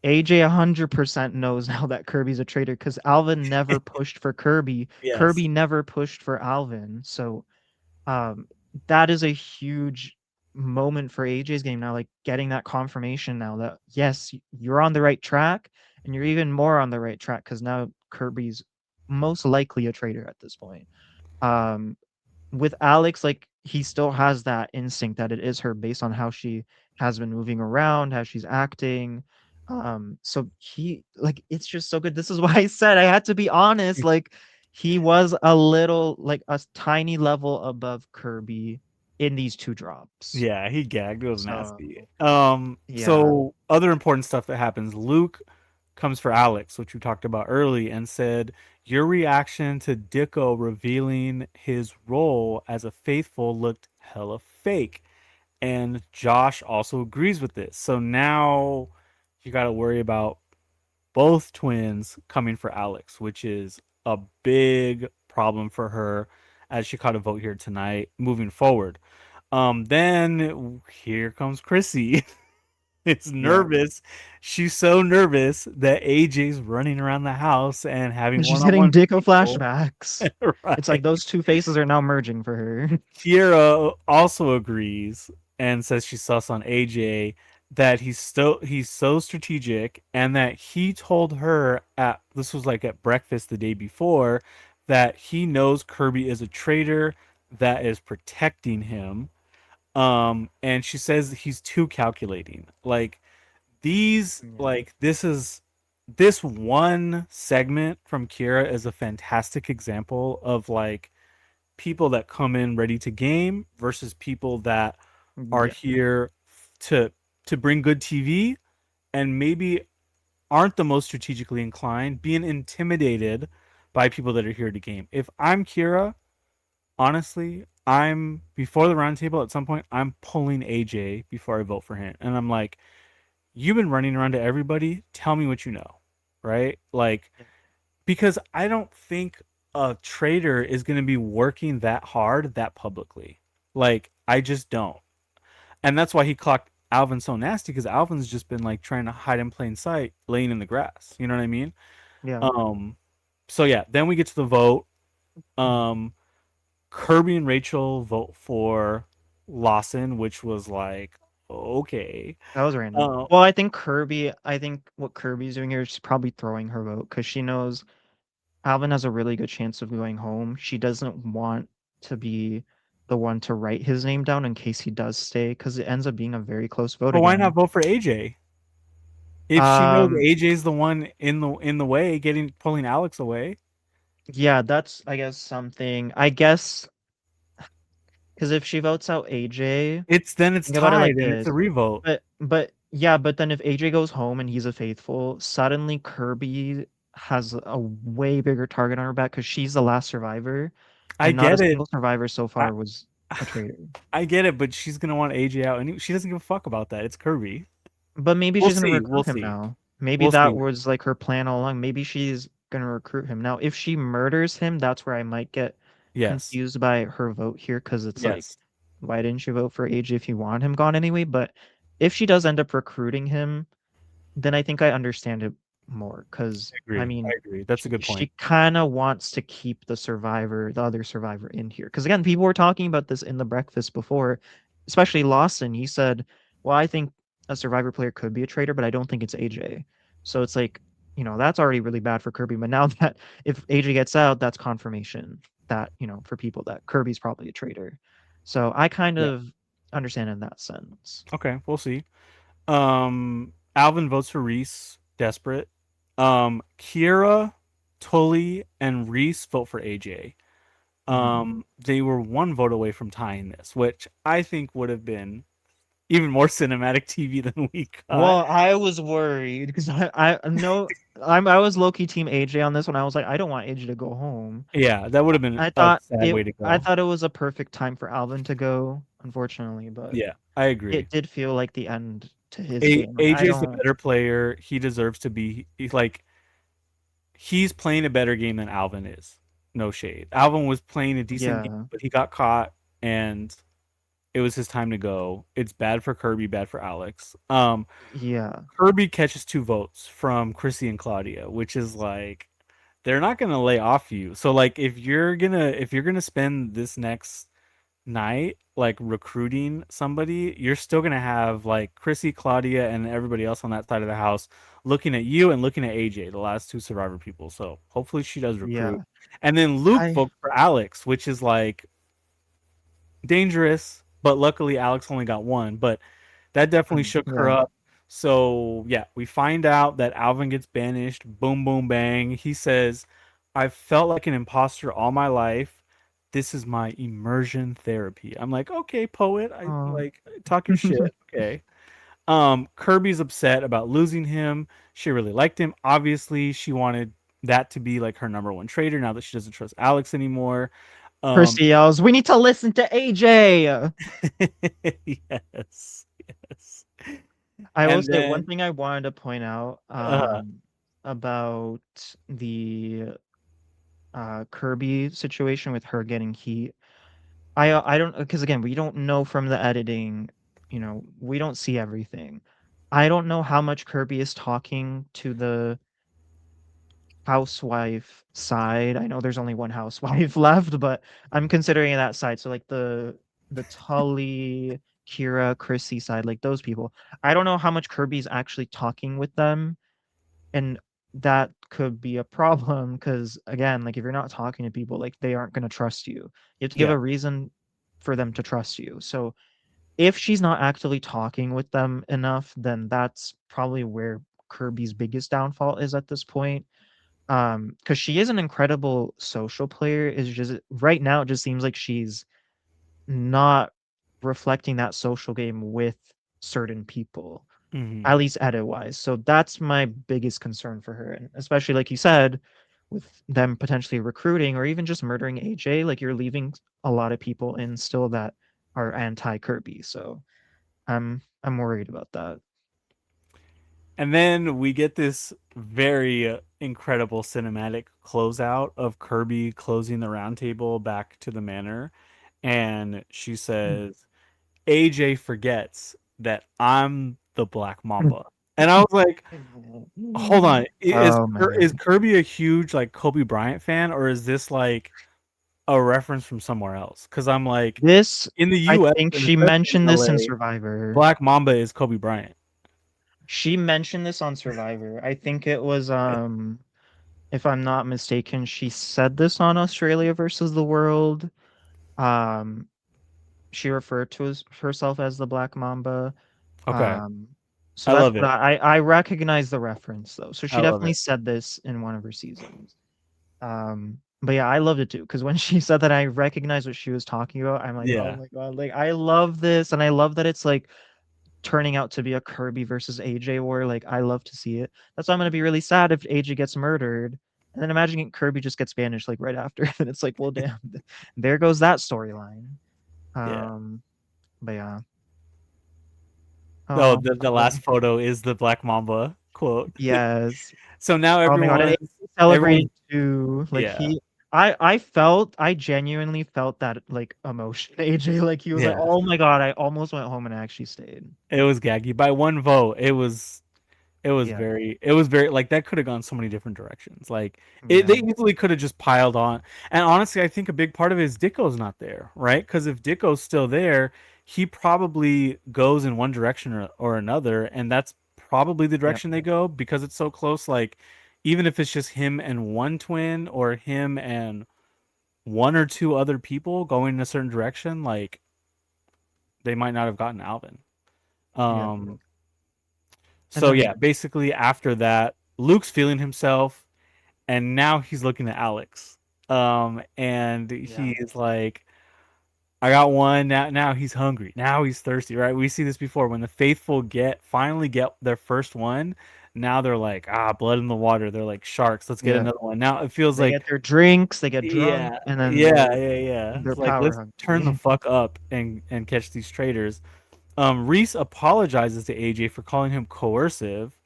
AJ 100% knows now that Kirby's a traitor because Alvin never pushed for Kirby. Yes. Kirby never pushed for Alvin. So um, that is a huge moment for AJ's game now, like getting that confirmation now that yes, you're on the right track, and you're even more on the right track because now Kirby's most likely a traitor at this point. Um, with Alex, like he still has that instinct that it is her based on how she has been moving around, how she's acting. So he like it's just so good. This is why I said I had to be honest. Like he was a little like a tiny level above Kirby in these two drops. Yeah, he gagged. It was So nasty. yeah, So other important stuff that happens. Luke comes for Alex, which we talked about early, and said, your reaction to Dicko revealing his role as a faithful looked hella fake. And Josh also agrees with this. So now you got to worry about both twins coming for Alex, which is a big problem for her as she caught a vote here tonight moving forward. Then here comes Chrissy. It's yeah. nervous. She's so nervous that AJ's running around the house and having And she's getting one-on-one Dicko people. flashbacks. It's like Right. those two faces are now merging for her. Kiera also agrees and says she sus on AJ that he's so strategic and that he told her at this was like at breakfast the day before that he knows Kirby is a traitor that is protecting him. And she says he's too calculating. Yeah. This one segment from Kira is a fantastic example of like people that come in ready to game versus people that are Yeah. here to bring good TV and maybe aren't the most strategically inclined, being intimidated by people that are here to game. If I'm Kira, honestly, I'm before the roundtable at some point, I'm pulling AJ before I vote for him. And I'm like, you've been running around to everybody. Tell me what you know. Right? Like, because I don't think a trader is going to be working that hard that publicly. Like, I just don't. And that's why he clocked Alvin so nasty because Alvin's just been like trying to hide in plain sight, laying in the grass. You know what I mean? Yeah. Um, so yeah, then we get to the vote. Um, Kirby and Rachel vote for Lawson, which was like, okay. That was random. Uh, Well, I think what Kirby's doing here is she's probably throwing her vote because she knows Alvin has a really good chance of going home. She doesn't want to be the one to write his name down in case he does stay because it ends up being a very close vote but why not again. vote for AJ? If she knows Um, AJ's the one in the way, getting pulling Alex away. yeah, that's I guess something. I guess because if she votes out AJ, It's think about it like tied and it's this. a revote. But yeah, but then if AJ goes home and he's a faithful, suddenly Kirby. has a way bigger target on her back because she's the last survivor, I and not a get it. single survivor so I far was a traitor. I get it, but she's gonna want AJ out, and she doesn't give a fuck about that. It's Kirby. But maybe We'll she's gonna see. We'll recruit him see. now. Maybe We'll that see. was like her plan all along. Maybe she's gonna recruit him. Now, if she murders him, that's where I might get Yes. confused by her vote here because it's like, Yes. why didn't you vote for AJ if you want him gone anyway? But if she does end up recruiting him, then I think I understand it more. Because I I agree. I mean, agree. That's a good point. she kind of wants to keep the other survivor in here. Because again, people were talking about this in the breakfast before, especially Lawson. He said, "Well, I think a survivor player could be a traitor, but I don't think it's AJ." So it's like, that's already really bad for Kirby. But now that if AJ gets out, that's confirmation that, for people that Kirby's probably a traitor. So I kind Yeah. of understand in that sense. Okay. We'll see. Alvin votes for Reese. Desperate. Kira, Tully, and Reese vote for AJ. Mhm. They were one vote away from tying this, which I think would have been even more cinematic TV than we got. Well, I was worried because I know I was low key team AJ on this one. I was like, I don't want AJ to go home. Yeah, that would have been a sad way to I go. thought it was a perfect time for Alvin to go, unfortunately, but Yeah, I agree. it did feel like the end to his game. Like I AJ's the don't better player. He deserves to be. He's like he's playing a better game than Alvin is. No shade. Alvin was playing a decent game, yeah, but he got caught, and it was his time to go. It's bad for Kirby, bad for Alex. yeah, Kirby catches 2 votes from Chrissy and Claudia, which is like they're not gonna lay off you. So like if you're gonna spend this next night like recruiting somebody, you're still gonna have like Chrissy, Claudia, and everybody else on that side of the house looking at you and looking at AJ, the last 2 survivor people. So hopefully she does recruit. yeah. And then Luke I votes for Alex, which is like dangerous, but luckily Alex only got one. But that definitely shook her yeah. up. So yeah, we find out that Alvin gets banished. Boom, boom, bang. He says, "I've felt like an imposter all my life. This is my immersion therapy." I'm like, okay, poet. I Oh. like talk your shit. Okay. Kirby's upset about losing him. She really liked him. Obviously, she wanted that to be like her number one trader now that she doesn't trust Alex anymore. Um, Percy yells, "We need to listen to AJ." yes, yes. I will And say one then thing I wanted to point out uh, about the Kirby situation with her getting heat. I don't because again, we don't know from the editing, we don't see everything. I don't know how much Kirby is talking to the housewife side. I know there's only one housewife left, but I'm considering that side. So like the Tully, Kira, Chrissy side, like those people. I don't know how much Kirby's actually talking with them, and that could be a problem because again, like if you're not talking to people, like they aren't going to trust you. You have to give yeah, a reason for them to trust you. So if she's not actively talking with them enough, then that's probably where Kirby's biggest downfall is at this point. Because she is an incredible social player. Is just right now it just seems like she's not reflecting that social game with certain people, hmm at least edit wise. So that's my biggest concern for her. And especially like you said, with them potentially recruiting or even just murdering AJ, like you're leaving a lot of people in still that are anti Kirby. So I'm worried about that. and then we get this very incredible cinematic closeout of Kirby closing the round table back to the manor, and she says, "AJ forgets that I'm the Black Mamba," and I was like, "Hold on, Oh is man. Kirby a huge like Kobe Bryant fan, or is this like a reference from somewhere else?" Because I'm like, This in the I U.S. think and she especially in mentioned this in LA, Survivor. Black Mamba is Kobe Bryant. She mentioned this on Survivor. I think it was if I'm not mistaken, she said this on Australia versus the World. Um she referred to herself as the Black Mamba. Okay, Um so I that's love what it. I recognize the reference though. So I she love definitely it. said this in one of her seasons. But yeah, I loved it too because when she said that I recognized what she was talking about, I'm like, "Oh Yeah. my god, like I love this." And I love that it's like turning out to be a Kirby versus AJ war. Like I love to see it. That's why I'm gonna be really sad if AJ gets murdered. And then imagine Kirby just gets banished like right after. And it's like, well, damn, there goes that storyline. Yeah. Um, but yeah. Oh, Oh, the oh, last photo is the Black Mamba quote. yes. So now Oh my god, and everyone's he celebrated everyone's too. Like yeah. he I genuinely felt that like emotion. AJ, like he was like, Yeah. "Oh my god, I almost went home and actually stayed." It was gaggy by one vote. Yeah. It was very like that could have gone so many different directions. Like they Yeah. easily could have just piled on. And honestly, I think a big part of it is Dicko's not there, right? Because if Dicko's still there, he probably goes in one direction or another, and that's probably the Yep. direction they go because it's so close. Like even if it's just him and one twin or him and one or two other people going in a certain direction, like they might not have gotten Alvin. Yep. Um, And so then yeah, basically after that, Luke's feeling himself, and now he's looking at Alex. And yeah. he's like, I got one. Now he's hungry. Now he's thirsty, right? We see this before when the faithful finally get their first one. Now they're like, ah, blood in the water. They're like sharks. Let's get Yeah. another one. Now it feels They like, get their drinks, they get drunk, yeah, and then yeah. they're It's like power let's turn the hungry. fuck up and catch these traitors. Reese apologizes to AJ for calling him coercive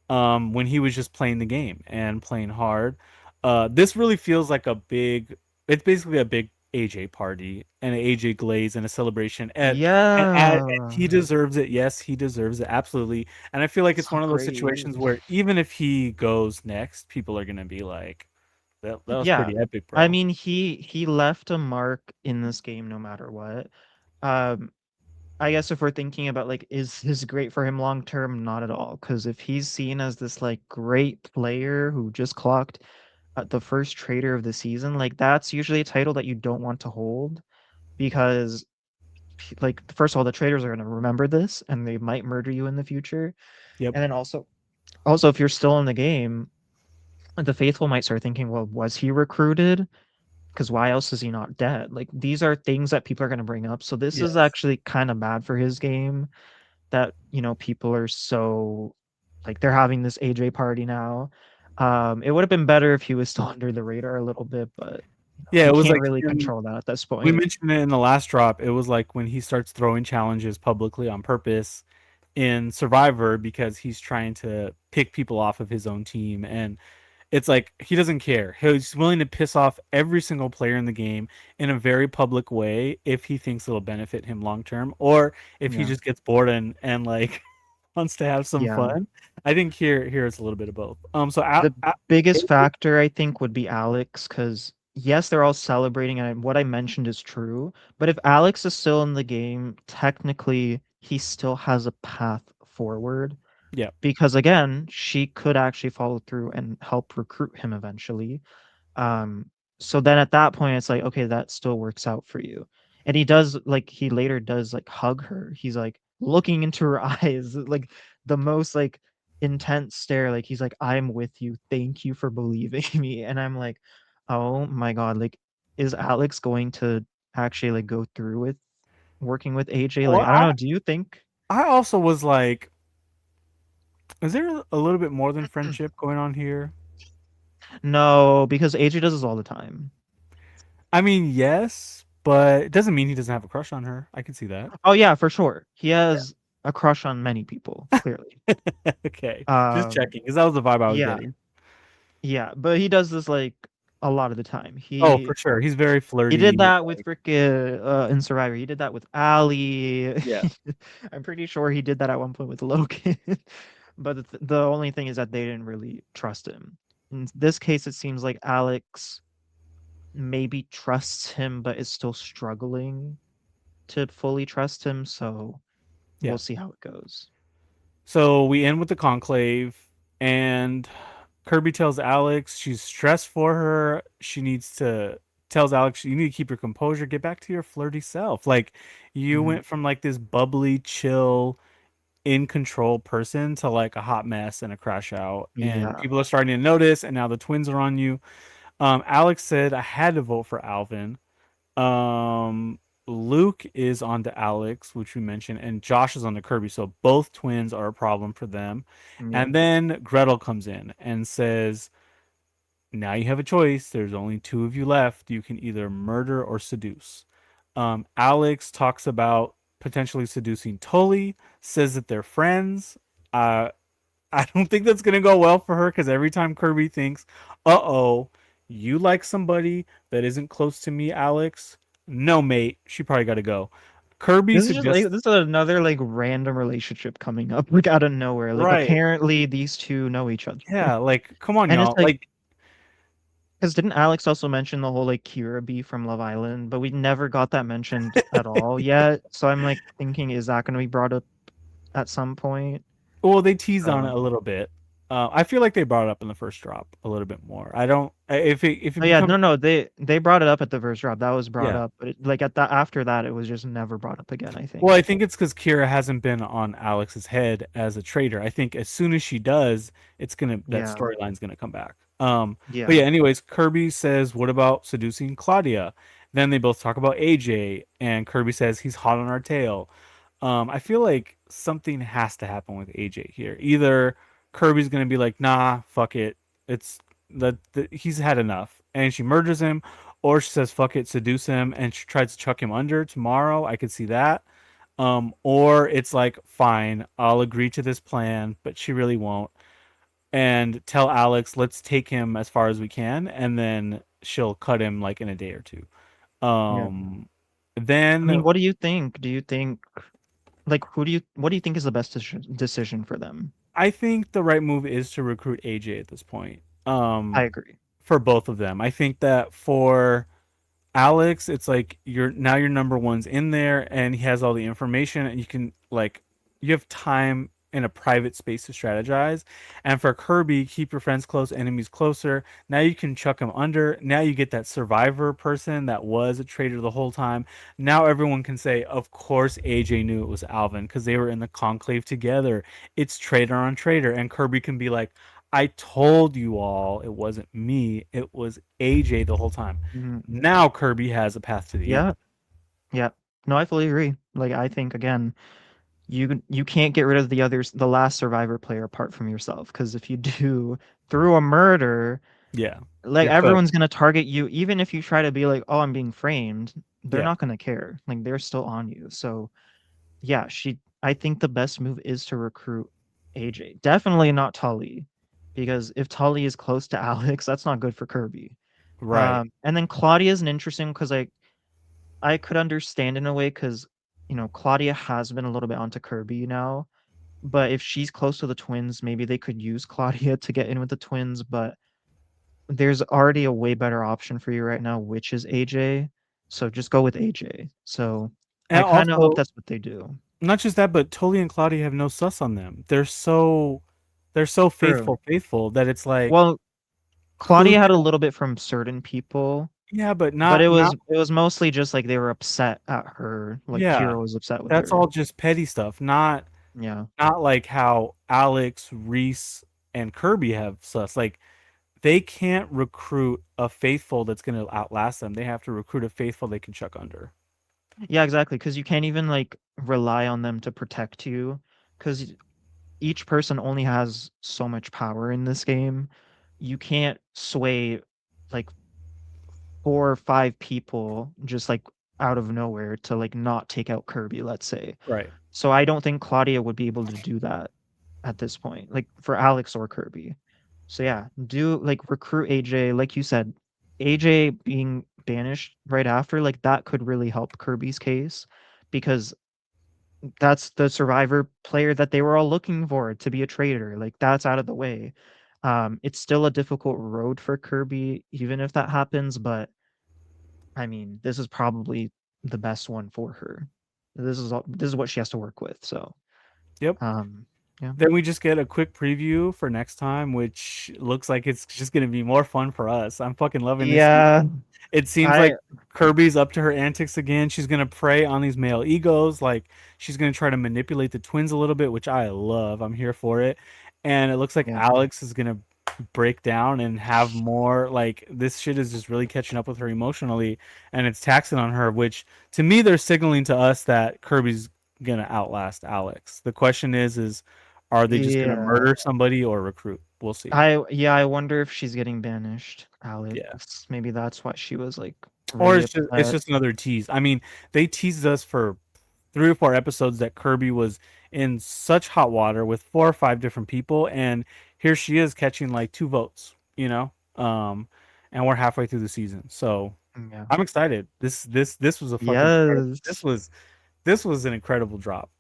when he was just playing the game and playing hard. This really feels like it's basically a big AJ party and an AJ glaze and a celebration. And Yeah. he deserves it. Yes, he deserves it. Absolutely. And I feel like it's So one of those great. situations where even if he goes next, people are going to be like, that was Yeah. pretty epic, I bro. mean, he left a mark in this game no matter what. Um, I guess if we're thinking about like, is this great for him long term? Not at all. Because if he's seen as this like great player who just clocked the first trader of the season, like that's usually a title that you don't want to hold because, like, first of all, the traders are going to remember this and they might murder you in the future. Yep. And then also, if you're still in the game, the faithful might start thinking, well, was he recruited? Because why else is he not dead? Like these are things that people are going to bring up. So this is Yes. actually kind of bad for his game that people are so like they're having this AJ party now. It would have been better if he was still under the radar a little bit, but Yeah, he it was can't like really him. control that at this We point. mentioned it in the last drop. It was like when he starts throwing challenges publicly on purpose in Survivor because he's trying to pick people off of his own team. And it's like he doesn't care. He's willing to piss off every single player in the game in a very public way if he thinks it'll benefit him long term, or if he Yeah, just gets bored and like wants to have some yeah. fun. I think here it's a little bit of both. So The biggest factor I think would be Alex, because yes, they're all celebrating, and what I mentioned is true. But if Alex is still in the game, technically he still has a path forward yeah, because again, she could actually follow through and help recruit him eventually. Um, so then at that point, it's like, okay, that still works out for you. And he does like he later does like hug her. He's like looking into her eyes, like the most like intense stare. Like he's like, I'm with you. Thank you for believing me. And I'm like, oh my God, like, is Alex going to actually like go through with working with AJ? Like, well, I don't know. Do you think? I also was like, is there a little bit more than friendship going on here? No, because AJ does this all the time. I mean, yes, but it doesn't mean he doesn't have a crush on her. I can see that. Oh yeah, for sure. He has a crush on many people, clearly. Okay, just Um, checking because that was the vibe I was yeah, getting. yeah, but he does this like a lot of the time. Oh, for sure, he's very He did flirty. that with Like, frickin' in Survivor. He did that with Ali. yeah, I'm pretty sure he did that at one point with Logan. But the only thing is that they didn't really trust him. In this case, it seems like Alex maybe trusts him, but is still struggling to fully trust him. So yeah. we'll see how it goes. So we end with the conclave, and Kirby tells Alex she's stressed for her. She needs to tells Alex you need to keep your composure, get back to your flirty self. Like you Mhm. went from like this bubbly, chill, in control person to like a hot mess and a crash out, and Yeah. people are starting to notice, and now the twins are on you. Alex said I had to vote for Alvin. Um, Luke is on to Alex, which we mentioned, and Josh is on to Kirby. So both twins are a problem for them. Yep. And then Gretel comes in and says, now you have a choice. There's only two of you left. You can either murder or seduce. Alex talks about potentially seducing Tully, says that they're friends. Uh, I don't think that's going to go well for her because every time Kirby thinks, uh oh, you like somebody that isn't close to me, Alex? No, mate. She probably got to go. Kirby This is just like suggests, this is another like random relationship coming up like out of nowhere. Like right. apparently these two know each other. Yeah, like, come on, And it's y'all. like Like, because didn't Alex also mention the whole like Kira beef from Love Island? But we never got that mentioned at all yet. So I'm like thinking, is that going to be brought up at some point? well, they teased on it a Um, little bit. I feel like they brought it up in the first drop a little bit more. I don't, if it oh yeah, becomes, no, they brought it up at the first drop. That was brought yeah. up, but like at that after that, it was just never brought up again. I Well, I think. think it's because Kira hasn't been on Alex's head as a traitor. I think as soon as she does, that Yeah, storyline's gonna come back. But yeah, yeah, anyways, Kirby says, "What about seducing Claudia?" Then they both talk about AJ, and Kirby says he's hot on our tail. I feel like something has to happen with AJ here. Either Kirby's gonna be like, "Nah, fuck it, it's he's had enough," and she murders him, or she says, "Fuck it, seduce him," and she tries to chuck him under tomorrow. I could see that. Or it's like, fine, I'll agree to this plan, but she really won't. And tell Alex, let's take him as far as we can, and then she'll cut him like in a day or two. yeah. Um, I mean, then what do you think? Do you think like what do you think is the best decision for them? I think the right move is to recruit AJ at this point. I agree. For both of them, I think that for Alex, it's like your number one's in there and he has all the information and you can like you have time in a private space to strategize. And for Kirby, keep your friends close, enemies closer. Now you can chuck them under. Now you get that survivor person that was a traitor the whole time. Now everyone can say, of course AJ knew it was Alvin because they were in the conclave together. It's traitor on traitor. And Kirby can be like, I told you all it wasn't me. It was AJ the whole time. Mhm. Now Kirby has a path to the Yeah, end. yeah. No, I fully agree. Like I think again, you can't get rid of the last survivor player apart from yourself because if you do through a murder, Yeah, like you're cooked. everyone's gonna target you even if you try to be like, "Oh, I'm being framed." They're Yeah, not gonna care. Like they're still on you. So, yeah, I think the best move is to recruit AJ. Definitely not Tully because if Tully is close to Alex, that's not good for Kirby. right. And then Claudia is an interesting because I could understand in a way because Claudia has been a little bit onto Kirby now, but if she's close to the twins, maybe they could use Claudia to get in with the twins, but there's already a way better option for you right now, which is AJ. So just go with AJ. So And I kind of hope also, that's what they do. not just that, but Tully and Claudia have no sus on them. They're so True. faithful that it's like, Well, who's Claudia had a gonna? little bit from certain people, Yeah, but but it not. was mostly just like they were upset at her, like Yeah, Kira was upset with that's her. all just petty stuff. Yeah. Not like how Alex, Reese, and Kirby have sus. Like they can't recruit a faithful that's gonna outlast them. They have to recruit a faithful they can chuck under. Yeah, exactly. Because you can't even like rely on them to protect you. Because each person only has so much power in this game. You can't sway like 4 or 5 people just like out of nowhere to like not take out Kirby, let's say. Right. So I don't think Claudia would be able to do that at this point, like for Alex or Kirby. So yeah, do like recruit AJ, like you said, AJ being banished right after, like that could really help Kirby's case because that's the survivor player that they were all looking for to be a traitor. Like that's out of the way. It's still a difficult road for Kirby, even if that happens, but I mean, this is probably the best one for her. This is what she has to work with. So, Yep. um, yeah, Then we just get a quick preview for next time, which looks like it's just gonna be more fun for us. I'm fucking loving this season. yeah. It seems I like Kirby's up to her antics again. She's gonna prey on these male egos, like she's gonna try to manipulate the twins a little bit, which I love. I'm here for it. And it looks like yeah, Alex is gonna break down and have more like this shit is just really catching up with her emotionally and it's taxing on her, which to me they're signaling to us that Kirby's gonna outlast Alex. The question is are they just gonna Yeah. murder somebody or recruit? We'll see. I wonder if she's getting banished, Yeah. Alex. Maybe that's why she was, like, Or really it's upset. just another tease. I mean, they teased us for 3 or 4 episodes that Kirby was in such hot water with 4 or 5 different people, and here she is catching like 2 votes, and we're halfway through the season, so Yeah. I'm excited. This was a fucking incredible. Yes. This was an incredible drop.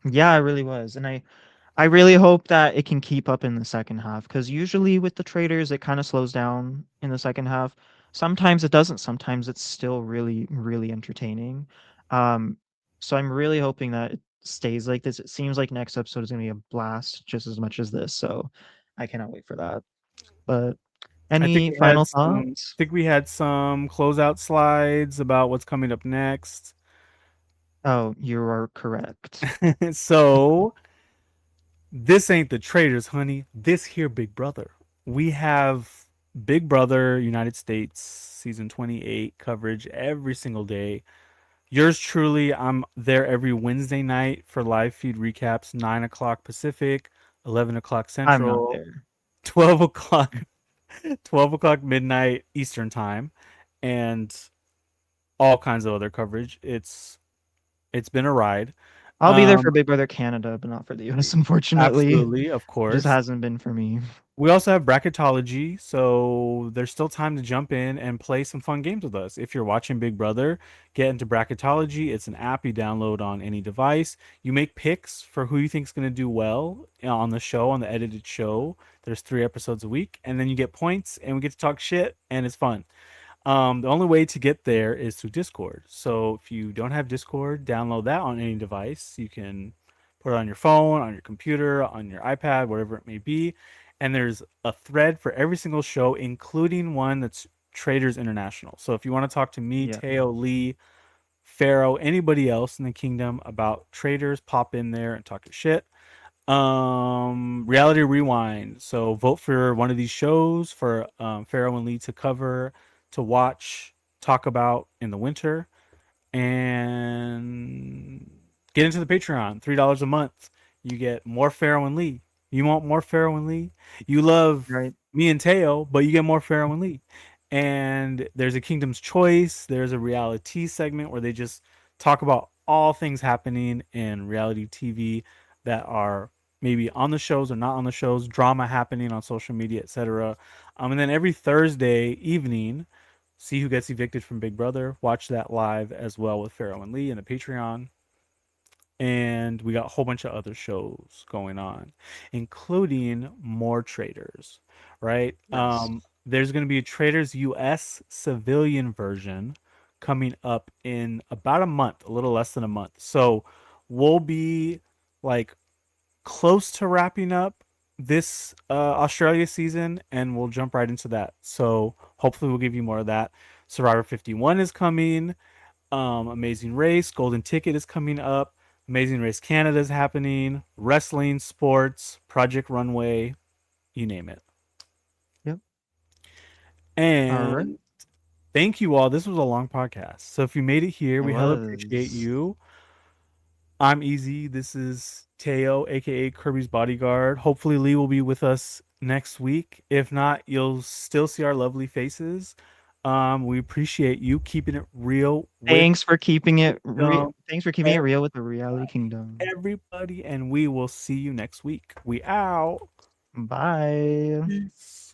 Yeah, it really was, and I really hope that it can keep up in the second half because usually with the Traitors, it kinda slows down in the second half. Sometimes it doesn't, sometimes it's still really, really entertaining. Um, so I'm really hoping that it stays like this. It seems like next episode is gonna be a blast just as much as this, so I cannot wait for that. But I think any we had final some. I thoughts? think we had some closeout slides about what's coming up next. Oh, you are correct. So this ain't the Traitors, honey. This here, Big Brother. We have Big Brother United States season 28 coverage every single day. Yours truly, I'm there every Wednesday night for live feed recaps, 9 o'clock Pacific, 11 o'clock I'm not Central, there. 12 o'clock, 12 o'clock midnight Eastern time, and all kinds of other coverage. It's been a ride. I'll be there for Um, Big Brother Canada, but not for the US, unfortunately. Absolutely, of It just course. hasn't been for me. We also have bracketology, so there's still time to jump in and play some fun games with us. If you're watching Big Brother, get into bracketology. It's an app you download on any device. You make picks for who you think is going to do well on the show, on the edited show. There's 3 episodes a week, and then you get points, and we get to talk shit, and it's fun. The only way to get there is through Discord. So if you don't have Discord, download that on any device. You can put it on your phone, on your computer, on your iPad, whatever it may be. And there's a thread for every single show, including one that's Traders International. So if you want to talk to me, Yeah. Teo, Lee, Pharaoh, anybody else in the kingdom about traders, pop in there and talk your shit. Reality Rewind. So vote for one of these shows for Pharaoh and Lee to cover, to watch, talk about in the winter, and get into the Patreon. $3 a month. You get more Pharaoh and Lee. You want more Pharaoh and Lee? You love Right. me and Teo, but you get more Pharaoh and Lee. And there's a Kingdom's Choice. There's a reality segment where they just talk about all things happening in reality TV that are maybe on the shows or not on the shows, drama happening on social media, etc. And then every Thursday evening, see who gets evicted from Big Brother. Watch that live as well with Pharaoh and Lee in the Patreon. And we got a whole bunch of other shows going on, including more Traders, right? Yes. There's going to be a Traders US civilian version coming up in about a month, a little less than a month. So we'll be like close to wrapping up this Australia season, and we'll jump right into that. So hopefully we'll give you more of that. Survivor 51 is coming. Amazing Race, Golden Ticket is coming up. Amazing Race Canada is happening. Wrestling, sports, Project Runway, you name it. Yep. Alright. And thank you all. This was a long podcast. So if you made it here, It we hella appreciate was. you. I'm Easy. This is Teo, aka Kirby's bodyguard. Hopefully, Lee will be with us next week. If not, you'll still see our lovely faces. We appreciate you keeping it real with Thanks for keeping it um, thanks for keeping it real with the Reality Kingdom. everybody, and we will see you next week. We out. Bye. Peace.